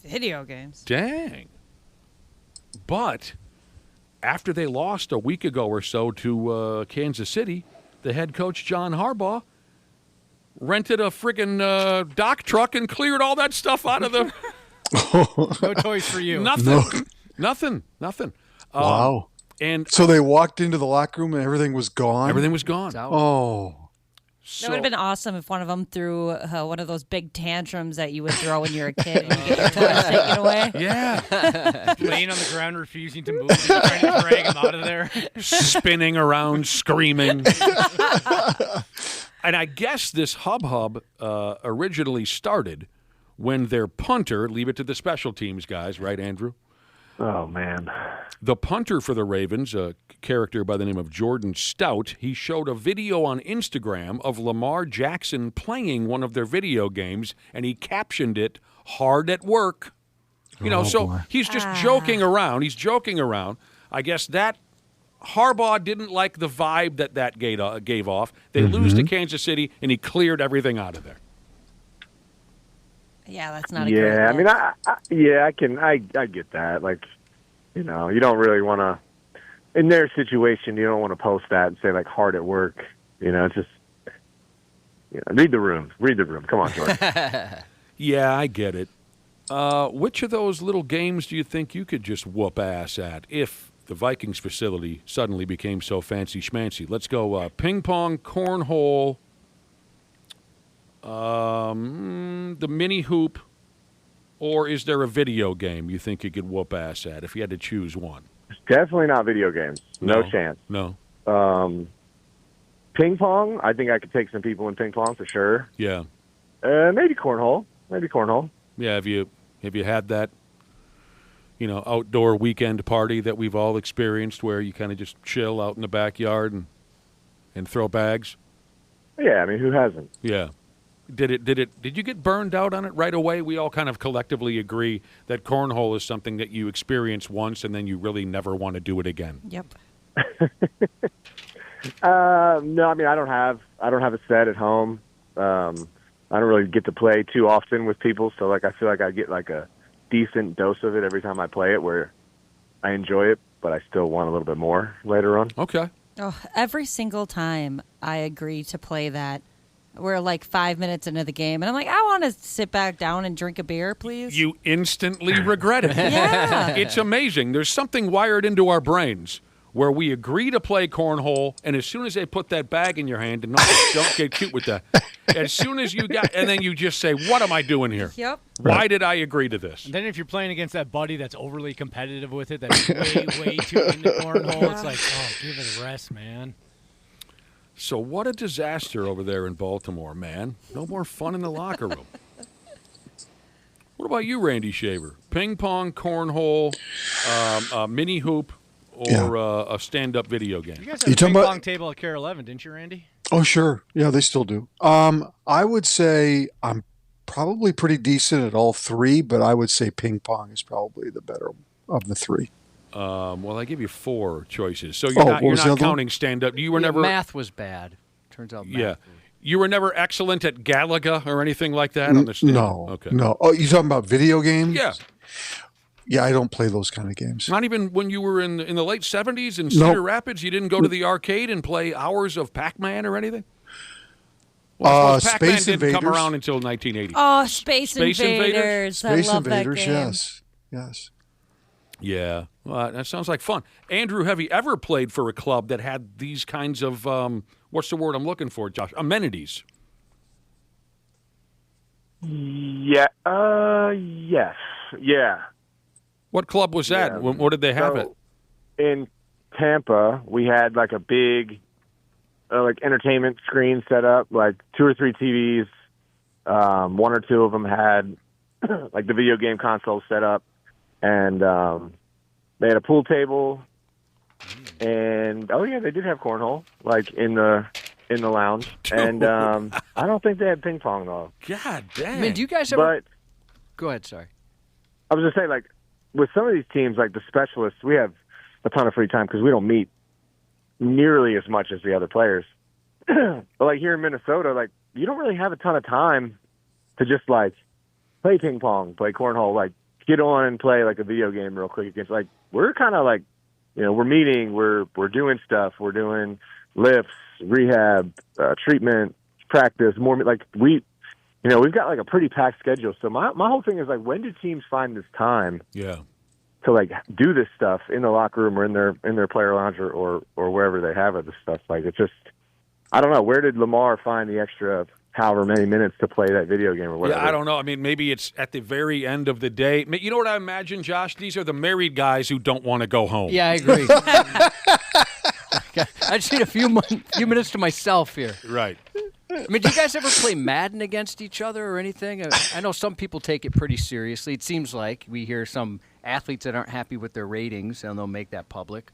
Speaker 5: Video games.
Speaker 3: Dang. But after they lost a week ago or so to Kansas City, the head coach, John Harbaugh, rented a friggin' dock truck and cleared all that stuff out of the...
Speaker 6: No toys for you.
Speaker 3: Nothing.
Speaker 20: Wow.
Speaker 3: And
Speaker 20: so they walked into the locker room and everything was gone?
Speaker 3: Everything was gone.
Speaker 20: Oh.
Speaker 5: That would have been awesome if one of them threw one of those big tantrums that you would throw when you're a kid and you get your toys taken away.
Speaker 3: Yeah.
Speaker 6: Laying on the ground, refusing to move, trying to drag him out of there.
Speaker 3: Spinning around, screaming. And I guess this hub originally started when their punter, leave it to the special teams guys, right, Andrew?
Speaker 10: Oh, man.
Speaker 3: The punter for the Ravens, a character by the name of Jordan Stout, he showed a video on Instagram of Lamar Jackson playing one of their video games, and he captioned it, "Hard at work." So he's just joking around. He's joking around. I guess that Harbaugh didn't like the vibe that gave off. They lose to Kansas City, and he cleared everything out of there.
Speaker 5: Yeah, that's not a great look.
Speaker 10: I mean, I get that. Like, you don't really want to, in their situation, you don't want to post that and say, like, hard at work. Just, read the room. Read the room. Come on, George.
Speaker 3: Yeah, I get it. Which of those little games do you think you could just whoop ass at if the Vikings facility suddenly became so fancy schmancy? Let's go ping pong, cornhole, the mini hoop, or is there a video game you think you could whoop ass at if you had to choose one?
Speaker 10: It's definitely not video games. No chance.
Speaker 3: No.
Speaker 10: Ping pong, I think I could take some people in ping pong for sure.
Speaker 3: Yeah.
Speaker 10: Maybe cornhole.
Speaker 3: Yeah, have you had that, outdoor weekend party that we've all experienced where you kind of just chill out in the backyard and throw bags?
Speaker 10: Yeah, I mean, who hasn't?
Speaker 3: Yeah. Did you get burned out on it right away? We all kind of collectively agree that cornhole is something that you experience once and then you really never want to do it again.
Speaker 5: Yep.
Speaker 10: No, I mean, I don't have a set at home. I don't really get to play too often with people, so I feel like I get like a decent dose of it every time I play it, where I enjoy it, but I still want a little bit more later on.
Speaker 3: Okay.
Speaker 5: Oh, every single time I agree to play that, we're like 5 minutes into the game, and I'm like, I want to sit back down and drink a beer, please.
Speaker 3: You instantly regret it.
Speaker 5: Yeah.
Speaker 3: It's amazing. There's something wired into our brains where we agree to play cornhole, and as soon as they put that bag in your hand, and don't get cute with that, as soon as and then you just say, what am I doing here?
Speaker 5: Yep.
Speaker 3: Why did I agree to this?
Speaker 6: And then if you're playing against that buddy that's overly competitive with it, that's way too into cornhole, it's like, oh, give it a rest, man.
Speaker 3: So what a disaster over there in Baltimore, man. No more fun in the locker room. What about you, Randy Shaver? Ping pong, cornhole, mini hoop, or a stand-up video game?
Speaker 6: You guys had a ping pong table at Care 11, didn't you, Randy?
Speaker 20: Oh, sure. Yeah, they still do. I would say I'm probably pretty decent at all three, but I would say ping pong is probably the better of the three.
Speaker 3: Well, I give you four choices. So you're not counting stand-up. You were never.
Speaker 4: Math was bad. Turns out math.
Speaker 3: Yeah. You were never excellent at Galaga or anything like that on the stand?
Speaker 20: No.
Speaker 3: Okay.
Speaker 20: No. Oh, you talking about video games?
Speaker 3: Yeah.
Speaker 20: Yeah, I don't play those kind of games.
Speaker 3: Not even when you were in the late 70s in Cedar Rapids? You didn't go to the arcade and play hours of Pac-Man or anything? Well, Pac-Man didn't come around until 1980.
Speaker 5: Oh, Space Invaders. I love that game.
Speaker 20: Yes.
Speaker 3: Yeah, well, that sounds like fun. Andrew, have you ever played for a club that had these kinds of, what's the word I'm looking for, Josh? Amenities?
Speaker 10: Yeah. Yes. Yeah.
Speaker 3: What club was that?
Speaker 10: Yeah.
Speaker 3: What did they have it?
Speaker 10: In Tampa, we had like a big entertainment screen set up, like 2 or 3 TVs. One or two of them had like the video game console set up. And they had a pool table, and they did have cornhole, like in the lounge. Dude. And I don't think they had ping pong though.
Speaker 3: God damn!
Speaker 4: I mean, do you guys ever? Go ahead. Sorry.
Speaker 10: I was just saying, like with some of these teams, like the specialists, we have a ton of free time because we don't meet nearly as much as the other players. But like here in Minnesota, like you don't really have a ton of time to just like play ping pong, play cornhole, like. Get on and play like a video game real quick against we're kind of like, we're meeting, we're doing stuff, we're doing lifts, rehab, treatment, practice, more like we've got like a pretty packed schedule. So my whole thing is like, when do teams find this time?
Speaker 3: Yeah.
Speaker 10: To like do this stuff in the locker room or in their player lounge or wherever they have it, this stuff. Like it's just, I don't know, where did Lamar find the extra however many minutes to play that video game or whatever?
Speaker 3: Yeah, I don't know. I mean, maybe it's at the very end of the day. You know what I imagine, Josh? These are the married guys who don't want to go home.
Speaker 4: Yeah, I agree. I just need a few minutes to myself here.
Speaker 3: Right.
Speaker 4: I mean, do you guys ever play Madden against each other or anything? I know some people take it pretty seriously. It seems like we hear some athletes that aren't happy with their ratings, and they'll make that public.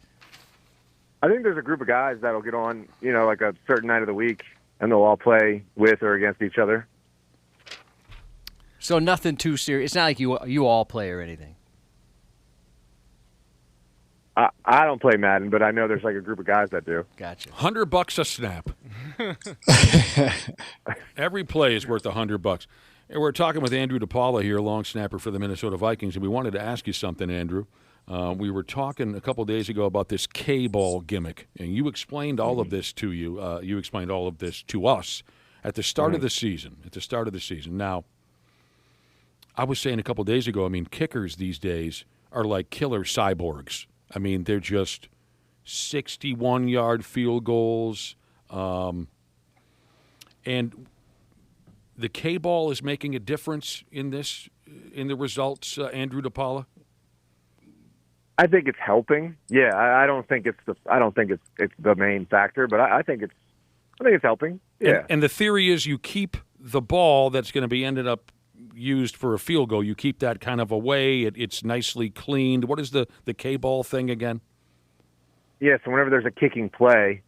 Speaker 10: I think there's a group of guys that'll get on, like a certain night of the week, and they'll all play with or against each other.
Speaker 4: So nothing too serious. It's not like you all play or anything.
Speaker 10: I don't play Madden, but I know there's like a group of guys that do.
Speaker 4: Gotcha.
Speaker 3: $100 a snap. Every play is worth $100. And we're talking with Andrew DePaola here, long snapper for the Minnesota Vikings, and we wanted to ask you something, Andrew. We were talking a couple days ago about this K-ball gimmick, and you explained all of this to you explained all of this to us at the start of the season. Now, I was saying a couple days ago, I mean, kickers these days are like killer cyborgs. I mean, they're just 61-yard field goals. And the K-ball is making a difference in the results, Andrew DePaola?
Speaker 10: I think it's helping. Yeah, I don't think it's the main factor, but I think it's helping. Yeah.
Speaker 3: And the theory is you keep the ball that's going to be ended up used for a field goal. You keep that kind of away. It's nicely cleaned. What is the K-ball thing again?
Speaker 10: Yeah, so whenever there's a kicking play,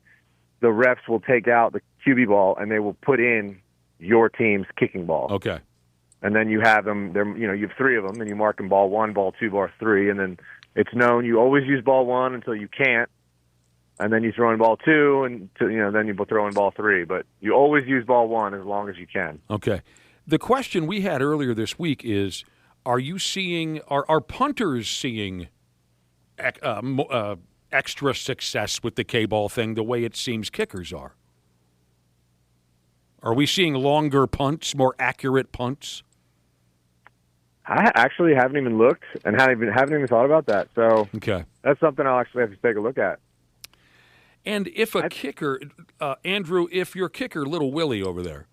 Speaker 10: the refs will take out the QB ball and they will put in your team's kicking ball.
Speaker 3: Okay.
Speaker 10: And then you have them. You have three of them, and you mark them ball 1, ball 2, ball 3, and then it's known you always use ball 1 until you can't, and then you throw in ball 2, and then you throw in ball 3. But you always use ball 1 as long as you can.
Speaker 3: Okay. The question we had earlier this week is: are punters seeing extra success with the K-ball thing the way it seems kickers are? Are we seeing longer punts, more accurate punts?
Speaker 10: I actually haven't even looked and haven't even thought about that. So
Speaker 3: okay,
Speaker 10: that's something I'll actually have to take a look at.
Speaker 3: And if a kicker, Andrew, if your kicker, Little Willie over there,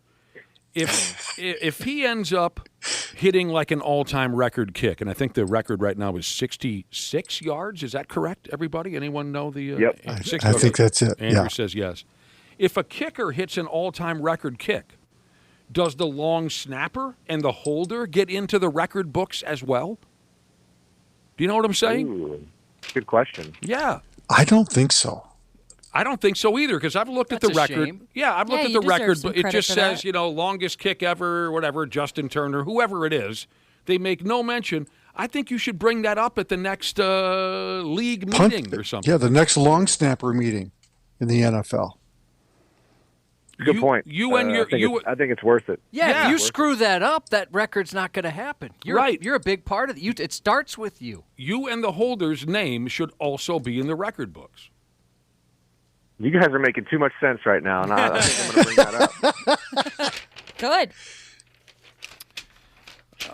Speaker 3: if he ends up hitting like an all-time record kick, and I think the record right now is 66 yards, is that correct, everybody? Anyone know the
Speaker 10: Yep.
Speaker 20: I think that's it.
Speaker 3: Andrew says yes. If a kicker hits an all-time record kick, does the long snapper and the holder get into the record books as well? Do you know what I'm saying?
Speaker 10: Ooh, good question.
Speaker 3: Yeah.
Speaker 20: I don't think so.
Speaker 3: I don't think so either, because I've looked at the record.
Speaker 4: Shame.
Speaker 3: Yeah, I've looked at
Speaker 5: you
Speaker 3: the record,
Speaker 5: deserve
Speaker 3: but
Speaker 5: some
Speaker 3: it just
Speaker 5: credit for
Speaker 3: says,
Speaker 5: that.
Speaker 3: longest kick ever, whatever, Justin Turner, whoever it is. They make no mention. I think you should bring that up at the next league meeting or something.
Speaker 20: Yeah, the next long snapper meeting in the NFL.
Speaker 10: Good point.
Speaker 3: I
Speaker 10: think it's worth it.
Speaker 4: Yeah, if you screw that up, that record's not going to happen. You're a big part of it. It starts with you.
Speaker 3: You and the holder's name should also be in the record books.
Speaker 10: You guys are making too much sense right now, and I think I'm going to bring that up.
Speaker 5: Good.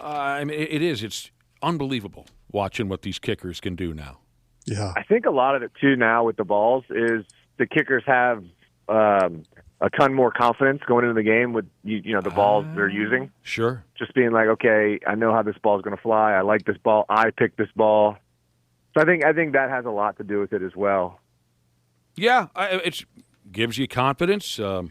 Speaker 3: I mean, it is. It's unbelievable watching what these kickers can do now.
Speaker 20: Yeah.
Speaker 10: I think a lot of it, too, now with the balls is the kickers have a ton more confidence going into the game with the balls they're using.
Speaker 3: Sure.
Speaker 10: Just being like, okay, I know how this ball is going to fly. I like this ball. I picked this ball. So I think that has a lot to do with it as well.
Speaker 3: Yeah, it gives you confidence. Your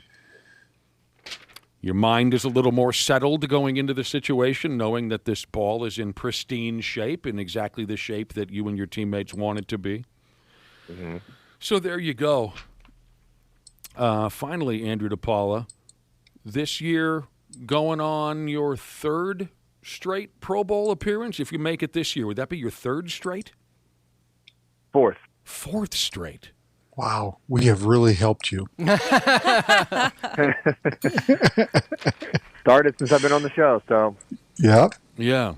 Speaker 3: mind is a little more settled going into the situation, knowing that this ball is in pristine shape, in exactly the shape that you and your teammates want it to be.
Speaker 10: Mm-hmm.
Speaker 3: So there you go. Finally, Andrew DePaola, this year going on your third straight Pro Bowl appearance. If you make it this year, would that be your third straight?
Speaker 10: Fourth.
Speaker 3: Fourth straight.
Speaker 20: Wow, we have really helped you.
Speaker 10: Started since I've been on the show, so
Speaker 20: yeah,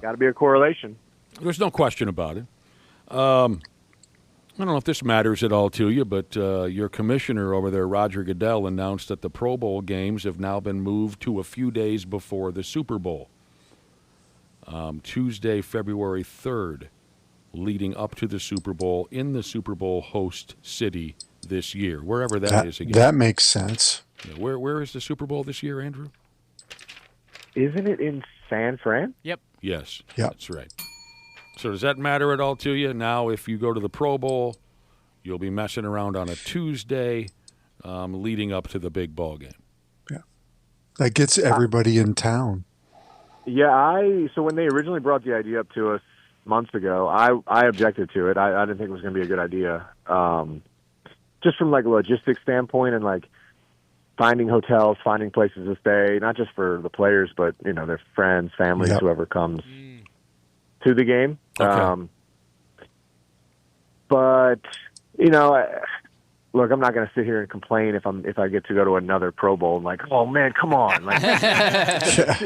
Speaker 10: got to be a correlation.
Speaker 3: There's no question about it. I don't know if this matters at all to you, but your commissioner over there, Roger Goodell, announced that the Pro Bowl games have now been moved to a few days before the Super Bowl. Tuesday, February 3rd, leading up to the Super Bowl in the Super Bowl host city this year, wherever that is again.
Speaker 20: That makes sense.
Speaker 3: Yeah, where is the Super Bowl this year, Andrew?
Speaker 10: Isn't it in San Fran?
Speaker 4: Yep.
Speaker 3: Yes.
Speaker 20: Yep.
Speaker 3: That's right. So does that matter at all to you? Now, if you go to the Pro Bowl, you'll be messing around on a Tuesday leading up to the big ball game.
Speaker 20: Yeah. That gets everybody in town.
Speaker 10: Yeah, so when they originally brought the idea up to us months ago, I objected to it. I didn't think it was going to be a good idea. Just from like a logistics standpoint and like finding hotels, finding places to stay, not just for the players, but, you know, their friends, families, whoever comes to the game.
Speaker 3: Okay.
Speaker 10: But, you know, look, I'm not going to sit here and complain if I get to go to another Pro Bowl and like, oh man, come on, like,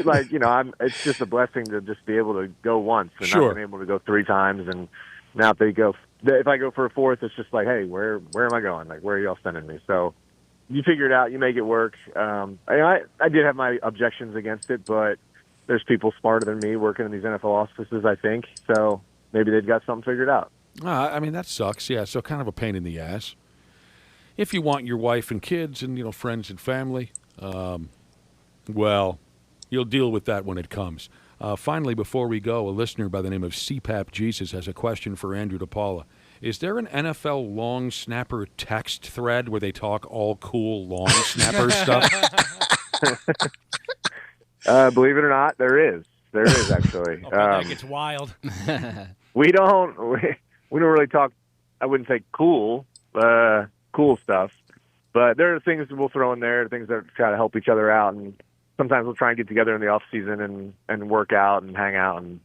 Speaker 10: like, you know, it's just a blessing to just be able to go once and not being able to go 3 times. And now if I go for a 4th, it's just like, hey, where am I going? Like, where are y'all sending me? So you figure it out, you make it work. I did have my objections against it, but there's people smarter than me working in these NFL offices, I think. So maybe they've got something figured out.
Speaker 3: I mean, that sucks. Yeah, so kind of a pain in the ass. If you want your wife and kids and, you know, friends and family, well, you'll deal with that when it comes. Finally, before we go, a listener by the name of CPAP Jesus has a question for Andrew DePaola. Is there an NFL long snapper text thread where they talk all cool long snapper stuff?
Speaker 10: Believe it or not, there is. There is, actually.
Speaker 6: That gets wild.
Speaker 10: We don't really talk, I wouldn't say cool stuff, but there are things we'll throw in there, things that try to help each other out, and sometimes we'll try and get together in the off season and work out and hang out and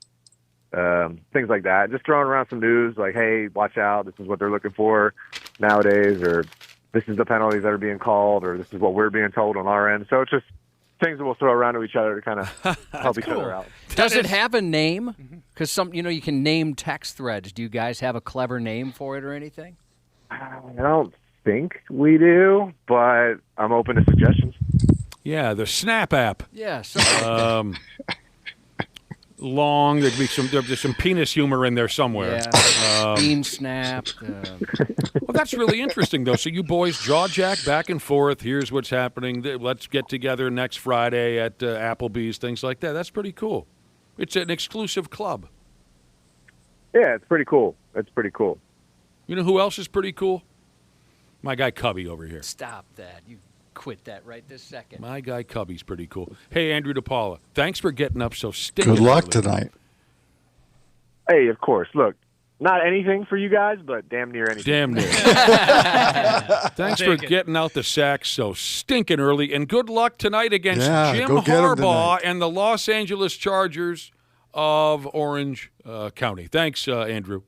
Speaker 10: things like that. Just throwing around some news like, hey, watch out, this is what they're looking for nowadays, or this is the penalties that are being called, or this is what we're being told on our end. So it's just things that we'll throw around to each other to kind of help each other out.
Speaker 4: Does it have a name? Because you can name text threads. Do you guys have a clever name for it or anything?
Speaker 10: I don't think we do, but I'm open to suggestions.
Speaker 3: Yeah, the Snap app.
Speaker 4: Yeah.
Speaker 3: Long. There's some penis humor in there somewhere.
Speaker 4: Yeah. Bean snap.
Speaker 3: Well, that's really interesting, though. So you boys jaw jack back and forth. Here's what's happening. Let's get together next Friday at Applebee's, things like that. That's pretty cool. It's an exclusive club.
Speaker 10: Yeah, it's pretty cool. It's pretty cool.
Speaker 3: You know who else is pretty cool? My guy Cubby over here.
Speaker 4: Stop that. You quit that right this second.
Speaker 3: My guy Cubby's pretty cool. Hey, Andrew DePaola, thanks for getting up so stinking
Speaker 20: Good luck
Speaker 3: early.
Speaker 20: tonight.
Speaker 10: Hey, of course. Look, not anything for you guys, but damn near anything.
Speaker 3: Damn near. Thanks for getting out the sack so stinking early, and good luck tonight against Jim Harbaugh and the Los Angeles Chargers of Orange County. Thanks, Andrew.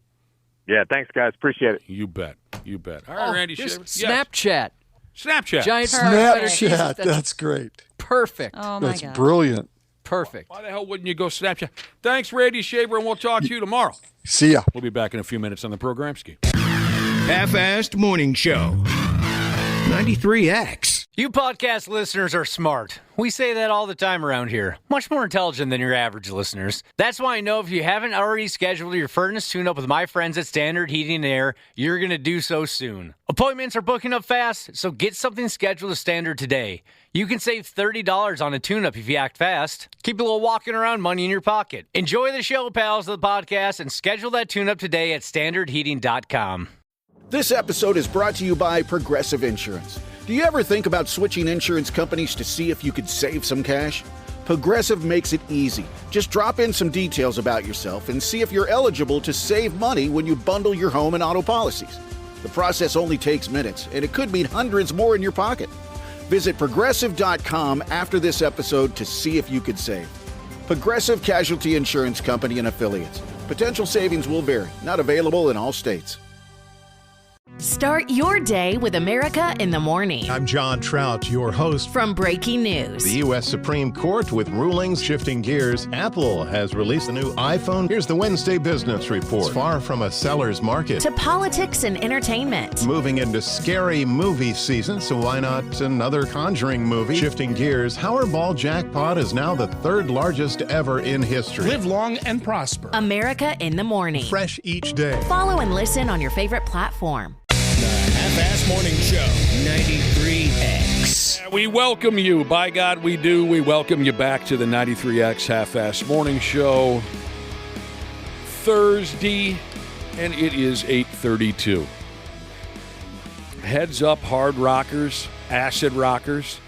Speaker 10: Yeah, thanks, guys. Appreciate it.
Speaker 3: You bet. You bet. All right, Randy Shaver.
Speaker 4: Snapchat.
Speaker 3: Snapchat.
Speaker 4: Giant
Speaker 20: Snapchat. That's great.
Speaker 4: Perfect.
Speaker 5: Oh, my
Speaker 20: That's
Speaker 5: God.
Speaker 20: brilliant.
Speaker 4: Perfect.
Speaker 3: Why the hell wouldn't you go Snapchat? Thanks, Randy Shaver, and we'll talk to you tomorrow.
Speaker 20: See ya.
Speaker 3: We'll be back in a few minutes on the program ski.
Speaker 2: Half-assed Morning Show. 93X.
Speaker 1: You podcast listeners are smart. We say that all the time around here. Much more intelligent than your average listeners. That's why I know if you haven't already scheduled your furnace tune-up with my friends at Standard Heating and Air, you're going to do so soon. Appointments are booking up fast, so get something scheduled with Standard today. You can save $30 on a tune-up if you act fast. Keep a little walking around money in your pocket. Enjoy the show, pals, of the podcast, and schedule that tune-up today at standardheating.com.
Speaker 8: This episode is brought to you by Progressive Insurance. Do you ever think about switching insurance companies to see if you could save some cash? Progressive makes it easy. Just drop in some details about yourself and see if you're eligible to save money when you bundle your home and auto policies. The process only takes minutes, and it could mean hundreds more in your pocket. Visit Progressive.com after this episode to see if you could save. Progressive Casualty Insurance Company and Affiliates. Potential savings will vary. Not available in all states.
Speaker 11: Start your day with America in the Morning.
Speaker 22: I'm John Trout, your host.
Speaker 11: From Breaking News.
Speaker 22: The U.S. Supreme Court with rulings shifting gears. Apple has released a new iPhone. Here's the Wednesday Business Report. It's far from a seller's market.
Speaker 11: To politics and entertainment.
Speaker 22: Moving into scary movie season, so why not another Conjuring movie? Shifting gears, Powerball jackpot is now the 3rd largest ever in history.
Speaker 23: Live long and prosper.
Speaker 11: America in the Morning.
Speaker 22: Fresh each day.
Speaker 11: Follow and listen on your favorite platform.
Speaker 2: The Half-Assed Morning Show, 93X.
Speaker 3: We welcome you. By God, we do. We welcome you back to the 93X Half-Assed Morning Show. Thursday, and it is 8:32. Heads up, hard rockers, acid rockers.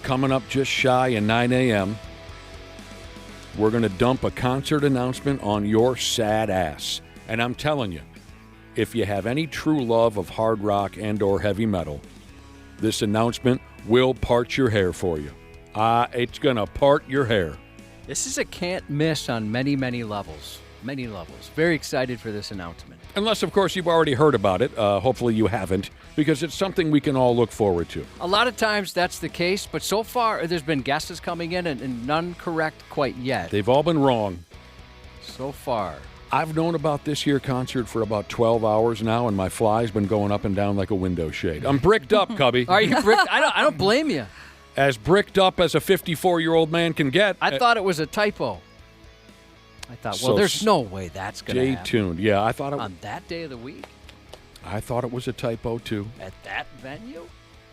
Speaker 3: coming up just shy of 9 a.m., we're going to dump a concert announcement on your sad ass. And I'm telling you, if you have any true love of hard rock and or heavy metal, this announcement will part your hair for you. It's going to part your hair.
Speaker 4: This is a can't miss on many, many levels. Many levels. Very excited for this announcement.
Speaker 3: Unless, of course, you've already heard about it. Hopefully you haven't, because it's something we can all look forward to.
Speaker 4: A lot of times that's the case, but so far there's been guesses coming in and none correct quite yet.
Speaker 3: They've all been wrong.
Speaker 4: So far.
Speaker 3: I've known about this here concert for about 12 hours now, and my fly's been going up and down like a window shade. I'm bricked up, Cubby.
Speaker 4: Are you bricked? I don't blame you.
Speaker 3: As bricked up as a 54-year-old man can get.
Speaker 4: I thought it was a typo. I thought, well, there's no way that's going to happen.
Speaker 3: Stay tuned. Yeah, I thought it
Speaker 4: on that day of the week.
Speaker 3: I thought it was a typo too.
Speaker 4: At that venue?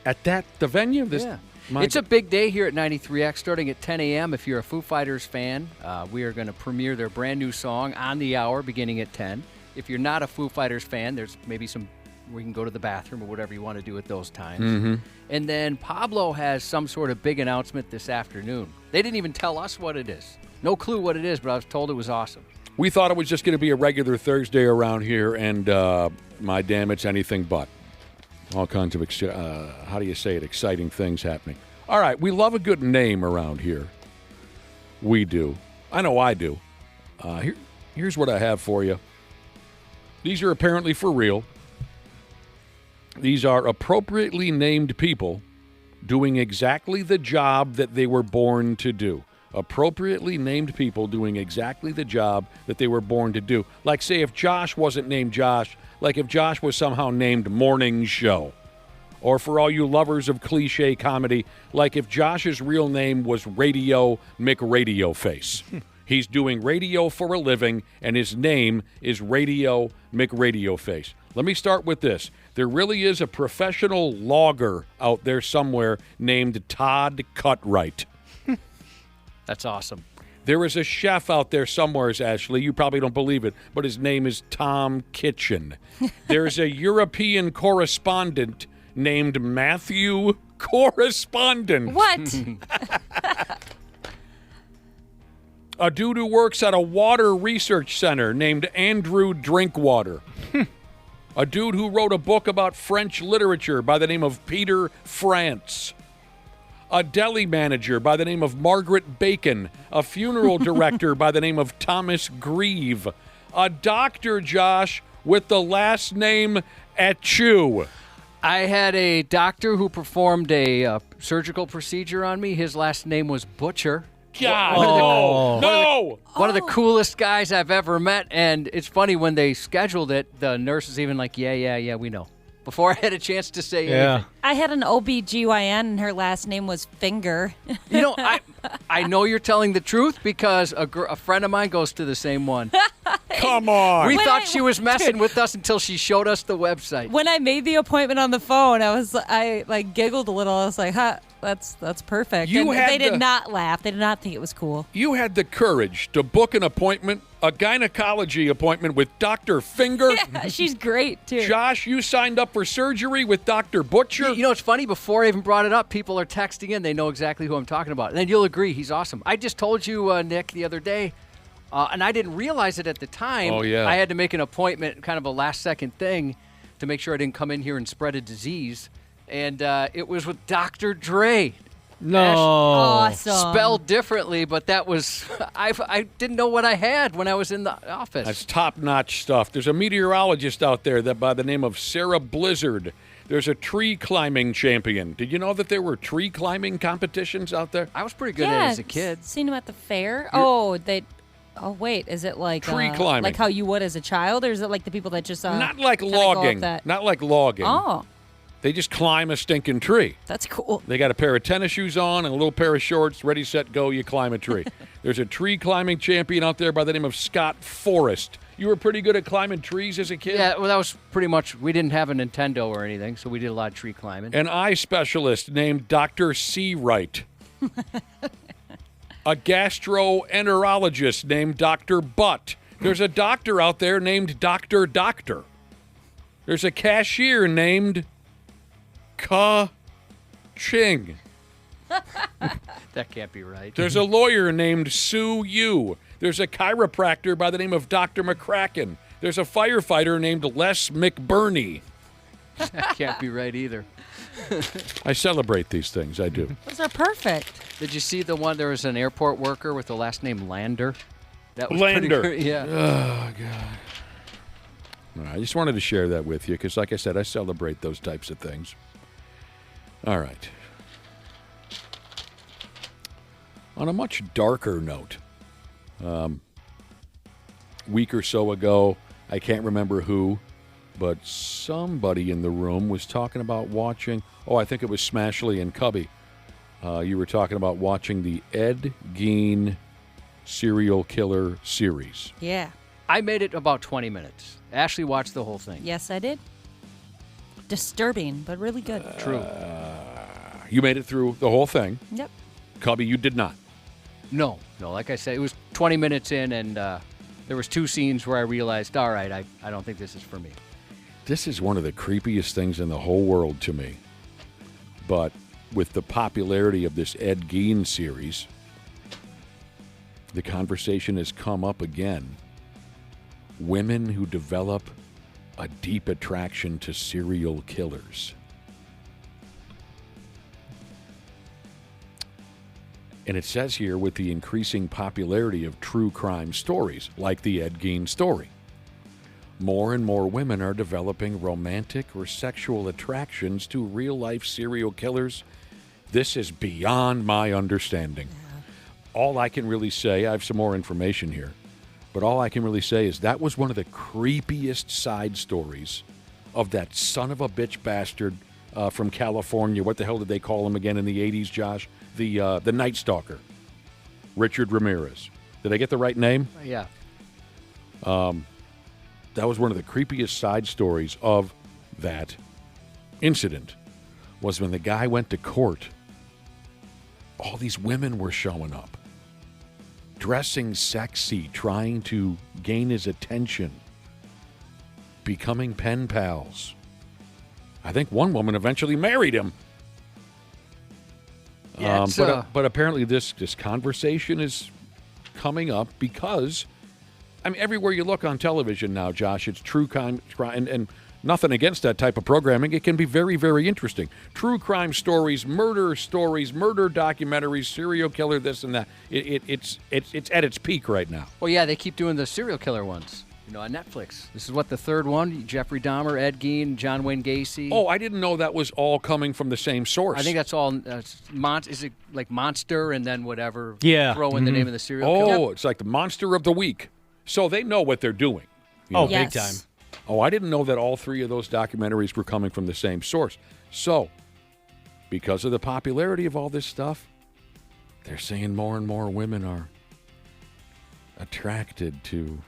Speaker 3: At the venue?
Speaker 4: Yeah. It's a big day here at 93X, starting at 10 a.m. If you're a Foo Fighters fan, we are going to premiere their brand new song on the hour, beginning at 10. If you're not a Foo Fighters fan, there's maybe we can go to the bathroom or whatever you want to do at those times.
Speaker 3: Mm-hmm.
Speaker 4: And then Pablo has some sort of big announcement this afternoon. They didn't even tell us what it is. No clue what it is, but I was told it was awesome.
Speaker 3: We thought it was just going to be a regular Thursday around here, and my damn, it's anything but. All kinds of, exciting things happening. All right, we love a good name around here. We do. I know I do. Here's what I have for you. These are apparently for real. These are appropriately named people doing exactly the job that they were born to do. Appropriately named people doing exactly the job that they were born to do. Like, say, if Josh wasn't named Josh, like if Josh was somehow named Morning Show. Or for all you lovers of cliche comedy, like if Josh's real name was Radio McRadioface. He's doing radio for a living, and his name is Radio McRadioface. Let me start with this. There really is a professional logger out there somewhere named Todd Cutright.
Speaker 4: That's awesome.
Speaker 3: There is a chef out there somewhere, Ashley. You probably don't believe it, but his name is Tom Kitchen. There's a European correspondent named Matthew Correspondent.
Speaker 5: What?
Speaker 3: A dude who works at a water research center named Andrew Drinkwater. A dude who wrote a book about French literature by the name of Peter France. A deli manager by the name of Margaret Bacon. A funeral director by the name of Thomas Grieve. A doctor, Josh, with the last name Atchu.
Speaker 4: I had a doctor who performed a surgical procedure on me. His last name was Butcher.
Speaker 3: God, no!
Speaker 4: One of the coolest guys I've ever met, and it's funny, when they scheduled it, the nurse was even like, yeah, we know. Before I had a chance to say anything.
Speaker 5: I had an OBGYN, and her last name was Finger.
Speaker 4: You know, I know you're telling the truth because a friend of mine goes to the same one.
Speaker 3: Come on.
Speaker 4: We thought she was messing with us until she showed us the website.
Speaker 5: When I made the appointment on the phone, I giggled a little. I was like, that's perfect. They did not laugh. They did not think it was cool.
Speaker 3: You had the courage to book an appointment, a gynecology appointment with Dr. Finger.
Speaker 5: Yeah, she's great, too.
Speaker 3: Josh, you signed up for surgery with Dr. Butcher.
Speaker 4: You know, it's funny, before I even brought it up, people are texting in. They know exactly who I'm talking about. And then you'll agree, he's awesome. I just told you, Nick, the other day, and I didn't realize it at the time.
Speaker 3: Oh, yeah.
Speaker 4: I had to make an appointment, kind of a last-second thing, to make sure I didn't come in here and spread a disease. And it was with Dr. Dre.
Speaker 6: No.
Speaker 5: Awesome.
Speaker 4: Spelled differently, but that was, I didn't know what I had when I was in the office.
Speaker 3: That's top-notch stuff. There's a meteorologist out there that by the name of Sarah Blizzard. There's a tree climbing champion. Did you know that there were tree climbing competitions out there?
Speaker 4: I was pretty good at it as a kid.
Speaker 5: Seen them at the fair. Oh, wait. Is it like
Speaker 3: tree climbing,
Speaker 5: like how you would as a child, or is it like the people that just
Speaker 3: not like logging? Not like logging.
Speaker 5: Oh.
Speaker 3: They just climb a stinking tree.
Speaker 5: That's cool.
Speaker 3: They got a pair of tennis shoes on and a little pair of shorts. Ready, set, go. You climb a tree. There's a tree climbing champion out there by the name of Scott Forrest. You were pretty good at climbing trees as a kid?
Speaker 4: Yeah, well, that was pretty much, we didn't have a Nintendo or anything, so we did a lot of tree climbing.
Speaker 3: An eye specialist named Dr. Seawright. A gastroenterologist named Dr. Butt. There's a doctor out there named Dr. Doctor. There's a cashier named Ka-Ching.
Speaker 4: That can't be right.
Speaker 3: There's a lawyer named Sue Yu. There's a chiropractor by the name of Dr. McCracken. There's a firefighter named Les McBurney.
Speaker 4: That can't be right either.
Speaker 3: I celebrate these things. I do.
Speaker 5: Those are perfect.
Speaker 4: Did you see the one? There was an airport worker with the last name Lander. That was
Speaker 3: Lander.
Speaker 4: pretty good. Yeah.
Speaker 3: Oh, God. I just wanted to share that with you because, like I said, I celebrate those types of things. All right. On a much darker note, week or so ago, I can't remember who, but somebody in the room was talking about watching, I think it was Smashley and Cubby. You were talking about watching the Ed Gein serial killer series.
Speaker 5: Yeah.
Speaker 4: I made it about 20 minutes. Ashley watched the whole thing.
Speaker 5: Yes, I did. Disturbing, but really good.
Speaker 4: True.
Speaker 3: You made it through the whole thing.
Speaker 5: Yep.
Speaker 3: Cubby, you did not.
Speaker 4: No. Like I said, it was 20 minutes in, and there was 2 scenes where I realized, all right, I don't think this is for me.
Speaker 3: This is one of the creepiest things in the whole world to me. But with the popularity of this Ed Gein series, the conversation has come up again. Women who develop a deep attraction to serial killers. And it says here, with the increasing popularity of true crime stories, like the Ed Gein story, more and more women are developing romantic or sexual attractions to real-life serial killers. This is beyond my understanding. Yeah. All I can really say, I have some more information here, but all I can really say is that was one of the creepiest side stories of that son of a bitch bastard from California. What the hell did they call him again in the 80s, Josh? The Night Stalker, Richard Ramirez. Did I get the right name?
Speaker 4: Yeah.
Speaker 3: That was one of the creepiest side stories of that incident, was when the guy went to court, all these women were showing up, dressing sexy, trying to gain his attention, becoming pen pals. I think one woman eventually married him.
Speaker 4: Yeah,
Speaker 3: but apparently this conversation is coming up because, I mean, everywhere you look on television now, Josh, it's true crime, and nothing against that type of programming. It can be very, very interesting. True crime stories, murder documentaries, serial killer, this and that. It's at its peak right now.
Speaker 4: Well, yeah, they keep doing the serial killer ones. On Netflix. This is what, the third one? Jeffrey Dahmer, Ed Gein, John Wayne Gacy.
Speaker 3: Oh, I didn't know that was all coming from the same source.
Speaker 4: I think that's all. Is it like Monster and then whatever?
Speaker 6: Yeah.
Speaker 4: Throw in the name of the serial killer?
Speaker 3: Oh, it's like the Monster of the Week. So they know what they're doing.
Speaker 6: Big time.
Speaker 3: Oh, I didn't know that all 3 of those documentaries were coming from the same source. So, because of the popularity of all this stuff, they're saying more and more women are attracted to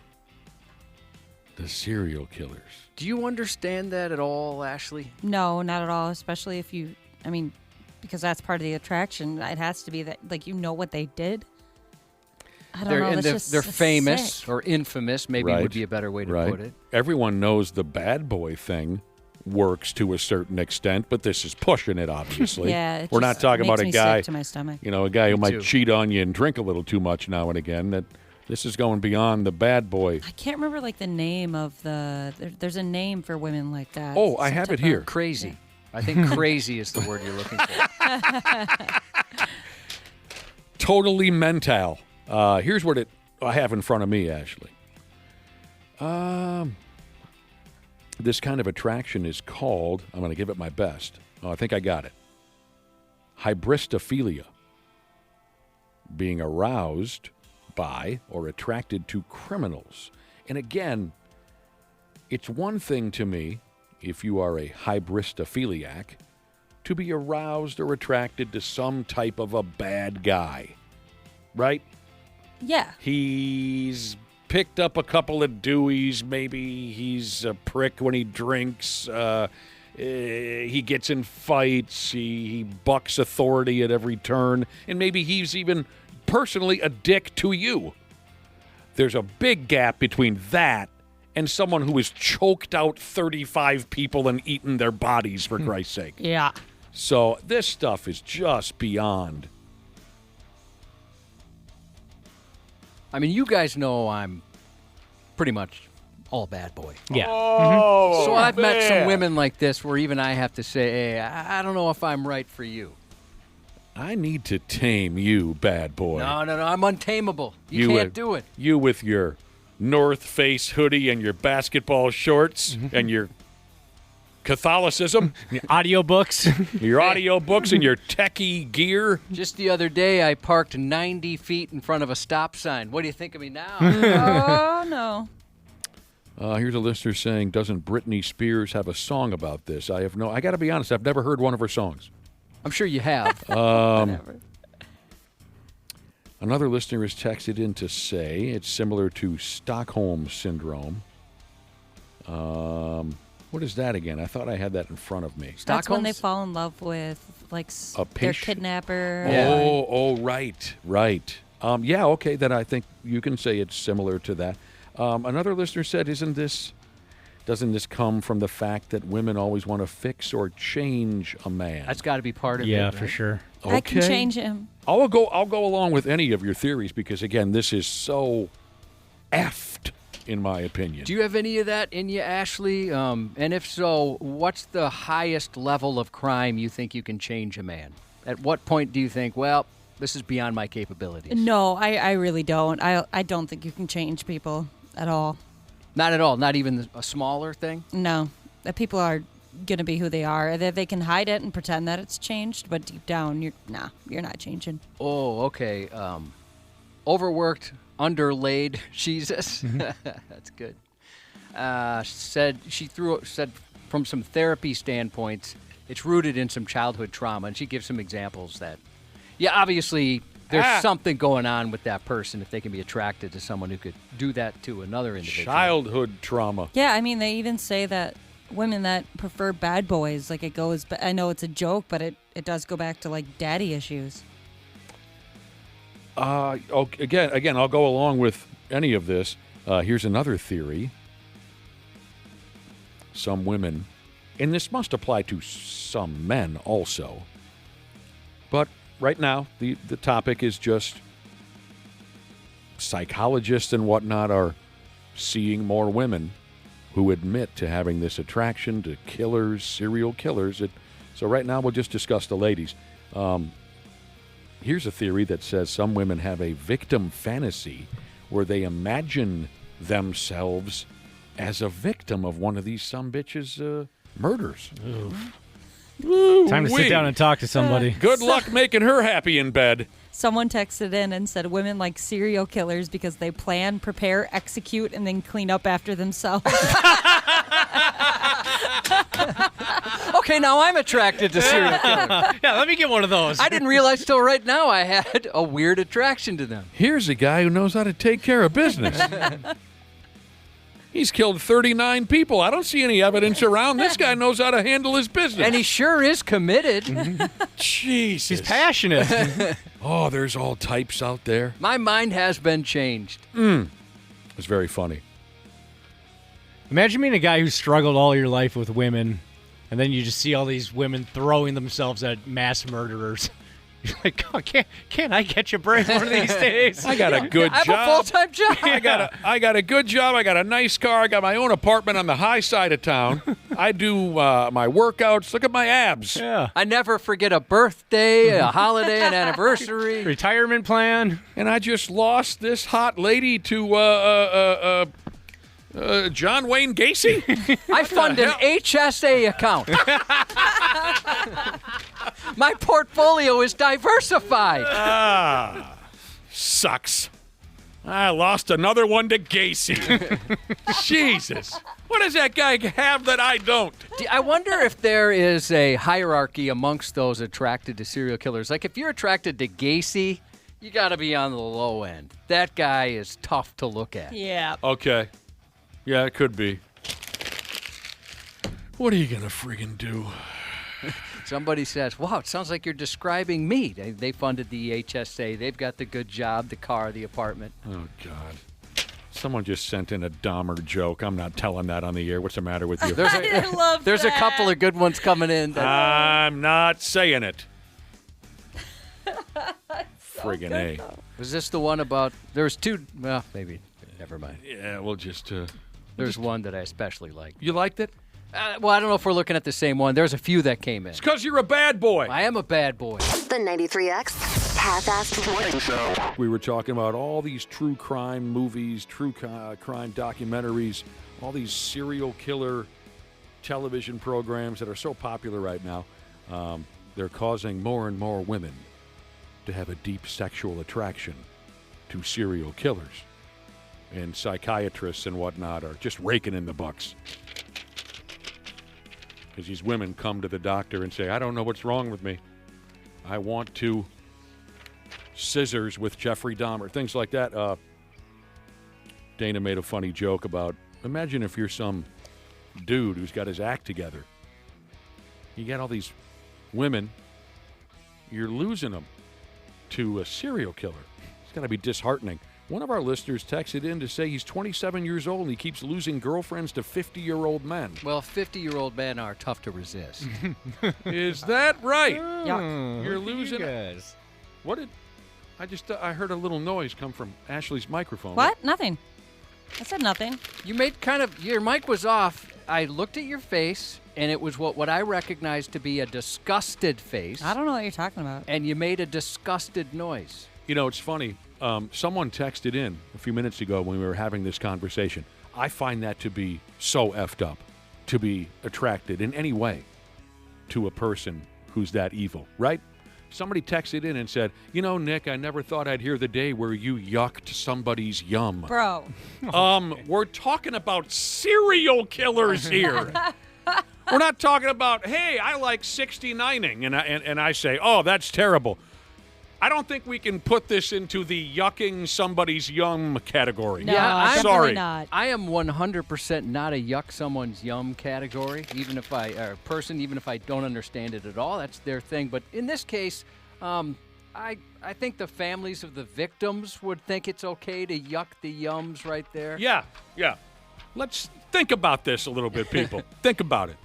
Speaker 3: the serial killers.
Speaker 4: Do you understand that at all, Ashley?
Speaker 5: No, not at all. Especially if because that's part of the attraction. It has to be that, like, what they did. I don't know.
Speaker 4: And they're famous
Speaker 5: sick.
Speaker 4: or infamous, maybe would be a better way to put it.
Speaker 3: Everyone knows the bad boy thing works to a certain extent, but this is pushing it, obviously.
Speaker 5: Yeah,
Speaker 3: we're not talking about a guy,
Speaker 5: sick to my stomach.
Speaker 3: a guy who might cheat on you and drink a little too much now and again. That this is going beyond the bad boy.
Speaker 5: I can't remember the name of there's a name for women like that.
Speaker 3: Oh, I have it here.
Speaker 4: Crazy. Yeah. I think crazy is the word you're looking for.
Speaker 3: Totally mental. Here's what I have in front of me, Ashley. This kind of attraction is called, I'm going to give it my best. I think I got it. Hybristophilia. Being aroused by or attracted to criminals. And again, it's one thing to me, if you are a hybristophiliac, to be aroused or attracted to some type of a bad guy. Right?
Speaker 5: Yeah.
Speaker 3: He's picked up a couple of Deweys. Maybe he's a prick when he drinks. He gets in fights. He bucks authority at every turn. And maybe he's even personally a dick to you. There's a big gap between that and someone who has choked out 35 people and eaten their bodies, for Christ's sake.
Speaker 5: Yeah.
Speaker 3: So this stuff is just beyond.
Speaker 4: I mean, you guys know I'm pretty much all bad boy.
Speaker 6: Yeah.
Speaker 3: Oh,
Speaker 4: so I've met some women like this where even I have to say, hey, I don't know if I'm right for you.
Speaker 3: I need to tame you, bad boy.
Speaker 4: No, I'm untamable. You can't do it.
Speaker 3: You with your North Face hoodie and your basketball shorts and your Catholicism.
Speaker 6: Your audiobooks.
Speaker 3: Your audiobooks and your techie gear.
Speaker 4: Just the other day, I parked 90 feet in front of a stop sign. What do you think of me now?
Speaker 5: Oh, no.
Speaker 3: Here's a listener saying, doesn't Britney Spears have a song about this? I got to be honest, I've never heard one of her songs.
Speaker 4: I'm sure you have.
Speaker 3: Another listener has texted in to say it's similar to Stockholm Syndrome. What is that again? I thought I had that in front of me.
Speaker 5: That's when they fall in love with, like, their kidnapper.
Speaker 3: Oh, right. Yeah, okay, then I think you can say it's similar to that. Another listener said, doesn't this come from the fact that women always want to fix or change a man?
Speaker 4: That's got to be part of it.
Speaker 6: Yeah,
Speaker 4: right?
Speaker 6: for sure.
Speaker 3: Okay.
Speaker 5: I can change him.
Speaker 3: I'll go along with any of your theories because, again, this is so effed, in my opinion.
Speaker 4: Do you have any of that in you, Ashley? And if so, what's the highest level of crime you think you can change a man? At what point do you think, well, this is beyond my capabilities?
Speaker 5: No, I really don't. I don't think you can change people at all.
Speaker 4: Not at all? Not even a smaller thing?
Speaker 5: No. That people are going to be who they are. They can hide it and pretend that it's changed, but deep down, you're not changing.
Speaker 4: Oh, okay. Overworked, underlaid Jesus. That's good. Said from some therapy standpoints, it's rooted in some childhood trauma, and she gives some examples that, obviously there's something going on with that person if they can be attracted to someone who could do that to another individual.
Speaker 3: Childhood trauma.
Speaker 5: Yeah, I mean, they even say that women that prefer bad boys, like it goes, I know it's a joke, but it does go back to like daddy issues.
Speaker 3: Again, I'll go along with any of this. Here's another theory. Some women, and this must apply to some men also, but right now the topic is just psychologists and whatnot are seeing more women who admit to having this attraction to killers, serial killers. So right now we'll just discuss the ladies. Here's a theory that says some women have a victim fantasy where they imagine themselves as a victim of one of these sumbitches' murders.
Speaker 6: Time to sit down and talk to somebody.
Speaker 3: Good luck making her happy in bed.
Speaker 5: Someone texted in and said women like serial killers because they plan, prepare, execute, and then clean up after themselves.
Speaker 4: Okay, now I'm attracted to serial killers.
Speaker 6: Yeah, let me get one of those.
Speaker 4: I didn't realize till right now I had a weird attraction to them.
Speaker 3: Here's a guy who knows how to take care of business. He's killed 39 people. I don't see any evidence around. This guy knows how to handle his business.
Speaker 4: And he sure is committed.
Speaker 3: Jesus.
Speaker 6: He's passionate.
Speaker 3: Oh, there's all types out there.
Speaker 4: My mind has been changed.
Speaker 3: It's very funny.
Speaker 6: Imagine being a guy who struggled all your life with women, and then you just see all these women throwing themselves at mass murderers. You're like, oh, can't I catch a break one of these days?
Speaker 3: I got a good job.
Speaker 4: I have a full-time job.
Speaker 3: I got a good job. I got a nice car. I got my own apartment on the high side of town. I do my workouts. Look at my abs.
Speaker 6: Yeah.
Speaker 4: I never forget a birthday, a holiday, an anniversary.
Speaker 6: Retirement plan.
Speaker 3: And I just lost this hot lady to John Wayne Gacy.
Speaker 4: I fund an HSA account. My portfolio is diversified.
Speaker 3: Sucks. I lost another one to Gacy. Jesus. What does that guy have that I don't?
Speaker 4: I wonder if there is a hierarchy amongst those attracted to serial killers. Like if you're attracted to Gacy, you got to be on the low end. That guy is tough to look at.
Speaker 5: Yeah.
Speaker 3: Okay. Yeah, it could be. What are you going to friggin' do?
Speaker 4: Somebody says, wow, it sounds like you're describing me. They funded the HSA. They've got the good job, the car, the apartment.
Speaker 3: Oh, God. Someone just sent in a Dahmer joke. I'm not telling that on the air. What's the matter with you?
Speaker 4: There's a couple of good ones coming in.
Speaker 3: I'm not saying it. Friggin' A.
Speaker 4: Was this the one about? There's two. Well, maybe. Never mind.
Speaker 3: Yeah, we'll just.
Speaker 4: There's one that I especially liked.
Speaker 3: You liked it?
Speaker 4: Well, I don't know if we're looking at the same one. There's a few that came in.
Speaker 3: It's because you're a bad boy.
Speaker 4: I am a bad boy.
Speaker 16: The 93X Half-Assed Morning Show.
Speaker 3: We were talking about all these true crime movies, true crime documentaries, all these serial killer television programs that are so popular right now. They're causing more and more women to have a deep sexual attraction to serial killers. And psychiatrists and whatnot are just raking in the bucks. Because these women come to the doctor and say, I don't know what's wrong with me. I want to scissors with Jeffrey Dahmer, things like that. Dana made a funny joke about, imagine if you're some dude who's got his act together. You got all these women, you're losing them to a serial killer. It's got to be disheartening. One of our listeners texted in to say he's 27 years old and he keeps losing girlfriends to 50-year-old men.
Speaker 4: Well, 50-year-old men are tough to resist.
Speaker 3: Is that right?
Speaker 5: You're
Speaker 3: losing guys. What did I heard a little noise come from Ashley's microphone.
Speaker 5: What? Nothing. I said nothing.
Speaker 4: You made your mic was off. I looked at your face, and it was what I recognized to be a disgusted face.
Speaker 5: I don't know what you're talking about.
Speaker 4: And you made a disgusted noise.
Speaker 3: You know, it's funny. Someone texted in a few minutes ago when we were having this conversation. I find that to be so effed up, to be attracted in any way to a person who's that evil, right? Somebody texted in and said, you know, Nick, I never thought I'd hear the day where you yucked somebody's yum.
Speaker 5: Bro.
Speaker 3: We're talking about serial killers here. We're not talking about, hey, I like 69ing, and I say, oh, that's terrible. I don't think we can put this into the yucking somebody's yum category.
Speaker 5: No,
Speaker 3: I'm
Speaker 5: definitely
Speaker 3: sorry.
Speaker 5: not.
Speaker 4: I am 100% not a yuck someone's yum category, even if I don't understand it at all. That's their thing. But in this case, I think the families of the victims would think it's okay to yuck the yums right there.
Speaker 3: Yeah. Let's think about this a little bit, people. Think about it.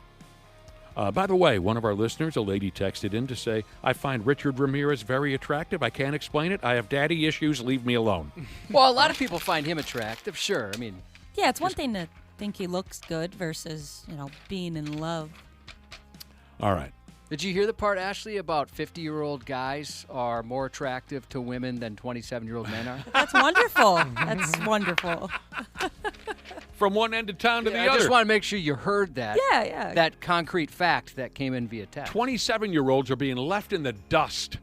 Speaker 3: By the way, one of our listeners, a lady, texted in to say, I find Richard Ramirez very attractive. I can't explain it. I have daddy issues. Leave me alone.
Speaker 4: Well, a lot of people find him attractive, sure. I mean,
Speaker 5: yeah, it's one thing to think he looks good versus, being in love.
Speaker 3: All right.
Speaker 4: Did you hear the part, Ashley, about 50-year-old guys are more attractive to women than 27-year-old men are?
Speaker 5: That's wonderful. That's wonderful.
Speaker 3: From one end of town to the other.
Speaker 4: I just want to make sure you heard that.
Speaker 5: Yeah.
Speaker 4: That concrete fact that came in via text.
Speaker 3: 27-year-olds are being left in the dust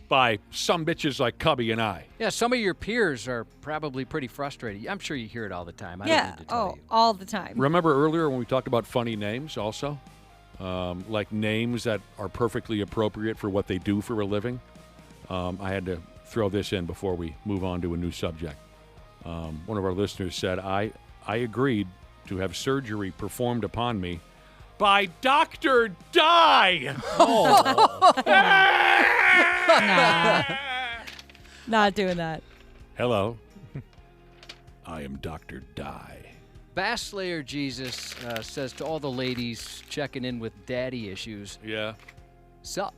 Speaker 3: by some bitches like Cubby and I.
Speaker 4: Yeah, some of your peers are probably pretty frustrated. I'm sure you hear it all the time. I don't need to tell you.
Speaker 5: All the time.
Speaker 3: Remember earlier when we talked about funny names also? Like names that are perfectly appropriate for what they do for a living? I had to throw this in before we move on to a new subject. One of our listeners said, I agreed to have surgery performed upon me by Dr. Di.
Speaker 5: Nah. Not doing that.
Speaker 3: Hello. I am Dr. Di.
Speaker 4: Bass Slayer Jesus says to all the ladies checking in with daddy issues.
Speaker 3: Yeah.
Speaker 4: Sup.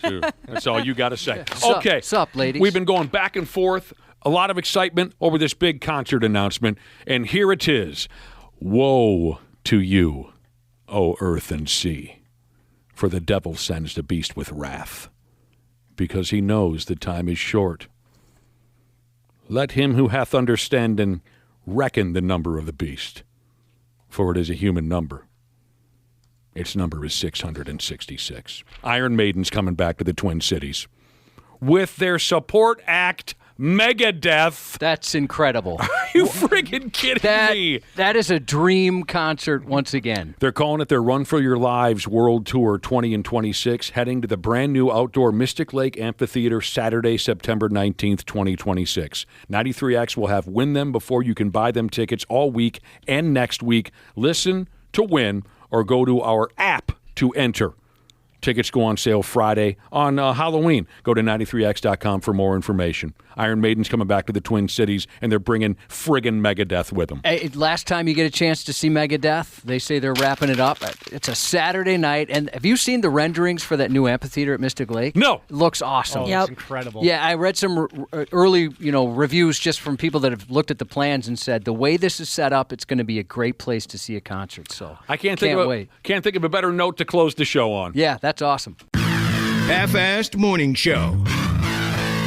Speaker 3: True. That's all you got to say.
Speaker 4: Sup.
Speaker 3: Okay.
Speaker 4: Sup, ladies.
Speaker 3: We've been going back and forth. A lot of excitement over this big concert announcement. And here it is. Woe to you, O earth and sea, for the devil sends the beast with wrath, because he knows the time is short. Let him who hath understanding reckon the number of the beast, for it is a human number. Its number is 666. Iron Maiden's coming back to the Twin Cities with their support act, Megadeth.
Speaker 4: That's incredible.
Speaker 3: Are you friggin' kidding me?
Speaker 4: That is a dream concert once again.
Speaker 3: They're calling it their Run for Your Lives World Tour 20 and 26, heading to the brand new outdoor Mystic Lake Amphitheater Saturday, September 19th, 2026. 93X will have Win Them Before You Can Buy Them tickets all week and next week. Listen to win or go to our app to enter. Tickets go on sale Friday on Halloween. Go to 93x.com for more information. Iron Maiden's coming back to the Twin Cities, and they're bringing friggin' Megadeth with them.
Speaker 4: Hey, last time you get a chance to see Megadeth, they say they're wrapping it up. It's a Saturday night, and have you seen the renderings for that new amphitheater at Mystic Lake?
Speaker 3: No.
Speaker 4: It looks awesome.
Speaker 6: Oh, it's incredible.
Speaker 4: Yeah, I read some early, reviews just from people that have looked at the plans and said the way this is set up, it's going to be a great place to see a concert. So
Speaker 3: I can't think of a better note to close the show on.
Speaker 4: Yeah, that's awesome.
Speaker 2: Half-assed morning show.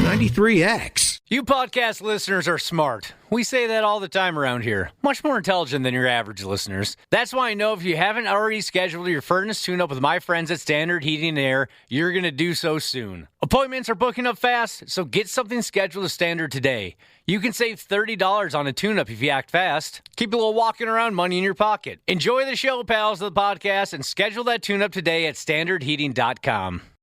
Speaker 2: 93X.
Speaker 1: You podcast listeners are smart. We say that all the time around here. Much more intelligent than your average listeners. That's why I know if you haven't already scheduled your furnace tune-up with my friends at Standard Heating and Air, you're going to do so soon. Appointments are booking up fast, so get something scheduled with Standard today. You can save $30 on a tune-up if you act fast. Keep a little walking around money in your pocket. Enjoy the show, pals of the podcast, and schedule that tune-up today at standardheating.com.